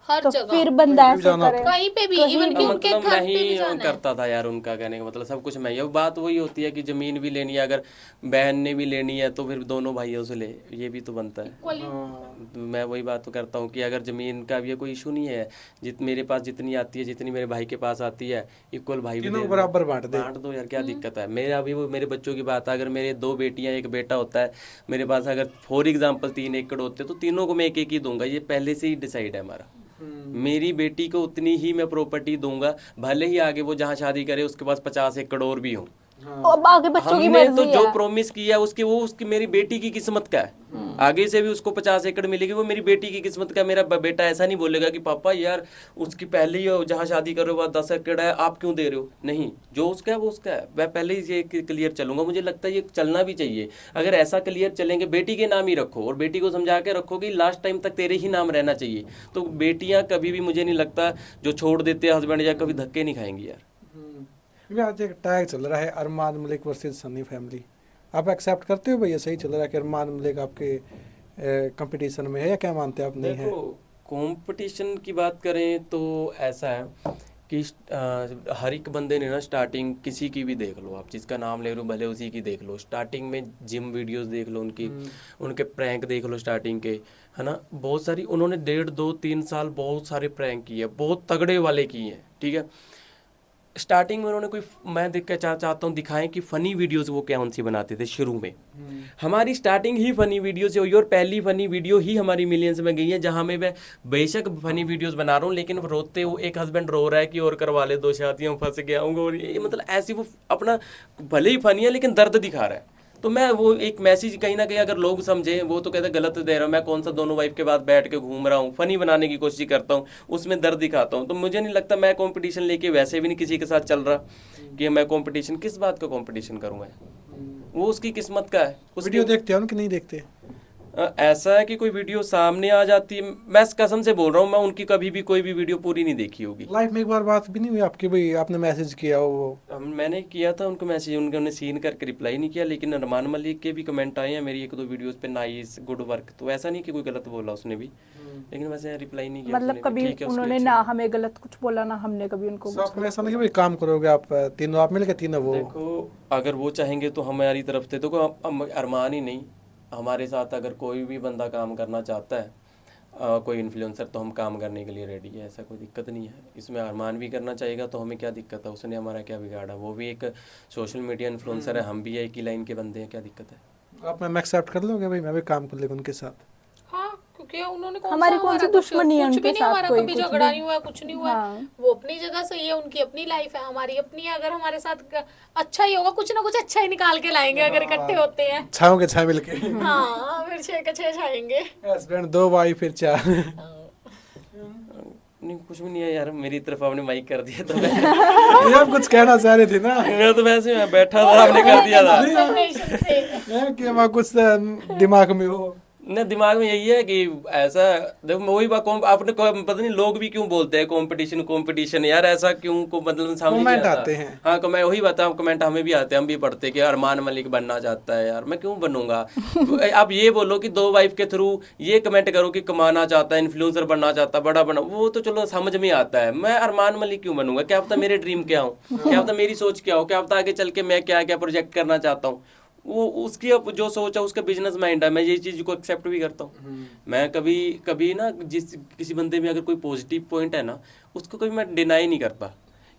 हर तो जगह। फिर बंदा ऐसे करे, कहीं पे भी, इवन कि उनके मतलब घर मैं पे भी ही जाना है। करता था यार, उनका कहने का मतलब सब कुछ मैं ही। अब बात वही होती है कि जमीन भी लेनी है, अगर बहन ने भी लेनी है तो फिर दोनों भाइयों से ले, ये भी तो बनता है। मैं वही बात तो करता हूँ कि अगर जमीन का भी कोई इशू नहीं है, मेरे पास जितनी आती है, जितनी मेरे भाई के पास आती है, इक्वल भाई भी तीनों बराबर बांट दो यार, क्या दिक्कत है? मेरा भी वो मेरे बच्चों की बात है, अगर मेरे 2 बेटियां 1 बेटा होता है मेरे पास, अगर फॉर एग्जाम्पल 3 एकड़ होते तो तीनों को मैं 1-1 ही दूंगा। ये पहले से ही डिसाइड है हमारा। मेरी बेटी को उतनी ही मैं प्रॉपर्टी दूंगा, भले ही आगे वो जहाँ शादी करे उसके पास 50 एकड़ और भी हो। अब आगे बच्चों की हमने मर्जी तो जो है। प्रॉमिस किया उसकी मेरी बेटी की किस्मत का है। आगे से भी उसको 50 एकड़ मिलेगी, वो मेरी बेटी की किस्मत का। मेरा बेटा ऐसा नहीं बोलेगा कि पापा यार उसकी पहले ही जहाँ शादी कर रहे हो 10 एकड़ है, आप क्यों दे रहे हो। नहीं, जो उसका है वो उसका है, मैं पहले ही ये क्लियर चलूंगा। मुझे लगता है ये चलना भी चाहिए। अगर ऐसा क्लियर चलेंगे, बेटी के नाम ही रखो और बेटी को समझा के रखो कि लास्ट टाइम तक तेरे ही नाम रहना चाहिए, तो बेटियां कभी भी, मुझे नहीं लगता जो छोड़ देते हैं हस्बैंड या कभी धक्के नहीं खाएंगी यार। आज एक टैग चल रहा है अरमान मलिक वर्सेस सनी फैमिली, आप एक्सेप्ट करते हो भैया? सही चल रहा है कि अरमान मलिक आपके कंपटीशन में है, या क्या मानते हैं आप? नहीं है। देखो, कंपटीशन की बात करें तो ऐसा है कि हर एक बंदे ने ना स्टार्टिंग, किसी की भी देख लो आप, जिसका नाम ले लो भले उसी की देख लो, स्टार्टिंग में जिम वीडियोस देख लो उनकी, उनके प्रैंक देख लो स्टार्टिंग के, है ना। बहुत सारी उन्होंने 1.5, 2, 3 साल बहुत सारे प्रैंक किए, बहुत तगड़े वाले किए हैं, ठीक है। स्टार्टिंग में उन्होंने कोई, मैं देख के चाहता हूँ दिखाएं कि फ़नी वीडियोस वो कौन सी बनाते थे शुरू में। हमारी स्टार्टिंग ही फ़नी वीडियो से हुई और पहली फ़नी वीडियो ही हमारी मिलियंस में गई है, जहाँ में मैं बेशक फ़नी वीडियोस बना रहा हूँ, लेकिन रोते वो एक हस्बैंड रो रहा है कि और करवा ले 2 शादियाँ, फंस गया हूँ, और ये मतलब ऐसी वो अपना भले ही फ़नी है लेकिन दर्द दिखा रहा है। तो मैं वो एक मैसेज कहीं ना कहीं अगर लोग समझे, वो तो कहते गलत दे रहा हूँ, मैं कौन सा दोनों वाइफ के बाद बैठ के घूम रहा हूँ, फनी बनाने की कोशिश करता हूँ, उसमें दर्द दिखाता हूँ। तो मुझे नहीं लगता, मैं कंपटीशन लेके वैसे भी नहीं किसी के साथ चल रहा कि मैं कंपटीशन, किस बात का कंपटीशन करूँगा, वो उसकी किस्मत का है। वीडियो देखते हो कि नहीं देखते? ऐसा है कि कोई वीडियो सामने आ जाती है, मैं कसम से बोल रहा हूँ, मैं उनकी कभी भी कोई भी वीडियो पूरी नहीं देखी होगी लाइफ में। एक बार बात भी नहीं हुई आपकी भाई, आपने मैसेज किया हो? मैंने किया था उनको मैसेज, उन्होंने सीन करके रिप्लाई नहीं किया, लेकिन अरमान मलिक के भी कमेंट आए हैं मेरी 1-2 वीडियोस पे, नाइस, गुड वर्क। तो ऐसा नहीं कि कोई गलत बोला उसने भी, लेकिन वैसे रिप्लाई नहीं किया। मतलब कभी उन्होंने ना हमें गलत कुछ बोला, ना हमने कभी उनको कुछ। आपने ऐसा नहीं कि भाई काम करोगे आप तीनों, आप मिलके तीनों? वो देखो, अगर वो चाहेंगे तो हमारी तरफ से तो कोई अरमान ही नहीं, हमारे साथ अगर कोई भी बंदा काम करना चाहता है, कोई इन्फ्लुएंसर, तो हम काम करने के लिए रेडी है, ऐसा कोई दिक्कत नहीं है। इसमें अरमान भी करना चाहेगा तो हमें क्या दिक्कत है, उसने हमारा क्या बिगाड़ा, वो भी एक सोशल मीडिया इन्फ्लुएंसर है, हम भी एक ही लाइन के बंदे हैं, क्या दिक्कत है। आप मैं एक्सेप्ट कर लोगे भाई, मैं भी काम कर लेगा उनके साथ? हाँ, क्योंकि उन्होंने हमारी कौन सी दुश्मनी है कुछ भी उनके नहीं, साथ, हमारा कोई कभी कुछ झगड़ा भी। नहीं हुआ, कुछ नहीं हुआ। हाँ। वो अपनी जगह सही है, उनकी अपनी लाइफ है, हमारी अपनी है। अगर हमारे साथ अच्छा ही होगा, कुछ ना कुछ अच्छा ही निकाल के लाएंगे अगर इकट्ठे होते हैं। छाओ के छाए मिलके। हाँ, फिर 6 के 6 छाएंगे। हस्बैंड 2 वाइफ फिर 4। नहीं, कुछ भी नहीं है यार, मेरी तरफ आपने माइक कर दिया तो मैं ये आप कुछ कहना चाह रहे थे ना? मैं तो वैसे मैं बैठा था, आपने कर दिया था। Concentration से। कि वहाँ कुछ दिमाग में हो ना, दिमाग में यही है कि ऐसा, देखो वही बात, आपने पता नहीं लोग भी क्यों बोलते हैं कंपटीशन कंपटीशन, यार ऐसा क्यों को, मतलब समझ नहीं कमेंट आता। आते हैं। हाँ, मैं वही बात है, कमेंट हमें भी आते हैं, हम भी पढ़ते हैं कि अरमान मलिक बनना चाहता है, यार मैं क्यों बनूंगा। आप ये बोलो कि 2 वाइफ के थ्रू ये कमेंट करो कि कमाना चाहता है, इन्फ्लुएंसर बनना चाहता है, बड़ा बना, वो तो चलो समझ में आता है। मैं अरमान मलिक क्यों बनूंगा, क्या पता मेरे ड्रीम क्या हो, क्या पता मेरी सोच क्या हो, क्या पता आगे चल के मैं क्या क्या प्रोजेक्ट करना चाहता हूँ, वो उसकी अब जो सोच है, उसका बिजनेस माइंड है, मैं ये चीज़ को एक्सेप्ट भी करता हूँ। मैं कभी कभी ना, किसी बंदे में अगर कोई पॉजिटिव पॉइंट है ना, उसको कभी मैं डिनाई नहीं करता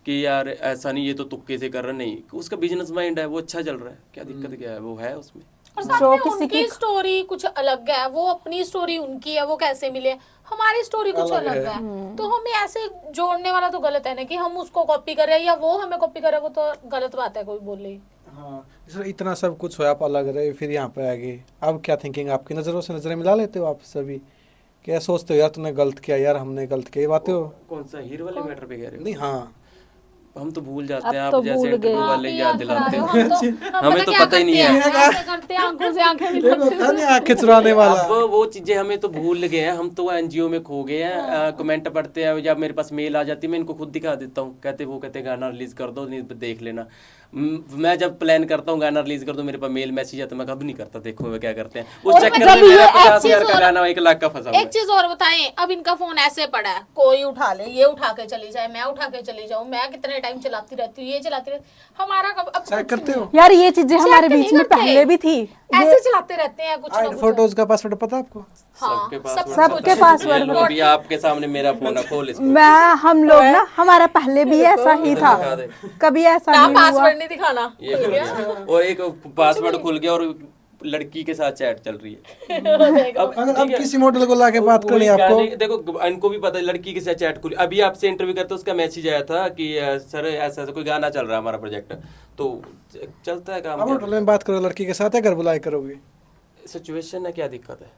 कि यार ऐसा नहीं, ये तो तुक्के से कर रहा, नहीं, उसका बिजनेस माइंड है, वो अच्छा चल रहा है, क्या दिक्कत क्या है, वो है उसमें। और साथ जो में किसी उनकी की- स्टोरी कुछ अलग है, वो अपनी स्टोरी उनकी है, वो कैसे मिले, हमारी स्टोरी कुछ अलग है। तो हमें ऐसे जोड़ने वाला तो गलत है ना, कि हम उसको कॉपी कर रहे हैं या वो हमें कॉपी कर रहे हैं, वो तो गलत बात है कोई बोले। हाँ, सर इतना सब कुछ हो, आप अलग रहे, फिर यहाँ पे आ गए, अब क्या थिंकिंग आपकी? नज़रों से नज़रें मिला लेते हो आप सभी? क्या सोचते हो यार तूने गलत किया, यार हमने गलत किया, ये बातें हो? कौन सा हीरो वाले मैटर पे कह रहे हो? नहीं, हाँ हम तो भूल जाते अब हैं, तो आप जैसे भूल इंटरव्यू गए। वाले याद दिलाते हैं। हम हमें तो पता ही नहीं है। ऐसे करते हैं, आंखों से आंखें एक मिलाते होता नहीं आँखें चुराने वाला। अब वो चीजें हमें तो भूल गए हैं, हम तो एनजीओ में खो गए हैं। कमेंट पढ़ते हैं, जब मेरे पास मेल आ जाती है मैं इनको खुद दिखा देता हूँ, कहते गाना रिलीज कर दो, नहीं देख लेना। मैं जब प्लान करता हूँ गाना रिलीज कर दो, मेरे पास मेल मैसेज आता है, मैं कभी नहीं करता, देखो वो क्या करते हैं। उस और चक्कर जब में मेरा ये 50,000 का और- गाना 1 लाख का फंसा हुआ एक है। चीज और बताएं, अब इनका फोन ऐसे पड़ा है, कोई उठा ले, ये उठा के चली जाए, मैं उठा के चली जाऊं, मैं कितने टाइम चलाती रहती हूँ, ये चलाती रहती, हमारा कब अब चेक करते हो? यार ये चीजें हमारे नहीं बीच में करते। पहले भी थी। ऐसे चलाते रहते हैं कुछ ना कुछ। फोटोज का पासवर्ड पता आपको? हाँ, सबके सबके पासवर्ड ये लो, अभी आपके सामने मेरा फोन है, खोल इसको। मैं हम लोग ना, हमारा पहले भी ऐसा ही था, दिखा दे। कभी ऐसा ना नहीं हुआ। पासवर्ड नहीं दिखाना। ये और एक पासवर्ड खुल गया और लड़की के साथ चैट चल रही है। अब किसी मॉडल को लाके बात करनी है आपको? देखो इनको भी पता है लड़की के साथ चैट खुली। अभी आपसे इंटरव्यू करते उसका मैसेज आया था कि सर ऐसा ऐसा कोई गाना चल रहा है हमारा प्रोजेक्ट, तो चलता है काम। अब होटल में बात करो लड़की के साथ है, घर बुलाए करोगे? सिचुएशन है, क्या दिक्कत है?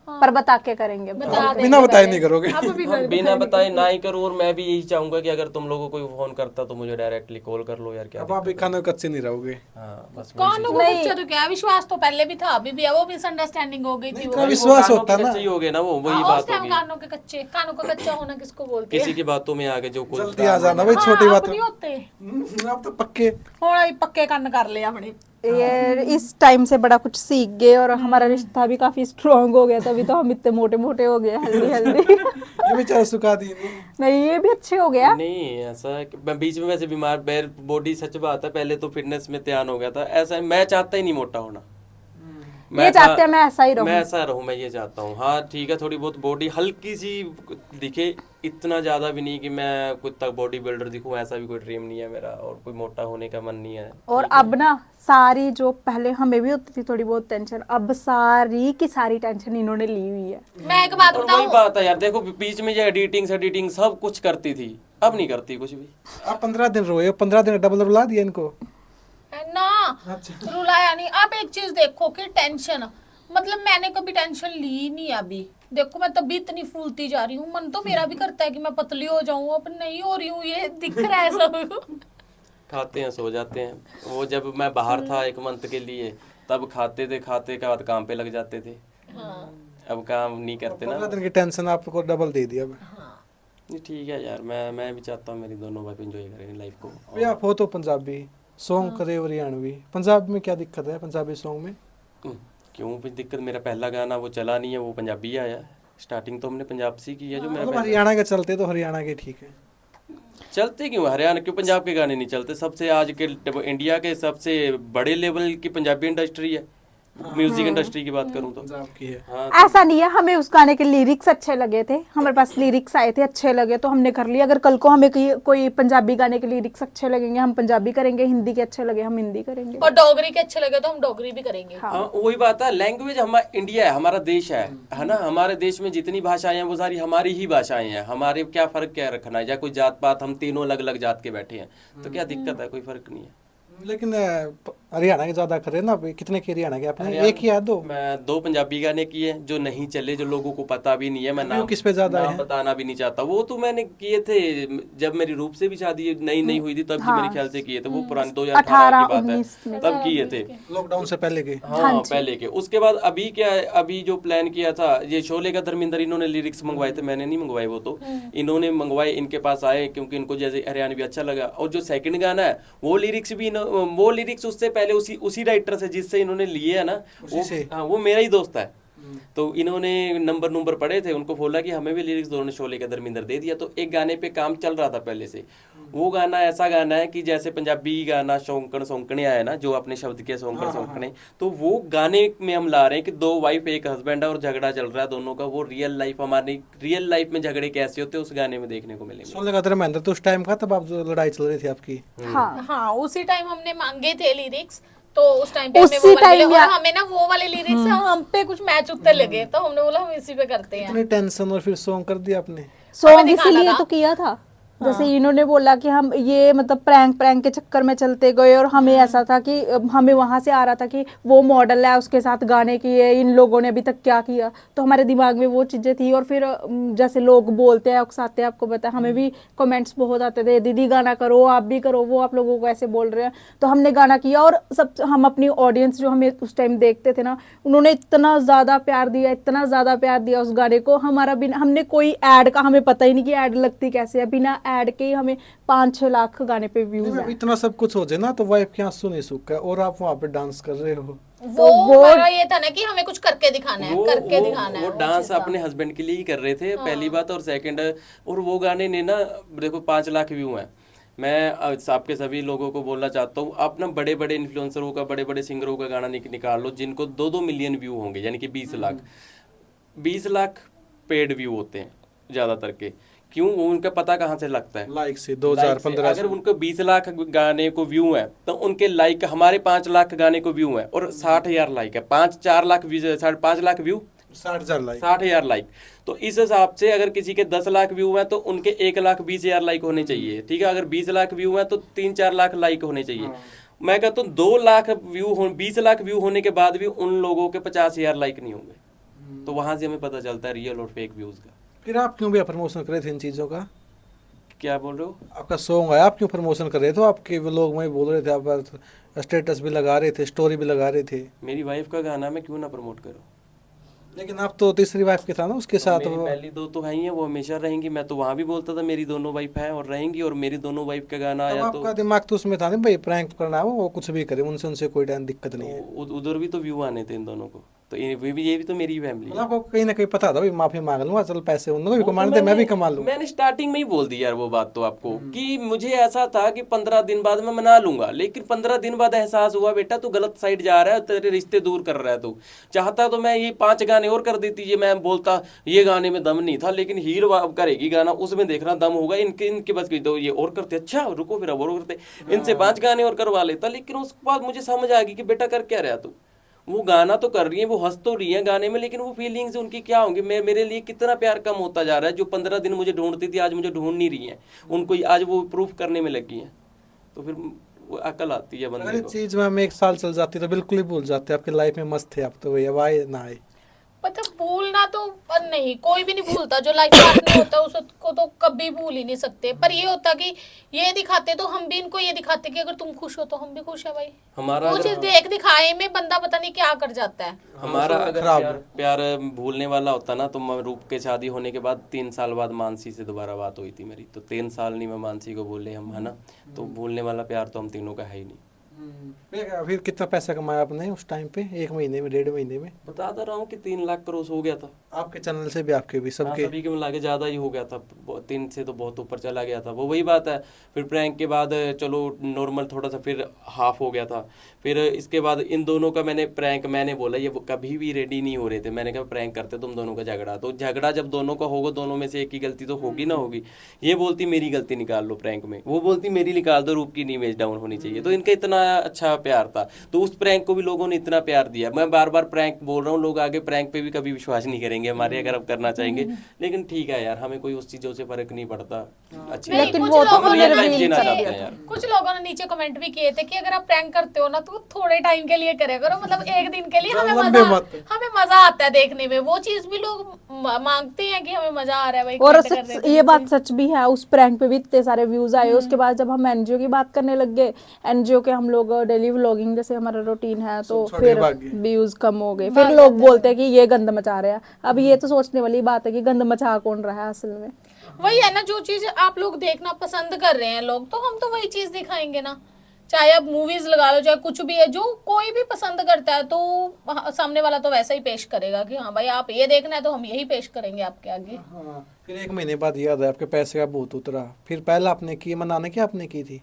पर बता के करेंगे। बता देंगे बिना बताए पहले। नहीं करोगे। अब भी हाँ, बिना बताए ना ही करो। और मैं भी यही चाहूंगा कि अगर तुम लोगों को कोई फोन करता तो मुझे डायरेक्टली कॉल कर लो यार, क्या अब आप भी खाने में कच्चे नहीं रहोगे। हाँ बस कानों को कच्चा तो क्या, विश्वास तो पहले भी था, अभी भी है, वो मिसअंडरस्टैंडिंग हो गई थी इतना वो। विश्वास होता ना, सही हो गए ना, वो वही उस बात टाइम होगी। कानों के कच्चे, कानों का कच्चा होना किसको बोलते हैं? किसी की बातों में आगे जो कुछ जल्दी आ जाना भाई, छोटी हाँ, बात अब नहीं होते, आप तो पक्के। थोड़ा ही पक्के कान कर ले अपने। ये इस टाइम से बड़ा कुछ सीख गए और हमारा रिश्ता भी काफी स्ट्रांग हो गया, तभी तो हम इतने मोटे मोटे हो गए, हेल्दी हेल्दी। ये बेचारा सुखा दी नहीं ये भी अच्छे हो गया। नहीं ऐसा है कि मैं बीच में वैसे बीमार, बैर बॉडी, सच बात है, पहले तो फिटनेस में ध्यान हो गया था। ऐसा है, मैं चाहता ही नहीं मोटा होना। ये चाहते हैं मैं ऐसा ही रहूं। मैं ऐसा रहूं, मैं ये चाहता हूँ। हाँ ठीक है, थोड़ी बहुत बॉडी हल्की सी दिखे, इतना ज़्यादा भी नहीं कि मैं कुछ तक बॉडी बिल्डर दिखूं, ऐसा भी कोई ड्रीम नहीं है मेरा, और कोई मोटा होने का मन नहीं है। और अब ना सारी जो पहले हमें भी होती थी थोड़ी बहुत टेंशन, अब सारी की सारी टेंशन इन्होंने ली हुई है। मैं एक बात और वही बताऊं, बात है यार, देखो बीच में ये एडिटिंग सब कुछ करती थी, अब नहीं करती कुछ भी। आप 15 दिन रोए, 15 दिन डबल रुला दिया इनको। ना रुलाया नहीं। आप एक चीज देखो कि टेंशन, मतलब मैंने कभी टेंशन ली नहीं अभी। देखो मैं तभी इतनी फूलती जा रही हूँ, मन तो मेरा भी करता है कि मैं पतली हो जाऊं, अब नहीं हो रही हूँ, ये दिख रहा है सबको। खाते हैं, सो जाते हैं। वो जब मैं बाहर था 1 मंथ के लिए, तब खाते थे, खाते के बाद काम पे लग जाते थे। अब काम नहीं करते ना। 15 दिन की टेंशन आपको डबल दे दिया। नहीं ठीक है यार, मैं भी चाहता हूँ मेरी दोनों वाइफ एंजॉय करें लाइफ को। भाई आप हो तो पंजाबी, सॉन्ग करे हरियाणवी, पंजाब में क्या दिक्कत है पंजाबी सॉन्ग में? क्यों भी दिक्कत, मेरा पहला गाना वो चला नहीं है, वो पंजाबी आया। स्टार्टिंग तो हमने पंजाब से की है, जो मेरा मतलब पहला- हरियाणा के चलते तो हरियाणा के ठीक है। चलते क्यों हरियाणा, क्यों पंजाब के गाने नहीं चलते? सबसे आज के इंडिया के सबसे बड़े लेवल की पंजाबी इंडस्ट्री है, म्यूजिक इंडस्ट्री की बात करूँ तो। पंजाब की है। हाँ ऐसा नहीं है, हमें उस गाने के लिरिक्स अच्छे लगे थे, हमारे पास लिरिक्स आए थे अच्छे लगे तो हमने कर लिया। अगर कल को हमें कोई पंजाबी गाने के लिरिक्स अच्छे लगेंगे हम पंजाबी करेंगे, हिंदी के अच्छे लगे हम हिंदी करेंगे। और डोगरी के अच्छे लगे तो हम डोगरी भी करेंगे। हाँ वही बात है, लैंग्वेज हमारा इंडिया है, हमारा देश है ना। हमारे देश में जितनी भाषाएं हैं वो सारी हमारी ही भाषाएं हैं। हमारे क्या फर्क क्या रखना है, या कोई जात पात, हम तीनों अलग अलग जात के बैठे हैं तो क्या दिक्कत है? कोई फर्क नहीं है। लेकिन हरियाणा के ज्यादा करे ना। कितने के हरियाणा के आपने? हरियाणा- एक ही या दो? मैं 2 पंजाबी गाने किए जो नहीं चले, जो लोगों को पता भी नहीं है। मैं नाम किस पे ज्यादा नाम है? बताना भी नहीं चाहता। वो तो मैंने किए थे जब मेरी रूप से भी शादी नई हुई थी, तब की मेरे ख्याल से किए थे। वो पुरानी 2018 की बात 19 है, में। तब किए थे। लॉकडाउन से पहले के? हाँ पहले के। उसके बाद अभी क्या है, अभी जो प्लान किया था ये शोले का, धर्मेंद्र इन्होंने लिरिक्स मंगवाए थे, मैंने नहीं मंगवाए वो तो, इन्होंने मंगवाए, इनके पास आए क्योंकि इनको जैसे हरियाणवी अच्छा लगा। और जो सेकंड गाना है वो लिरिक्स भी वो लिरिक्स उससे पहले उसी राइटर से जिससे इन्होंने लिए है ना, वो से? हाँ वो मेरा ही दोस्त है। तो इन्होंने नंबर पड़े थे, उनको बोला कि हमें भी लिरिक्स दोनों शोले का धर्मेंद्र दे दिया। तो एक गाने पे काम चल रहा था पहले से। वो गाना ऐसा गाना है कि जैसे पंजाबी गाना सौंकण सौंकने आया ना, जो अपने शब्द के सौंकण सौंकने, तो वो गाने में हम ला रहे हैं कि 2 वाइफ 1 हस्बैंड है और झगड़ा चल रहा है दोनों का। वो रियल लाइफ, हमारी रियल लाइफ में झगड़े कैसे होते हैं उस गाने में देखने को मिलेंगे। सोने का धर्मेंद्र तो उस टाइम का, तब आप जो लड़ाई चल रही थी आपकी। हाँ हाँ उसी टाइम हमने मांगे थे लिरिक्स, तो उस टाइम पे उसी हमें वो वाले time मिले, और या- हमें ना वो वाले लिरिक्स हम पे कुछ मैच उत्ते लगे, तो हमने बोला हम इसी पे करते हैं। इतनी टेंशन और फिर सॉन्ग कर दिया आपने। सॉन्ग हमें दिखाना इसीलिए था। तो किया था। जैसे इन्होंने बोला कि हम ये मतलब प्रैंक के चक्कर में चलते गए, और हमें ऐसा था कि हमें वहां से आ रहा था कि वो मॉडल है उसके साथ गाने किए, इन लोगों ने अभी तक क्या किया, तो हमारे दिमाग में वो चीजें थी। और फिर जैसे लोग बोलते हैं उकसाते हैं, आपको पता है हमें भी कमेंट्स बहुत आते थे, दीदी गाना करो, आप भी करो, वो आप लोगों को ऐसे बोल रहे हैं। तो हमने गाना किया, और सब हम अपनी ऑडियंस जो हमें उस टाइम देखते थे ना, उन्होंने इतना ज्यादा प्यार दिया, इतना ज्यादा प्यार दिया उस गाने को। हमारा बिना, हमने कोई ऐड का, हमें पता ही नहीं कि ऐड लगती कैसे है, बिना ऐड के ही हमें 5-6 लाख गाने पे व्यूज नहीं, हैं। इतना सब कुछ हो जाए ना तो वाइफ के आंसू नहीं सूख गए, और आप वहाँ पे डांस कर रहे हो। वो हमारा ये था ना कि हमें कुछ करके दिखाना है, करके दिखाना है। वो डांस अपने हस्बैंड के लिए ही कर रहे थे, पहली बात। और सेकंड, और वो गाने ने ना, देखो 5 लाख व्यू हैं। मैं आपके सभी लोगों को बोलना चाहता हूँ, आप ना बड़े बड़े इन्फ्लुएंसरों का, बड़े बड़े सिंगरों का गाना निकाल लो जिनको 2-2 मिलियन व्यू होंगे, यानी कि 20 लाख पेड व्यू होते हैं ज़्यादातर के। क्यों? वो उनका पता कहाँ से लगता है? लाइक से लाइक से। 2015 अगर उनको 20 लाख गाने को व्यू है तो उनके लाइक, हमारे 5 लाख गाने को व्यू है और 60,000 लाइक है। 4 lakh view, 5 lakh view, 60,000 like. 60,000 like. तो इस हिसाब से अगर किसी के 10 लाख व्यू हैं तो उनके 1,20,000 लाइक होने चाहिए। ठीक है, अगर 20 लाख व्यू हैं तो 3-4 लाख लाइक होने चाहिए। मैं कहता हूँ 2 लाख व्यू हो 20 लाख व्यू होने के बाद भी उन लोगों के 50,000 लाइक नहीं होंगे। तो वहां से हमें पता चलता है रियल और फेक व्यूज का। फिर आप क्यों भी प्रमोशन कर रहे थे इन चीज़ों का? क्या बोल रहे हो? आपका सॉन्ग आया, आप क्यों प्रमोशन कर रहे थे? आपके वो लोग वही बोल रहे थे, आप स्टेटस भी लगा रहे थे, स्टोरी भी लगा रहे थे। मेरी वाइफ का गाना मैं क्यों ना प्रमोट करूँ? लेकिन आप तो तीसरी वाइफ के था ना उसके साथ मेरी वो। पहली 2 तो है ही है, वो हमेशा रहेंगी। मैं तो वहां भी बोलता था मेरी दोनों वाइफ हैं और रहेंगी, और मेरी दोनों वाइफ का गाना तब आया तो आपका दिमाग तो उसमें था नहीं भाई, प्रैंक करना है वो कुछ भी करे, उनसे कोई दिक्कत नहीं है। उधर भी तो व्यू आने थे इन दोनों को, तो ये भी तो मेरी फैमिली मतलब है। आपको कहीं ना कहीं पता था भाई, माफी मांग लूंगा, चल पैसे उन लोगों को वो तो कमाने थे, मैं भी कमा लूंगा। मैंने स्टार्टिंग में ही बोल दी यार वो बात तो आपको, कि मुझे ऐसा था कि 15 दिन बाद मैं मना लूंगा, लेकिन 15 दिन बाद एहसास हुआ बेटा तू गलत साइड जा रहा है, तेरे रिश्ते दूर कर रहा है तू। चाहता तो मैं ये 5 गाने और कर देती, ये मैं बोलता ये गाने में दम नहीं था, लेकिन हीरो अब करेगी गाना, उसमें देखना दम होगा, इनके बस की तो ये और करते, अच्छा रुको फिर अब और करते, इनसे 5 गाने और करवा लेता। लेकिन उसके बाद मुझे समझ आ गई कि बेटा कर क्या रहा तू, वो गाना तो कर रही है, वो हंस तो रही है गाने में, लेकिन वो फीलिंग्स उनकी क्या होंगी। मेरे लिए कितना प्यार कम होता जा रहा है। जो 15 दिन मुझे ढूंढती थी आज मुझे ढूंढ नहीं रही है, उनको आज वो प्रूफ करने में लगी हैं। तो फिर वो अकल आती है अगर बंदे इस को। चीज में हम 1 साल चल जाती तो बिल्कुल ही भूल जाते, आपकी लाइफ में मस्त थे आप तो भाई, अब आए ना आए। मतलब भूलना तो नहीं, कोई भी नहीं भूलता। जो लाइफ पार्टनर नहीं होता उसको तो कभी भूल ही नहीं सकते। पर ये होता कि ये दिखाते तो हम भी इनको ये दिखाते कि अगर तुम खुश हो तो हम भी खुश है भाई। हमारा वो चीज देख दिखाए में बंदा पता नहीं क्या कर जाता है। हमारा अगर खराब प्यार भूलने वाला होता ना, तो मैं रूप के शादी होने के बाद 3 साल बाद मानसी से दोबारा बात हुई थी मेरी, तो 3 साल नहीं मैं मानसी को बोले हम, है ना। तो भूलने वाला प्यार तो हम तीनों का है ही नहीं। फिर कितना पैसा कमाया आपने उस टाइम पे, 1 महीने में, 1.5 महीने में? बताता रहा हूँ कि 3 लाख क्रॉस हो गया था। आपके चैनल से भी, आपके भी, हाँ, सबके? सभी के मिला के ज़्यादा ही हो गया था, 3 से तो बहुत ऊपर चला गया था। वो वही बात है, फिर प्रैंक के बाद चलो नॉर्मल थोड़ा सा फिर हाफ हो गया था। फिर इसके बाद इन दोनों का मैंने बोला ये वो कभी भी रेडी नहीं हो रहे थे। मैंने कहा प्रैंक करते तुम दोनों का झगड़ा, तो झगड़ा जब दोनों का होगा, दोनों में से एक की गलती तो होगी ना होगी। ये बोलती मेरी गलती निकाल लो प्रैंक में, वो बोलती मेरी निकाल दो, रूप की इमेज डाउन होनी चाहिए। तो इनका इतना अच्छा प्यार था, तो उस प्रैंक को भी लोगों ने इतना प्यार दिया। मैं बार बार प्रैंक बोल रहा हूँ, लोग आगे प्रैंक पे भी कभी विश्वास नहीं करेंगे हमारे, अगर अब करना चाहेंगे। लेकिन ठीक है यार, हमें कोई उस चीजों से फर्क नहीं पड़ता। अच्छी नहीं, बात है। कुछ वो तो लोगों ने रियल ना लाइफ जीना नीचे- चाहते हैं यार। कुछ लोगों ने नीचे कमेंट भी किए थे कि अगर आप प्रैंक करते हो ना तो थोड़े टाइम के लिए करे करो, मतलब एक दिन के लिए। लंबे मत। हमें मजा आता है देखने में, वो चीज भी लोग मांगते हैं कि हमें मजा आ रहा है भाई। और कर रहे थे ये बात सच भी है, उस प्रैंक पे भी इतने सारे व्यूज आए। उसके बाद जब हम एनजीओ की बात करने लग गए, एनजीओ के हम लोग डेली व्लॉगिंग जैसे हमारा रूटीन है, तो छोटे फिर भाग गए। व्यूज कम हो गए। फिर लोग बोलते हैं कि ये गंद मचा रहे हैं। अब ये तो सोचने वाली बात है कि गंद मचा कौन रहा है असल में। वही है ना, जो चीज आप लोग देखना पसंद कर रहे हैं लोग, तो हम तो वही चीज दिखाएंगे ना। चाहे आप मूवीज लगा लो, चाहे कुछ भी है, जो कोई भी पसंद करता है तो सामने वाला तो वैसा ही पेश करेगा कि हाँ भाई आप ये देखना है तो हम यही पेश करेंगे आपके आगे। हाँ, फिर 1 महीने बाद याद है आपके पैसे का भूत उतरा। फिर पहले आपने की मनाने की आपने की थी?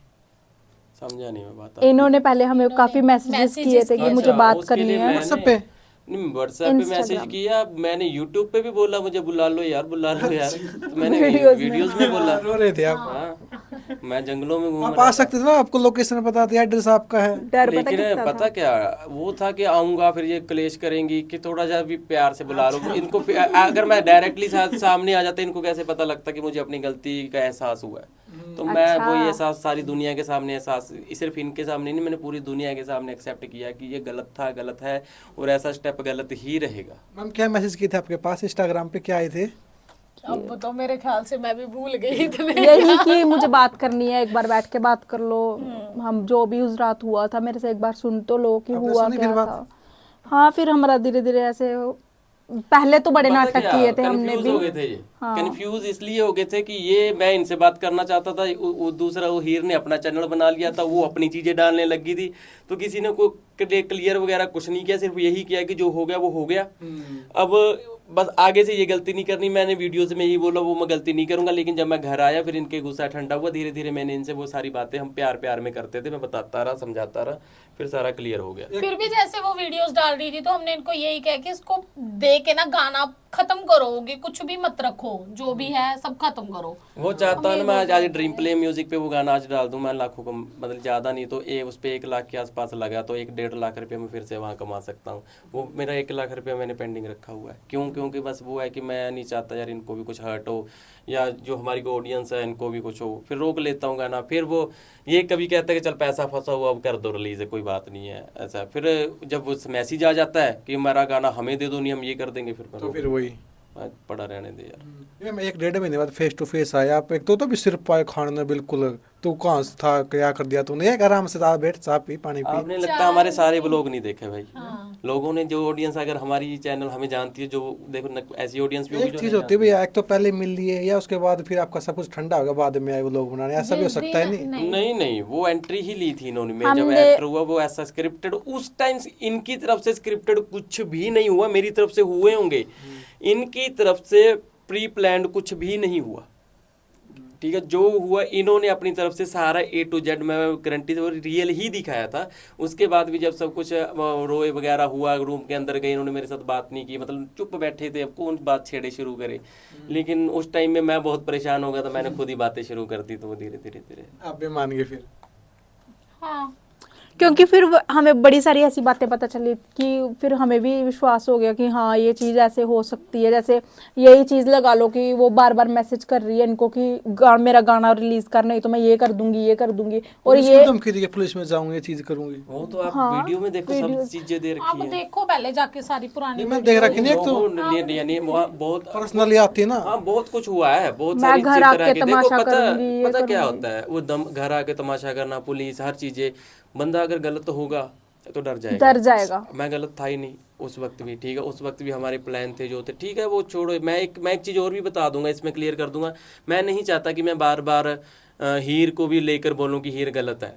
समझा नहीं मैं बात। इन्होंने पहले हमें काफी मैसेजेस किए थे कि मुझे बात करनी है। व्हाट्सएप पे? नहीं, व्हाट्सएप पे मैसेज किया, मैंने यूट्यूब पे भी बोला मुझे बुला लो यार, बुला लो यार। तो मैंने वीडियोस में बोला। रो रहे थे आप? हाँ, मैं जंगलों में घूम आप रहा आ सकते थे ना, आपको लोकेशन बता दिया, एड्रेस आपका है। डर पता लेकिन कितना पता क्या वो था कि आऊंगा फिर ये क्लेश करेंगी, कि थोड़ा सा भी प्यार से बुला लो इनको। अगर मैं डायरेक्टली सामने आ जाता इनको कैसे पता लगता कि मुझे अपनी गलती का एहसास हुआ है। तो मैं वो ये एहसास सारी दुनिया के सामने, एहसास सिर्फ इनके सामने नहीं, मैंने पूरी दुनिया के सामने एक्सेप्ट किया कि ये गलत था, गलत है, और ऐसा स्टेप गलत ही रहेगा। मैम क्या मैसेज किए थे आपके पास इंस्टाग्राम पे, क्या आए थे? अब तो मेरे ख्याल से मैं भी भूल गई इतने। यही कि मुझे बात करनी है, एक बार बैठ के बात कर लो। हम जो भी उस रात हुआ था मेरे से एक बार सुन तो लो कि आपने हुआ सुनी क्या फिर बात? था। हाँ, फिर हमारा धीरे धीरे ऐसे पहले तो बड़े पता नाटक क्या, किए थे हमने कंफ्यूज भी। हो गए थे ये। कंफ्यूज इसलिए हो गए थे कि ये मैं इनसे बात करना चाहता था, वो दूसरा वो हीर ने अपना चैनल बना लिया था, वो अपनी चीजें डालने लगी थी, तो किसी ने को क्लियर वगैरह कुछ नहीं किया, सिर्फ यही किया कि जो हो गया वो हो गया। अब बस आगे से ये गलती नहीं करनी। मैंने वीडियोस में यही बोला वो मैं गलती नहीं करूंगा, लेकिन जब मैं घर आया फिर इनके गुस्सा ठंडा हुआ, धीरे धीरे मैंने इनसे वो सारी बातें हम प्यार प्यार में करते थे, मैं बताता रहा, समझाता रहा, फिर सारा क्लियर हो गया। फिर भी जैसे वो वीडियोस डाल रही थी तो हमने इनको यही कहा कि इसको दे के ना गाना खत्म करोगे, कुछ भी मत रखो, जो भी है सब खत्म करो। वो चाहता है ना मैं आज ड्रीम प्ले म्यूजिक पे वो गाना आज डाल दूं, मैं लाखों का मतलब ज़्यादा नहीं तो उस पर 1 लाख के आसपास लगा तो 1-1.5 लाख रुपये मैं फिर से वहाँ कमा सकता हूँ। वो मेरा 1 लाख रुपया मैंने पेंडिंग रखा हुआ है। क्यों? क्योंकि बस वो है कि मैं नहीं चाहता यार इनको भी कुछ हर्ट हो, या जो हमारी ऑडियंस है इनको भी कुछ हो, फिर रोक लेता हूँ गाना। फिर वो ये कभी कहता है कि चल पैसा फंसा हुआ अब कर दो रिलीज है, कोई बात नहीं है ऐसा। फिर जब वो मैसेज आ जाता है कि हमारा गाना हमें दे दो, नहीं हम ये कर देंगे, फिर तो फिर वही पड़ा रहने दे यार। ये मैं 1-1.5 महीने बाद फेस टू फेस आया आप, एक तो भी सिर्फ पाए खाने बिल्कुल, तू कहाँ से था, क्या कर दिया तूने, एक आराम से था, बैठ चाय पी पानी पी। आपने लगता है हमारे सारे ब्लॉग नहीं देखे भाई। लोगों ने जो ऑडियंस अगर हमारी चैनल हमें जानती है, जो देखो ऐसी ऑडियंस भी होगी एक जो चीज नहीं होती है भैया, एक तो पहले मिल लिए या उसके बाद फिर आपका सब कुछ ठंडा होगा बाद में आए वो लोग बनाने, ऐसा भी हो सकता है नहीं? नहीं वो एंट्री ही ली थी इन्होंने। मैं जब एक्टर हुआ वो ऐसा स्क्रिप्टेड, उस टाइम इनकी तरफ से स्क्रिप्टेड कुछ भी नहीं हुआ, मेरी तरफ से हुए होंगे, इनकी तरफ से प्री प्लान्ड कुछ भी नहीं हुआ। ठीक है, जो हुआ इन्होंने अपनी तरफ से सारा A to Z में गारंटी से रियल ही दिखाया था। उसके बाद भी जब सब कुछ रोए वगैरह हुआ, रूम के अंदर गए, इन्होंने मेरे साथ बात नहीं की, मतलब चुप बैठे थे, अब कौन बात छेड़े शुरू करे। लेकिन उस टाइम में मैं बहुत परेशान हो गया था, मैंने खुद ही बातें शुरू कर दी, तो वो धीरे धीरे आप भी मान गए फिर? हाँ, क्योंकि फिर हमें बड़ी सारी ऐसी बातें पता चली कि फिर हमें भी विश्वास हो गया कि हाँ ये चीज़ ऐसे हो सकती है। जैसे यही चीज़ लगा लो कि वो बार बार मैसेज कर रही है इनको कि मेरा गाना रिलीज कर, नहीं तो मैं ये कर दूंगी और ये धमकी दी कि पुलिस में जाऊंगी, ये चीज करूंगी। वो तो आप वीडियो में देखो, सब चीजें दे रखी आप है। देखो पहले जाके सारी पुरानी मैं देख रखी नहीं, एक तो यानी बहुत पर्सनली आती है ना। हाँ बहुत कुछ हुआ है, बहुत मैं सारी घर चीज़ आके तरह की। देखो तमाशा पता करूंगी, ये पता क्या करूंगी। होता है, वो घर आके तमाशा करना, पुलिस, हर चीजें। बंदा अगर गलत होगा तो डर जाएगा। मैं गलत था ही नहीं उस वक्त भी, ठीक है, उस वक्त भी हमारे प्लान थे जो थे, ठीक है, वो छोड़ो। मैं एक चीज़ और भी बता दूंगा, इसमें क्लियर कर दूंगा। मैं नहीं चाहता कि मैं बार बार हीर को भी लेकर बोलूं कि हीर गलत है।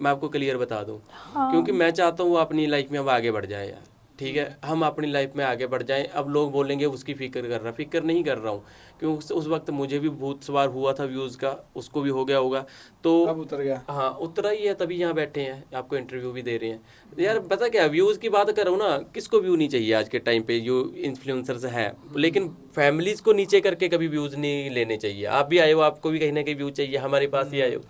मैं आपको क्लियर बता दूं, क्योंकि मैं चाहता हूँ वो अपनी लाइफ में अब आगे बढ़ जाए यार, ठीक है, हम अपनी लाइफ में आगे बढ़ जाएं। अब लोग बोलेंगे उसकी फिक्र नहीं कर रहा हूँ, क्योंकि उस वक्त मुझे भी भूत सवार हुआ था व्यूज़ का, उसको भी हो गया होगा, तो अब उतर गया। हाँ उतरा ही है, तभी यहाँ बैठे हैं, आपको इंटरव्यू भी दे रहे हैं यार। पता क्या, व्यूज़ की बात करो ना, किसको व्यू नहीं चाहिए आज के टाइम पे, जो इन्फ्लुएंसर्स हैं, लेकिन फैमिलीज़ को नीचे करके कभी व्यूज़ नहीं लेने चाहिए। आप भी आए हो, आपको भी कहीं ना कहीं व्यू चाहिए, हमारे पास ही आए हो,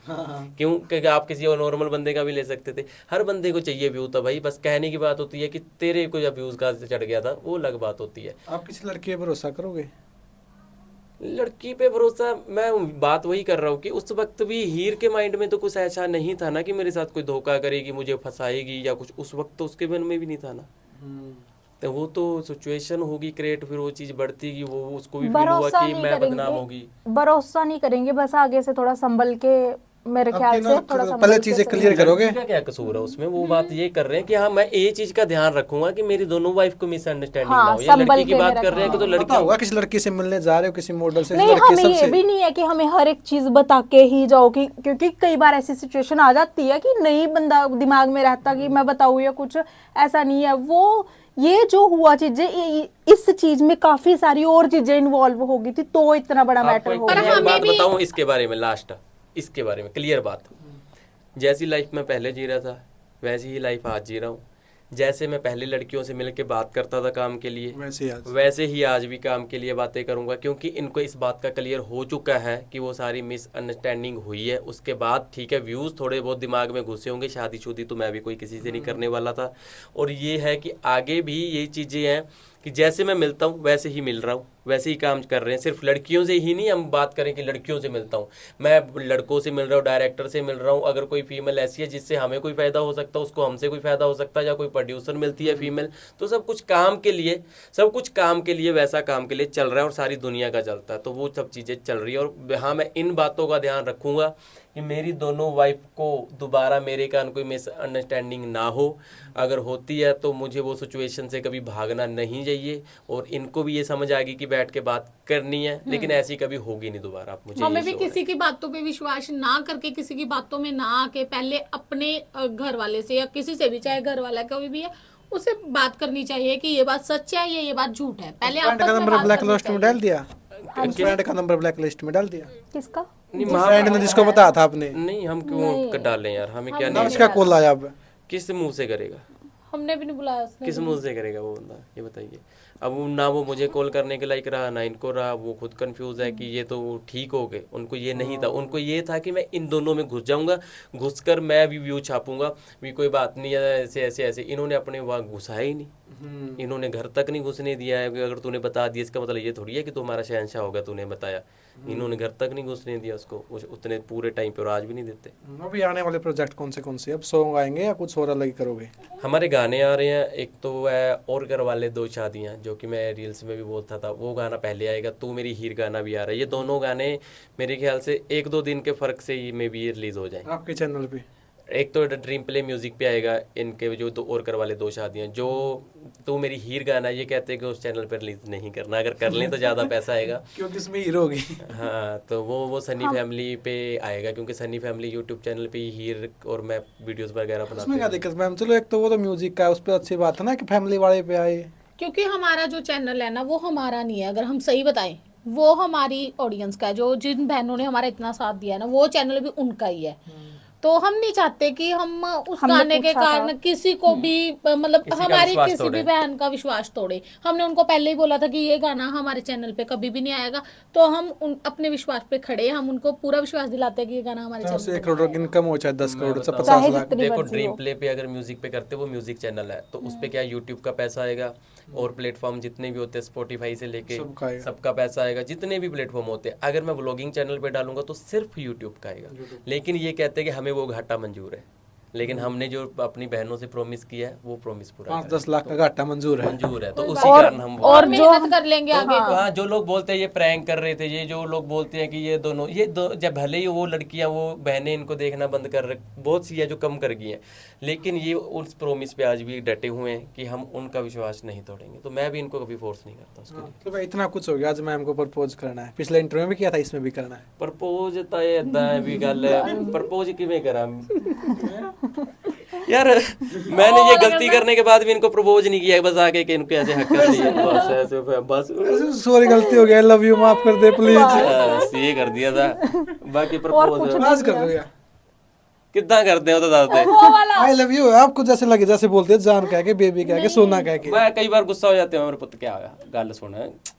क्यों? क्योंकि आप किसी और नॉर्मल बंदे का भी ले सकते थे, हर बंदे को चाहिए व्यू। तो भाई बस कहने की बात होती है कि तेरे को जब व्यूज़ का चढ़ गया था, वो अलग बात होती है। आप किसी लड़की पे भरोसा करोगे? लड़की पे भरोसा, मैं बात वही कर रहा हूँ कि उस वक्त भी हीर के माइंड में तो कुछ ऐसा नहीं था ना कि मेरे साथ कोई धोखा करेगी, मुझे फंसाएगी या कुछ, उस वक्त तो उसके मन में भी नहीं था ना। तो वो तो सिचुएशन होगी क्रिएट, फिर वो चीज़ बढ़ती कि वो उसको भी फील हुआ कि मैं बदनाम होगी। भरोसा नहीं करेंगे, बस आगे से थोड़ा संभल के, मेरे ख्याल से थोड़ा संभल पहले के चीजें चलना। क्लियर करोगे? लड़की का क्या कसूर है उसमें? वो बात ये कर रहे हैं कि हाँ मैं ये चीज का ध्यान रखूंगा कि मेरी दोनों वाइफ को मिसअंडरस्टैंडिंग हाँ, ना हो। ये संभल लड़की की के बात मेरा कर रहे हैं कि तो पता लड़की होगा किसी लड़की से मिलने जा रहे हो, किसी मॉडल से, नहीं, लड़की हमें ये सबसे। भी नहीं है कि हमें हर एक चीज बता के ही जाओ कि, क्योंकि कई बार ऐसी सिचुएशन आ जाती है कि नहीं बंदा दिमाग में रहता कि मैं बताऊँ या कुछ, ऐसा नहीं है। वो ये जो हुआ चीजें, इस चीज में काफी सारी और चीजें इन्वॉल्व हो गई थी, तो इतना बड़ा आपको मैटर एक हो पर गया। क्लियर हमें बात भी- बताऊं इसके बारे में, लास्ट इसके बारे में क्लियर बात। जैसी लाइफ मैं पहले जी रहा था वैसी ही लाइफ आज जी रहा हूँ। जैसे मैं पहले लड़कियों से मिलकर बात करता था काम के लिए, वैसे ही आज भी काम के लिए बातें करूंगा, क्योंकि इनको इस बात का क्लियर हो चुका है कि वो सारी मिसअंडरस्टैंडिंग हुई है। उसके बाद ठीक है, व्यूज़ थोड़े बहुत दिमाग में घुसे होंगे, शादीशुदी तो मैं भी कोई किसी से नहीं करने वाला था। और ये है कि आगे भी यही चीज़ें हैं कि जैसे मैं मिलता हूँ वैसे ही मिल रहा हूँ, वैसे ही काम कर रहे हैं। सिर्फ लड़कियों से ही नहीं हम बात करें कि लड़कियों से मिलता हूँ, मैं लड़कों से मिल रहा हूँ, डायरेक्टर से मिल रहा हूँ। अगर कोई फीमेल ऐसी है जिससे हमें कोई फ़ायदा हो सकता है, उसको हमसे कोई फ़ायदा हो सकता है, या कोई प्रोड्यूसर मिलती है फीमेल, तो सब कुछ काम के लिए, वैसा काम के लिए चल रहा है और सारी दुनिया का चलता है। तो वो सब चीज़ें चल रही है। और हाँ, मैं इन बातों का ध्यान रखूँगा कि मेरी दोनों वाइफ को दोबारा मेरे कारण कोई मिसअंडरस्टैंडिंग ना हो। अगर होती है तो मुझे वो सिचुएशन से कभी भागना नहीं चाहिए, और इनको भी ये समझ आ गई कि बैठ के बात करनी है, लेकिन ऐसी कभी होगी नहीं दोबारा। आप मुझे हमें ये भी श्योर है। किसी की बातों पे विश्वास ना करके, किसी की बातों में ना आके, पहले अपने घर वाले से या किसी से भी, चाहे घर वाला कोई भी है, उससे बात करनी चाहिए कि ये बात सच है या ये बात झूठ है। पहले फ्रेंड आपस का में नंबर बात ब्लैक करनी लिस्ट में चाहिए। डाल दिया? फ्रेंड का नंबर ब्लैक लिस्ट में डाल दिया? किसका? नहीं, फ्रेंड ने जिसको बताया था आपने? नहीं, हम क्यों डालें यार, हमें क्या ना नहीं, उसका कॉल आया अब? किस मुंह से करेगा? हमने भी नहीं बुलाया उसने किस भी। मुंह से करेगा वो बंदा, ये बताइए। अब वो ना वो मुझे कॉल करने के लायक रहा ना इनको रहा, वो खुद कंफ्यूज है कि ये तो ठीक हो गए। उनको ये नहीं था, उनको ये था कि मैं इन दोनों में घुस जाऊंगा, घुसकर मैं भी व्यू छापूंगा, भी कोई बात नहीं है, ऐसे ऐसे ऐसे। इन्होंने अपने वहाँ घुसा ही नहीं, इन्होंने घर तक नहीं घुसने दिया है। अगर तूने बता दिया इसका मतलब ये थोड़ी है कि तुम्हारा शहंशाह होगा, तूने बताया। इन्होंने घर तक नहीं घुसने दिया उसको उतने पूरे टाइम पे, और आज भी नहीं देते। अभी आने वाले प्रोजेक्ट कौन से अब सॉन्ग आएंगे या कुछ और अलग ही करोगे? हमारे गाने आ रहे हैं, एक तो है और घर वाले दो शादियाँ, जो कि मैं रील्स में भी बोलता था, वो गाना पहले आएगा। तू मेरी हीर गाना भी आ रहा है। ये दोनों गाने मेरे ख्याल से 1-2 दिन के फर्क से ही में भी ये रिलीज हो जाए आपके चैनल पे? एक तो ड्रीम प्ले म्यूजिक पे आएगा इनके जो दो और घर वाले दो शादियाँ। जो तू मेरी हीर गाना, ये कहते हैं कि उस चैनल पर रिलीज नहीं करना, अगर कर लें तो ज़्यादा पैसा आएगा क्योंकि इसमें हीरो होगी। हाँ, तो वो सनी फैमिली पे आएगा, क्योंकि सनी फैमिली यूट्यूब चैनल पे ही हीर और मैं वीडियोस वगैरह बनाते उसमें क्या हैं। दिक्कत मैम? चलो एक तो वो तो म्यूजिक का है, उस पर अच्छी बात है ना कि फैमिली वाले पे आए। क्योंकि हमारा जो चैनल है ना वो हमारा नहीं है, अगर हम सही बताएं वो हमारी ऑडियंस का है। जो जिन बहनों ने हमारा इतना साथ दिया है ना, वो चैनल भी उनका ही है। तो हम नहीं चाहते कि हम उस हमने गाने के पूछा था। कारण किसी को भी मतलब किसी का हमारी विश्वास किसी भी तोड़े। बहन का विश्वास तोड़े। हमने उनको पहले ही बोला था कि ये गाना हमारे चैनल पे कभी भी नहीं आएगा। तो हम अपने विश्वास पे खड़े हैं, हम उनको पूरा विश्वास दिलाते हैं कि ये गाना हमारे चाहे चैनल उससे पे 1 करोड़ इनकम हो चाहे 10 करोड़ चाहे चाहे 50 लाख। जितनी देखो मर्जी ड्रीम हो। प्ले पे अगर म्यूजिक पे करते वो म्यूजिक चैनल है, तो उस पे क्या यूट्यूब का पैसा आएगा, और प्लेटफॉर्म जितने भी होते हैं स्पॉटिफाई से लेके सबका आएगा। सबका पैसा आएगा, जितने भी प्लेटफॉर्म होते हैं। अगर मैं व्लॉगिंग चैनल पे डालूंगा तो सिर्फ यूट्यूब का आएगा। लेकिन ये कहते हैं कि हमें वो घाटा मंजूर है, लेकिन हमने जो अपनी बहनों से प्रॉमिस किया है वो प्रॉमिस पूरा 5-10 लाख का घाटा मंजूर है। मंजूर है। तो उसी और- कारण हम और जो मेहनत हम- कर लेंगे आगे को। हाँ, जो लोग बोलते हैं ये प्रैंक कर रहे थे, ये जो लोग बोलते हैं कि ये दोनों जब भले ही वो लड़कियां वो बहनें इनको देखना बंद कर रख, बहुत सी है जो कम कर गई हैं, लेकिन ये उस प्रॉमिस पे आज भी डटे हुए हैं कि हम उनका विश्वास नहीं तोड़ेंगे। तो मैं भी इनको कभी फोर्स नहीं करता उसके लिए। तो भाई इतना कुछ हो गया, आज मैम को प्रपोज करना है। पिछले इंटरव्यू में किया था, इसमें भी करना है। प्रपोज तो ये इदा है भी गल प्रपोज किवें करा यार। मैंने ये गलती करने के बाद भी इनको प्रपोज नहीं किया, बस आके कि इनको ऐसे हक कर दिया, बस ऐसे बस सॉरी गलती हो गया, लव यू, माफ कर दे प्लीज। बस ये कर दिया था। बाकी प्रपोज आज कर दो यार। कितना करते हो तो दादे। आई लव यू आपको जैसे लगे, जैसे बोलते हैं जान कह के, बेबी कह के, सोना कह के। मैं कई बार गुस्सा हो जाते हैं, मेरे पुत्र क्या आया गल सुन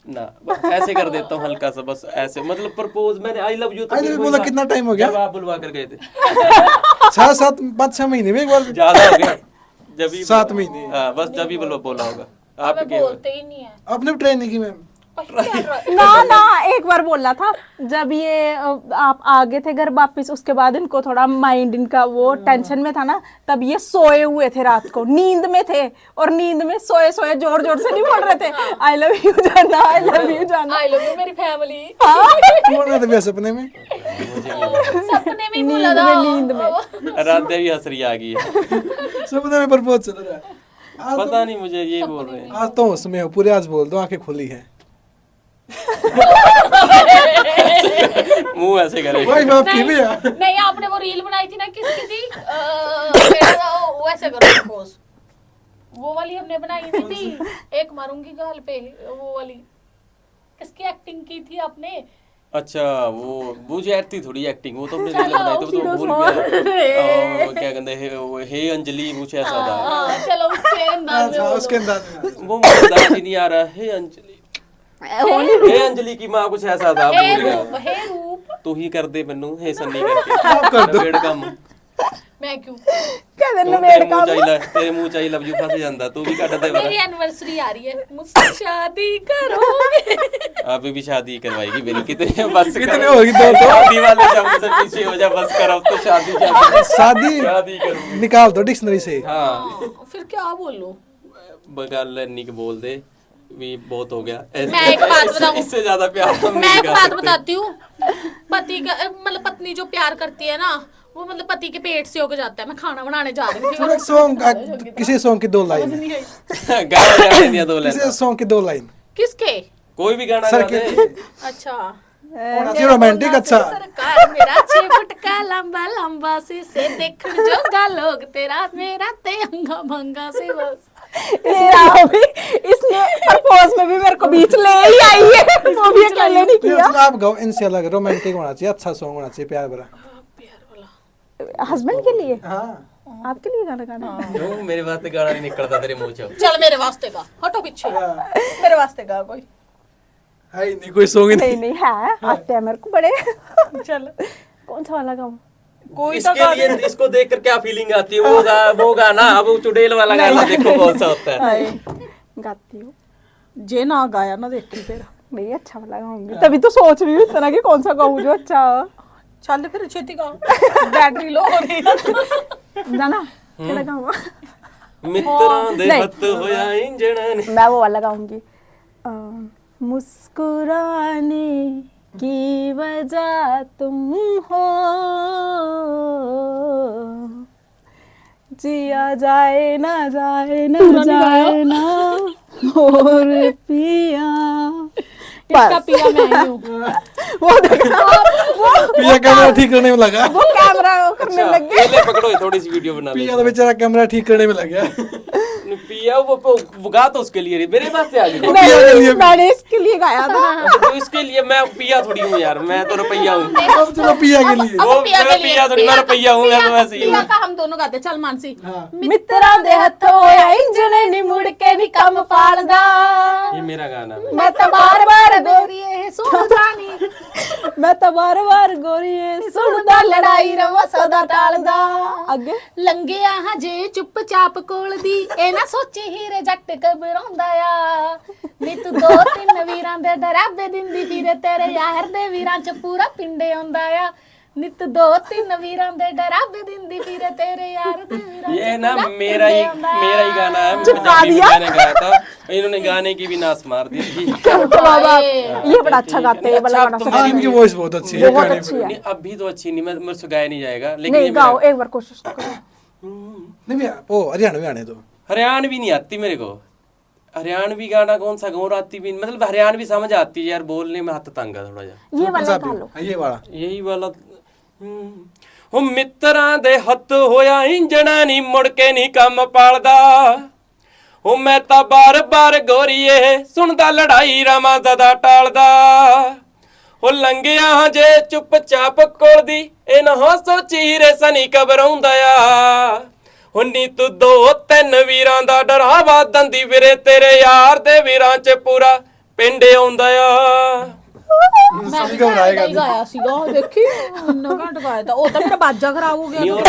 ना, बस ऐसे कर देता हूँ हल्का सा, बस ऐसे। मतलब प्रपोज मैंने I love you I love you बोला कितना टाइम हो गया? जब आप बुलवा कर गए थे 5-6 महीने में एक बार। ज्यादा हो गया जब ही 7 महीने। हाँ, बस जब ही बोला होगा हमें आपके। बोलते ही नहीं है। आपने भी ट्रेन नहीं की मैम? ना एक बार बोला था जब ये आप आगे थे घर वापिस, उसके बाद इनको थोड़ा माइंड इनका वो टेंशन में था ना, तब ये सोए हुए थे, रात को नींद में थे, और नींद में सोए सोए जोर जोर से नहीं बोल रहे थे आई लव यू जाना, आई लव यू जाना। आई लव यू मेरी फैमिली। बोल रहे थे भी सपने में। सपने में ही बोला था। नींद में रात भी हंसरी आ गई है। सपने में प्रपोज चल रहा है। आज पता नहीं मुझे ये बोल रहे हैं। आज तो उसमें हो पूरे, आज बोल दो आंखें खुली है। मुंह ऐसे करे। भाई बाप की भी है। नहीं, आपने वो रील बनाई थी ना, किसकी थी? वैसे करो सपोज, वो वाली हमने बनाई नहीं थी, एक मारूंगी गाल पे, वो वाली किसकी एक्टिंग की थी आपने? अच्छा, वो मुझे आती थोड़ी एक्टिंग, वो तो हमने रील बनाई थी, वो तो भूल गया। और क्या कहते हैं, हे अंजलि कुछ ऐसा था। हाँ, चलो उसके अंदाज में अच्छा, बोलो। उसके अंदाज में। वो मुझे अंदाज ही नहीं आ रहा। हे अंजलि, हे अंजलि की माँ कुछ ऐसा था, हे भूल रूप, गया। हे रूप। तू ही कर दे मैनू हे सन्नी करके कर दो। पेड़ कम मैं क्यों? क्या ਤੂੰ देना ਤੇਰੇ मेरे ਮੂੰਹ काम ਚਾਹੀਦਾ ਤੇਰੇ ਮੂੰਹ ਚਾਹੀ ਲਵ ਯੂ ਫਸ ਜਾਂਦਾ ਤू भी ਕੱਢ ਦੇ मेरी एनिवर्सरी आ रही है, मुझसे शादी करोगे? अभी भी शादी करवाएगी मेरी कितने बस कितने होगी दो तो? शादी वाले शब्द से पीछे हो जा बस कर अब तो शादी शादी शादी करूंगी निकाल दो डिक्शनरी से। हाँ हाँ, फिर क्या बोलूं? बगल नहीं के बोल दे भी बहुत हो गया मैं एक बात बताऊं? इससे ज्यादा प्यार हम मैं नहीं एक कर बात सकते। बताती हूँ, पति का मतलब पत्नी जो प्यार करती है ना, वो मतलब पति के पेट से होकर जाता है। मैं खाना बनाने जा रही थोड़ा थी, सॉन्ग, किसी सॉन्ग की 2 लाइन, गाना जाने दिया दो ले किसी सॉन्ग की 2 लाइन। किसके? कोई भी गाना सर गा दे के अच्छा, होना चाहिए रोमांटिक। अच्छा सरकार मेरा 6 फुट का लंबा लंबा से देखण जोगा लोग तेरा मेरा ते अंगा भंगा से बस। इसने भी इसने प्रपोज में भी मेरे को बीच ले ही आई है, वो भी अकेले नहीं किया। मतलब आप गाओ, इनसे अलग रोमांटिक होना चाहिए, अच्छा सॉन्ग होना चाहिए, प्यार भरा। हस्बैंड के लिए हाँ आपके लिए गाना गाना है? क्यों मेरे वास्ते गाना नहीं निकलता तेरे मुंह से? चल मेरे वास्ते का हटो पीछे। मेरे वास्ते गा कोई। है ही नहीं कोई सॉन्ग नहीं नहीं है, आते हैं मेरे को बड़े। चल कौन सा वाला गाऊं? कोई तो इसके लिए इसको देखकर क्या फीलिंग आती है? वो गाना, अब वो चुड़ैल वाला गाना देखो कौन सा होता है। हाय गाती हूँ जे ना गाया ना देखी फिर। नहीं, अच्छा वाला गाऊंगी, तभी तो सोच रही हूँ इतना कि कौन सा गाऊं जो अच्छा हो। चल फिर छेती गा, बैटरी लो हो रही है। गाना केड़ा गाऊं? मित्रों दे नहीं। हत्थ होया इंजणा ने। मैं वो वाला गाऊंगी, मुस्कुराने की वजह तुम हो, जिया जाए ना जाए ना और पिया। इसका पिया मैं ही हूँ। वो देखा, पिया कैमरा ठीक करने में लगा। वो कैमरा करने लग गए। पहले पकड़ो, ये थोड़ी सी वीडियो बना ले। पिया तो बेचारा कैमरा ठीक करने में लग गया। पिया वो गा तो उसके लिए, मेरे पास से आ गई। नहीं, मैंने इसके लिए गाया था। तो इसके लिए मैं पिया थोड़ी हूँ यार, मैं तो रुपया हूँ। अब चलो पिया के लिए। वो मैं पिया थोड़ी, मैं रुपया हूँ, मैं तो ऐसे ही पिया हूँ। का हम दोनों गाते। चल मानसी। मित्रा दे हथों होया इंजने नी मुड़ के नी कम पालदा, ये मेरा गाना है। मैं तो बार बार गोरिये सुन जानी, मैं तो बार बार गोरीए सुनदा लड़ाई रवा सदा टालदा। आगे लंघिया हजे चुपचाप कोल दी, ए ना सोची हीरे जट घबराਉਂਦਾ ਆ। ਨੀ ਤੂੰ ਦੋ ਤਿੰਨ ਵੀਰਾਂ ਦੇ ਡਰਾਬੇ ਦਿੰਦੀ ਫਿਰੇ, ਤੇਰੇ ਯਾਰ ਦੇ ਵੀਰਾਂ ਚ ਪੂਰਾ ਪਿੰਡੇ ਆਉਂਦਾ ਆ। ਨਿਤ ਦੋ ਤਿੰਨ ਵੀਰਾਂ ਦੇ ਡਰਾਬੇ ਦਿੰਦੀ ਫਿਰੇ, तेरे यार दे ਵੀਰਾਂ ये ਚ ना ਪੂਰਾ मेरा ही ਪਿੰਡੇ ਆਉਂਦਾ ਆ। गाना है। चिपका पंजाबी में दिया। मैंने गाया था, इन्होंने गाने की भी नाश मार दी थी। बाबा ये बड़ा अच्छा गाते हैं, ये वाला गाना अच्छा, सुना। हाँ, इनकी वॉइस बहुत अच्छी है। बहुत गाने अच्छी पे। है। नहीं, अभी तो अच्छी नहीं, मेरे से गाया नहीं जाएगा, लेकिन ये नहीं गाओ, मेरा एक बार कोशिश तो करो। नहीं भैया, वो हरियाणवी आने दो। हरियाणवी नहीं आती मेरे को। हरियाणवी गाना कौन सा गाऊं? आती भी मतलब हरियाणवी समझ आती है यार, बोलने में हाथ तंग है थोड़ा जा। ये वाला गा लो। हाँ, ये वाला। यही वाला। हो मित्ਰਾਂ ਦੇ ਹੱਥ ਹੋਇਆ ਇੰਜਣਾ ਨੀ ਮੁੜ ਕੇ ਨੀ ਕੰਮ ਪਾਲਦਾ, ਹੋ ਮੈਂ ਤਾਂ ਬਾਰ-ਬਾਰ ਗੋਰੀਏ ਸੁਣਦਾ ਲੜਾਈ ਰਵਾਂ ਜ਼ਦਾ ਟਾਲਦਾ, ਹੋ ਲੰਘਿਆ ਜੇ ਚੁੱਪਚਾਪ ਕੋਲ ਦੀ ਇਹ ਨਾ ਸੋਚੀ ਰੇ ਸਨੀ ਘਬਰਾਉਂਦਾ ਆ, ਹੋ ਨੀ ਤੂੰ ਦੋ ਤਿੰਨ ਵੀਰਾਂ ਦਾ ਡਰਾਵਾ ਦੰਦੀ ਵੀਰੇ, ਤੇਰੇ ਯਾਰ ਦੇ ਵੀਰਾਂ 'ਚ ਪੂਰਾ ਪਿੰਡ ਆਉਂਦਾ ਆ। मैं भी गाया ही गाया सीगा, देखी इन्ना घंट गाया था। ओ तो मेरा बाजा खराब हो गया। नहीं, और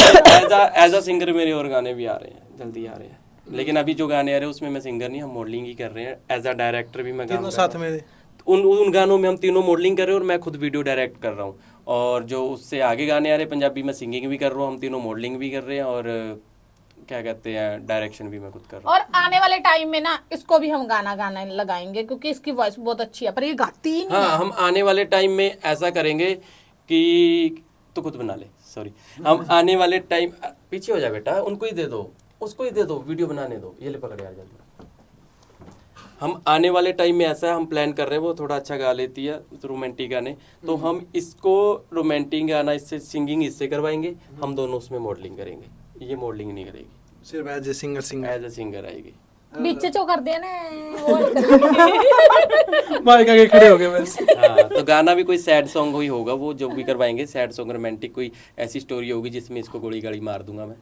एज अ सिंगर मेरे और गाने भी आ रहे हैं, जल्दी आ रहे हैं। लेकिन अभी जो गाने आ रहे हैं उसमें मैं सिंगर नहीं, हम मॉडलिंग ही कर रहे हैं। एज अ डायरेक्टर भी मैं काम तीनों कर साथ रहा हूं। में। उन गानों में हम तीनों मॉडलिंग कर रहे हैं और मैं खुद वीडियो डायरेक्ट कर रहा हूँ। और जो उससे आगे गाने आ रहे हैं पंजाबी में सिंगिंग भी कर रहा हूँ, हम तीनों मॉडलिंग भी कर रहे हैं और क्या कहते हैं डायरेक्शन भी मैं खुद कर रहा हूँ। और आने वाले टाइम में ना इसको भी हम गाना गाना लगाएंगे, क्योंकि इसकी वॉइस बहुत अच्छी है, पर ये गाती ही नहीं हाँ, हम आने वाले टाइम में ऐसा करेंगे कि तो खुद बना ले, सॉरी। हम आने वाले टाइम, पीछे हो जा बेटा, उनको ही दे दो, उसको ही दे दो, वीडियो बनाने दो, ये ले पकड़ यार जल्दी। हम आने वाले टाइम में ऐसा हम प्लान कर रहे हैं, वो थोड़ा अच्छा गा लेती है रोमांटिक गाने, तो हम इसको रोमांटिक गाना इससे सिंगिंग इससे करवाएंगे, हम दोनों उसमें मॉडलिंग करेंगे, ये मॉडलिंग नहीं करेगी, सिर्फ as a singer. As a singer आएगी। बीच चो कर देना वो माइक आगे खड़े हो गए बस। हाँ, तो गाना भी कोई सैड सॉन्ग ही होगा, वो जो भी करवाएंगे सैड सॉन्ग, रोमांटिक कोई ऐसी स्टोरी होगी जिसमें इसको गोली गाली मार दूंगा मैं।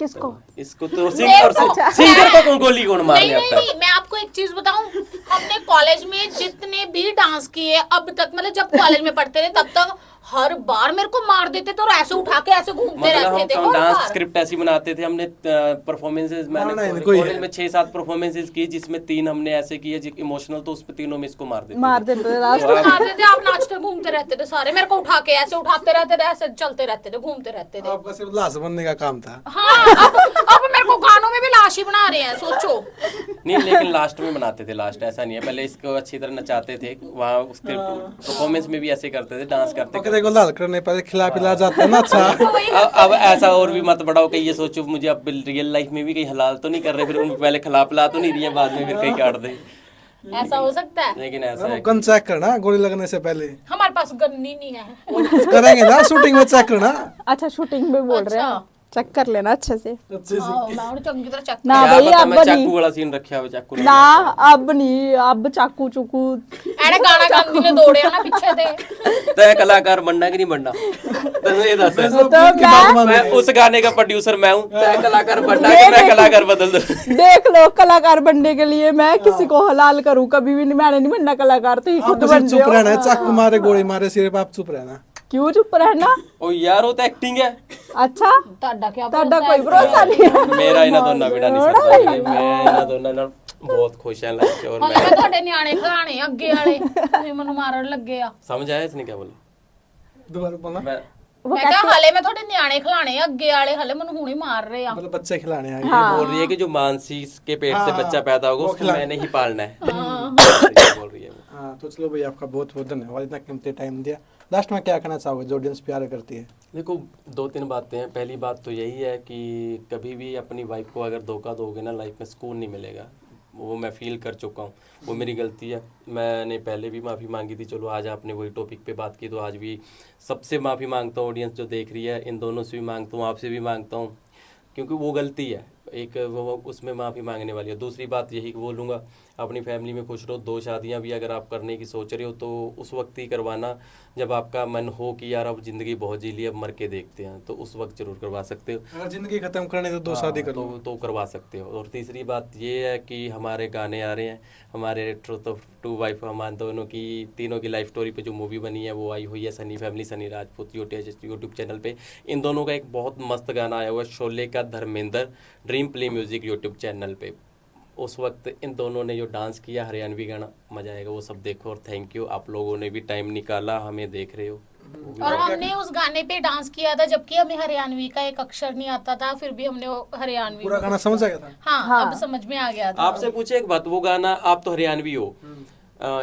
किसको? इसको तो सिंगर को कौन गोली कौन मारने नहीं आता है? नहीं, मैं आपको एक चीज बताऊं, हमने कॉलेज में जितने भी डांस किए अब तक, मतलब जब कॉलेज में पढ़ते थे तब तक हर बार मेरे को मार देते थे और ऐसे उठा के ऐसे घूमते मतलब रहते थे हम हर डांस बार। स्क्रिप्ट ऐसी बनाते थे, हमने परफॉर्मेंसेस नहीं, मैंने कोई कॉलेज है। में 6-7 परफॉर्मेंसेस की, जिसमें 3 हमने ऐसे किए इमोशनल, तो उसमें तीनों में इसको मार देते मार थे। देते थे लास्ट तो अब- मारते थे, आप नाचते घूमते रहते थे सारे, मेरे को उठा के ऐसे उठाते रहते थे, ऐसे चलते रहते थे, घूमते रहते थे। आपका सिर्फ लाश बनने का काम था। हाँ, अब मेरे को गानों में भी लाश ही बना रहे हैं, सोचो। नहीं, लेकिन लास्ट में बनाते थे, लास्ट ऐसा नहीं है, पहले इसको अच्छी तरह नचाते थे, वहाँ उसके परफॉर्मेंस में भी ऐसे करते थे, डांस करते पकड़े को लाल करने पहले खिला पिला जाता है ना। अच्छा, अब ऐसा और भी मत बढ़ाओ कि ये सोचो मुझे अब रियल लाइफ में भी कहीं हलाल तो नहीं कर रहे, फिर उनको पहले खिला पिला तो नहीं रही है, बाद में फिर कहीं काट दे। ऐसा हो सकता है? लेकिन ऐसा है गन चेक करना गोली लगने से पहले। हमारे पास गन्नी नहीं है। करेंगे ना शूटिंग में, चेक करना। अच्छा शूटिंग में बोल रहे अच्छा, हैं। चेक कर लेना अच्छे से। अच्छे से हाँ, मैं और चंगी तरह चेक ना क्या भाई पता अब मैं चाकू नहीं, वाला सीन रखा हुआ चाकू ना अब नहीं, अब चाकू चुकू ਐਨੇ ਗਾਣਾ ਗਾਉਂਦੀ ਨੇ ਦੌੜਿਆ ਨਾ ਪਿੱਛੇ ਤੇ तय कलाकार बनना कि नहीं बनना तैਨੂੰ ये दस मैं सब तो की बात मान मैं उस गाने का प्रोड्यूसर मैं हूँ तय कलाकार बनना कि मैं कलाकार बदल दूं देख लो, कलाकार बनने के लिए मैं किसी को हलाल करूं कभी भी नहीं, मैंने नहीं बनना कलाकार, तो ये आप खुद तो बन सिर्फ चुप रहना जाओ। है, चाकू मारे गोली मारे सिर्फ आप चुप रहना। क्यों चुप रहना? ओ यार वो तो एक्टिंग है अच्छा, ਤੁਹਾਡਾ ਕੀ ਤੁਹਾਡਾ ਕੋਈ ਭरोसा नहीं है। मेरा इन्हें दोनों बिना नहीं सकता मैं इन्हें दोनों ਨਾਲ बहुत खुश है लाइफ से और ਹੁਣ ਮੈਂ मैं ਤੁਹਾਡੇ ਨਿਆਣੇ ਖਿਲਾਣੇ ਅੱਗੇ ਵਾਲੇ ਤੁਸੀਂ ਮੈਨੂੰ ਮਾਰਨ ਲੱਗੇ ਆ समझ आया इसने क्या बोला दोबारा बोलना। मैं वो ਮੈਂ ਕਿਹਾ ਹਲੇ ਮੈਂ ਤੁਹਾਡੇ ਨਿਆਣੇ ਖਿਲਾਣੇ ਅੱਗੇ वाले ਹਲੇ ਮੈਨੂੰ ਹੁਣੇ ਮਾਰ ਰਹੇ ਆ मतलब बच्चे खिलाने हैं। ये बोल रही है कि जो मानसी के पेट से हाँ, बच्चा पैदा होगा वो उसको खिला- मैंने ही पालना है ये बोल रही है वो। हाँ तो चलो भाई, आपका बहुत बहुत धन्यवाद इतना कीमती टाइम दिया। लास्ट में क्या कहना चाहोगे जो ऑडियंस प्यार करती है? देखो 2-3 बातें हैं। पहली बात तो यही है कि कभी भी अपनी वाइफ को अगर धोखा दोगे ना लाइफ में सुकून नहीं मिलेगा। वो मैं फील कर चुका हूँ, वो मेरी गलती है। मैंने पहले भी माफ़ी मांगी थी, चलो आज आपने वही टॉपिक पे बात की तो आज भी सबसे माफ़ी मांगता हूँ। ऑडियंस जो देख रही है इन दोनों से भी मांगता हूँ, आपसे भी मांगता हूँ, क्योंकि वो गलती है एक, वो उसमें माफ़ी मांगने वाली है। दूसरी बात यही बोलूँगा, अपनी फैमिली में खुश रहो। 2 शादियाँ भी अगर आप करने की सोच रहे हो तो उस वक्त ही करवाना जब आपका मन हो कि यार अब ज़िंदगी बहुत जी ली, अब मर के देखते हैं, तो उस वक्त जरूर करवा सकते हो। अगर जिंदगी खत्म करनी तो 2 शादी कर लो। तो करवा सकते हो। और तीसरी बात ये है कि हमारे गाने आ रहे हैं, हमारे ट्रुथ ऑफ टू वाइफ, हमारे दोनों की तीनों की लाइफ स्टोरी पे जो मूवी बनी है वो आई हुई है Sunny family Sunny Rajput YouTube channel पे। इन दोनों का एक बहुत मस्त गाना आया हुआ है शोले का Dharmendra dream play music YouTube channel पे। उस वक्त इन दोनों ने जो डांस किया हरियाणवी गाना, मजा आएगा, वो सब देखो। और थैंक यू, आप लोगों ने भी टाइम निकाला, हमें देख रहे हो। वो भी और हमने उस गाने पे डांस किया था जबकि हमें हरियाणवी का एक अक्षर नहीं आता था, फिर भी हमने वो हरियाणवी पूरा गाना समझ आ गया था? हाँ, अब समझ में आ गया था। आपसे पूछे एक बात, वो गाना आप तो हरियाणवी हो,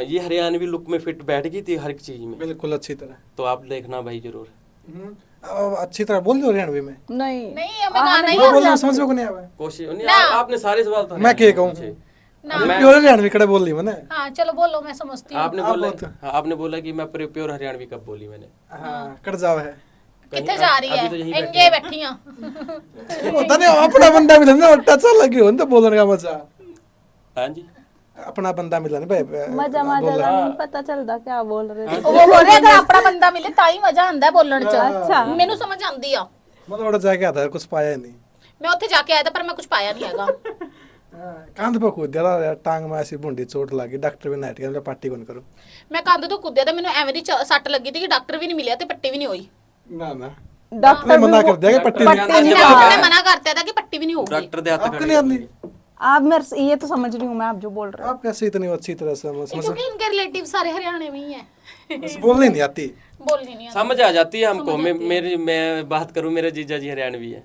ये हरियाणवी लुक में फिट बैठ गई थी हर एक चीज में, बिल्कुल अच्छी तरह। तो आप देखना भाई जरूर। अब अच्छी तरह बोल दो हरियाणवी में। नहीं नहीं हमें गाना ही वो बोलना समझ में को नहीं आवा। कोशिश नहीं, ना। आपने सारे सवाल तो मैं क्या कहूँ? पूछे। ना। प्योर हरियाणवी कड़े बोल ली मैंने। हाँ चलो बोलो, मैं समझती हूँ। आपने आप बोला, बहुत- हाँ, आपने बोला कि मैं प्योर हरियाणवी कब बोली मैंने? हाँ कट जाओ है। कितने जा रही अभी तो यहीं है बैठी इंगे बैठिया पता नहीं अपना बंदा मिला ना टच लगी हो तो बोलने का मजा। हाँ जी, अपना बंदा मिला ना भाई मजा मजा का नहीं पता चलता क्या बोल रहे थे। ਉਹ ਬੋਲ ਰਿਹਾ ਅਗਰ ਆਪਣਾ ਬੰਦਾ ਮਿਲੇ ਤਾਂ ਹੀ ਮਜ਼ਾ ਆਂਦਾ ਬੋਲਣ ਚ। ਅੱਛਾ। ਮੈਨੂੰ ਸਮਝ ਆਂਦੀ ਆ। मतलब और जाके आता है कुछ पाया ही नहीं। ਮੈਂ ਉੱਥੇ ਜਾ ਕੇ ਆਇਆ ਤਾਂ ਪਰ ਮੈਂ ਕੁਝ ਪਾਇਆ ਨਹੀਂ ਹੈਗਾ। कांध पर कूद दिया, टांग में ऐसी बूंदी चोट लगी, डॉक्टर भी नाइट गया, पार्टी कौन करो। ਮੈਂ ਕੰਧ ਤੋਂ ਕੁੱਦਿਆ ਤਾਂ ਮੈਨੂੰ ਐਵੇਂ ਦੀ ਸੱਟ ਲੱਗੀ ਸੀ ਕਿ ਡਾਕਟਰ ਵੀ ਨਹੀਂ ਮਿਲਿਆ ਤੇ ਪੱਟੀ ਵੀ ਨਹੀਂ ਹੋਈ। ना ना डॉक्टर मना कर दिया कि पट्टी नहीं। डॉक्टर ने मना करता था कि पट्टी भी नहीं होगी। डॉक्टर दे हाथ आपको नहीं आती? आप मेरे से ये तो समझ रही हूँ मैं, आप जो बोल रहे हो। आप कैसे इतनी अच्छी तरह से समझ क्योंकि इनके रिलेटिव सारे हरियाणा में ही हैं। बस बोलनी नहीं आती। बोलनी नहीं आती। समझ आ जाती है हमको। मैं बात करूं, मेरे जीजा जी हरियाणवी है,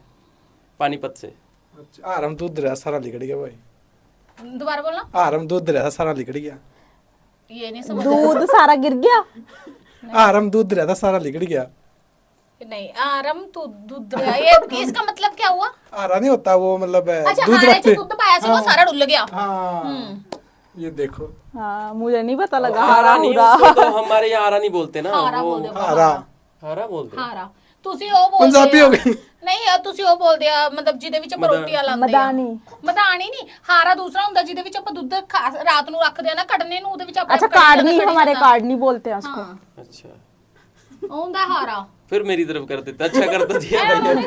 पानीपत से। अच्छा, आराम दूध रहा सारा लिकड़ गया भाई। दोबारा बोलना। आराम दूध रहा सारा लिकड़ गया। ये नहीं समझ दूध सारा गिर गया। आराम दूध रहा सारा लिकड़ गया। नहीं आराम तू दूध रहा ये इसका मतलब क्या हुआ? आरा नहीं होता वो, मतलब अच्छा दूध हारे रखते। जो दूध पाया से वो सारा डुल गया। हाँ ये देखो हाँ मुझे नहीं पता लगा। हारा नहीं, उसको तो हमारे यहाँ हारा नहीं बोलते ना, हारा वो बोलते आरा हारा बोलते हैं। ਹਾਰਾ ਤੁਸੀਂ ਉਹ ਬੋਲਦੇ पंजाबी हो गई। ਨਹੀਂ ਤੁਸੀਂ ਉਹ ਬੋਲਦੇ ਆ ਮਤਲਬ ਜਿਹਦੇ ਵਿੱਚ ਆਪਾਂ ਰੋਟੀਆਂ ਲਾਉਂਦੇ ਆ मदानी। ਮਦਾਨੀ ਨਹੀਂ ਹਾਰਾ ਦੂਸਰਾ ਹੁੰਦਾ ਜਿਹਦੇ ਵਿੱਚ ਆਪਾਂ ਦੁੱਧ ਰਾਤ ਨੂੰ ਰੱਖਦੇ ਆ ਨਾ ਕੱਢਣੇ ਨੂੰ ਉਹਦੇ ਵਿੱਚ ਆਪਾਂ अच्छा कार्डनी, हमारे कार्डनी बोलते हैं उसको। अच्छा, ਉਹ ਹੁੰਦਾ ਹਾਰਾ। फिर मेरी तरफ कर देता, अच्छा कर तो दिया भाई।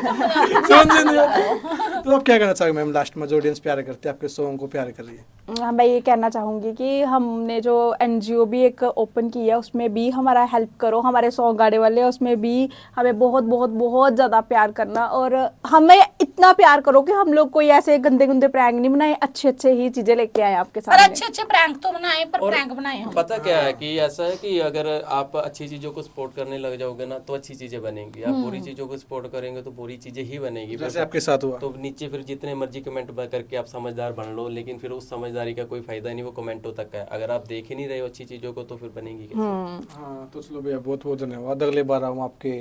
समझ नहीं आता। तो आप क्या कहना चाहोगे मैम लास्ट में, जो ऑडियंस प्यार करती है आपके सॉन्ग को प्यार कर रही है? मैं ये कहना चाहूँगी कि हमने जो NGO भी एक ओपन की है उसमें भी हमारा हेल्प करो, हमारे सॉन्ग गाने वाले उसमें भी हमें बहुत बहुत बहुत ज़्यादा प्यार करना, और हमें इतना प्यार करो कि हम लोग कोई ऐसे गंदे गंदे प्रैंक नहीं बनाए, अच्छे अच्छे ही चीज़ें लेके आए आपके पर सामने। अच्छे अच्छे प्रैंक तो बनाए, पर प्रैंक बनाए हम। पता क्या है कि ऐसा है कि अगर आप अच्छी चीजों को सपोर्ट करने लग जाओगे ना तो अच्छी चीजें बनेंगी, आप बुरी चीजों को सपोर्ट करेंगे तो बुरी चीजें ही बनेगी। जैसे आपके साथ हुआ। तो नीचे फिर जितने मर्जी कमेंट करके आप समझदार बन लो, लेकिन फिर उस समझदारी का कोई फायदा नहीं, वो कमेंटों तक है। अगर आप देख ही नहीं रहे हो अच्छी चीजों को तो फिर बनेगी कैसे? हाँ तो चलो भैया बहुत बहुत धन्यवाद। अगले बार आऊँ आपके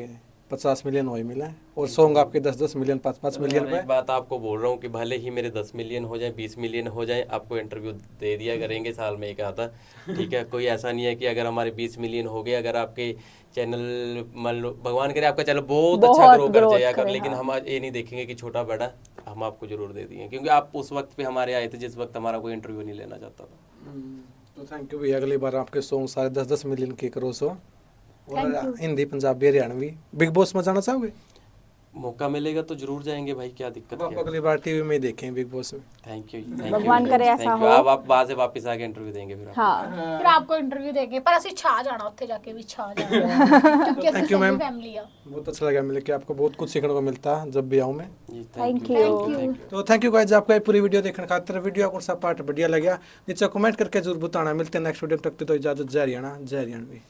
50 मिलियन वही मिला है और सॉन्ग आपके 10-10 मिलियन 5-5 मिलियन मैं पे। एक बात आपको बोल रहा हूँ कि भले ही मेरे 10 मिलियन हो जाए 20 मिलियन हो जाए आपको इंटरव्यू दे दिया करेंगे साल में एक आता। ठीक है, कोई ऐसा नहीं है कि अगर हमारे 20 मिलियन हो गए, अगर आपके चैनल मान लो भगवान करे आपका चैनल बहुत अच्छा बहुत ग्रो कर growth जाएगा, करे, लेकिन हाँ। हम आज ये नहीं देखेंगे कि छोटा बड़ा, हम आपको जरूर दे देंगे क्योंकि आप उस वक्त पे हमारे आए थे जिस वक्त हमारा कोई इंटरव्यू नहीं लेना चाहता था। तो थैंक यू भैया, अगली बार आपके सॉन्ग सारे 10-10 मिलियन के क्रॉस हो। Thank और you. Hindi Punjabi Haryanvi big boss में जाना चाहोगे? मौका मिलेगा तो जरूर जाएंगे भाई, क्या दिक्कत आप है। अगली बार टीवी में ही देखें बिग बॉस में। थैंक यू, भगवान करे ऐसा हो। आप वहां से वापस आके इंटरव्यू देंगे फिर आप। हाँ फिर आपको इंटरव्यू देंगे पर ਅਸੀਂ ਛਾ ਜਾਣਾ ਉੱਥੇ ਜਾ ਕੇ ਵੀ ਛਾ ਜਾਣਾ क्योंकि ਅਸੀਂ Thank you, सभी ma'am. फैमिली आ। बहुत अच्छा लगा मिल के, आपको बहुत कुछ सीखने को मिलता है जब भी आऊँ मैं। जी थैंक यू। यू। तो थैंक यू गाइस, आपका ये पूरी वीडियो देखने खातिर। वीडियो कौन सा पार्ट बढ़िया लगा नीचे कमेंट करके जरूर बताना। मिलते हैं नेक्स्ट वीडियो में, तक तो इजाजत। जय हरियाणा जय हरियाणवी।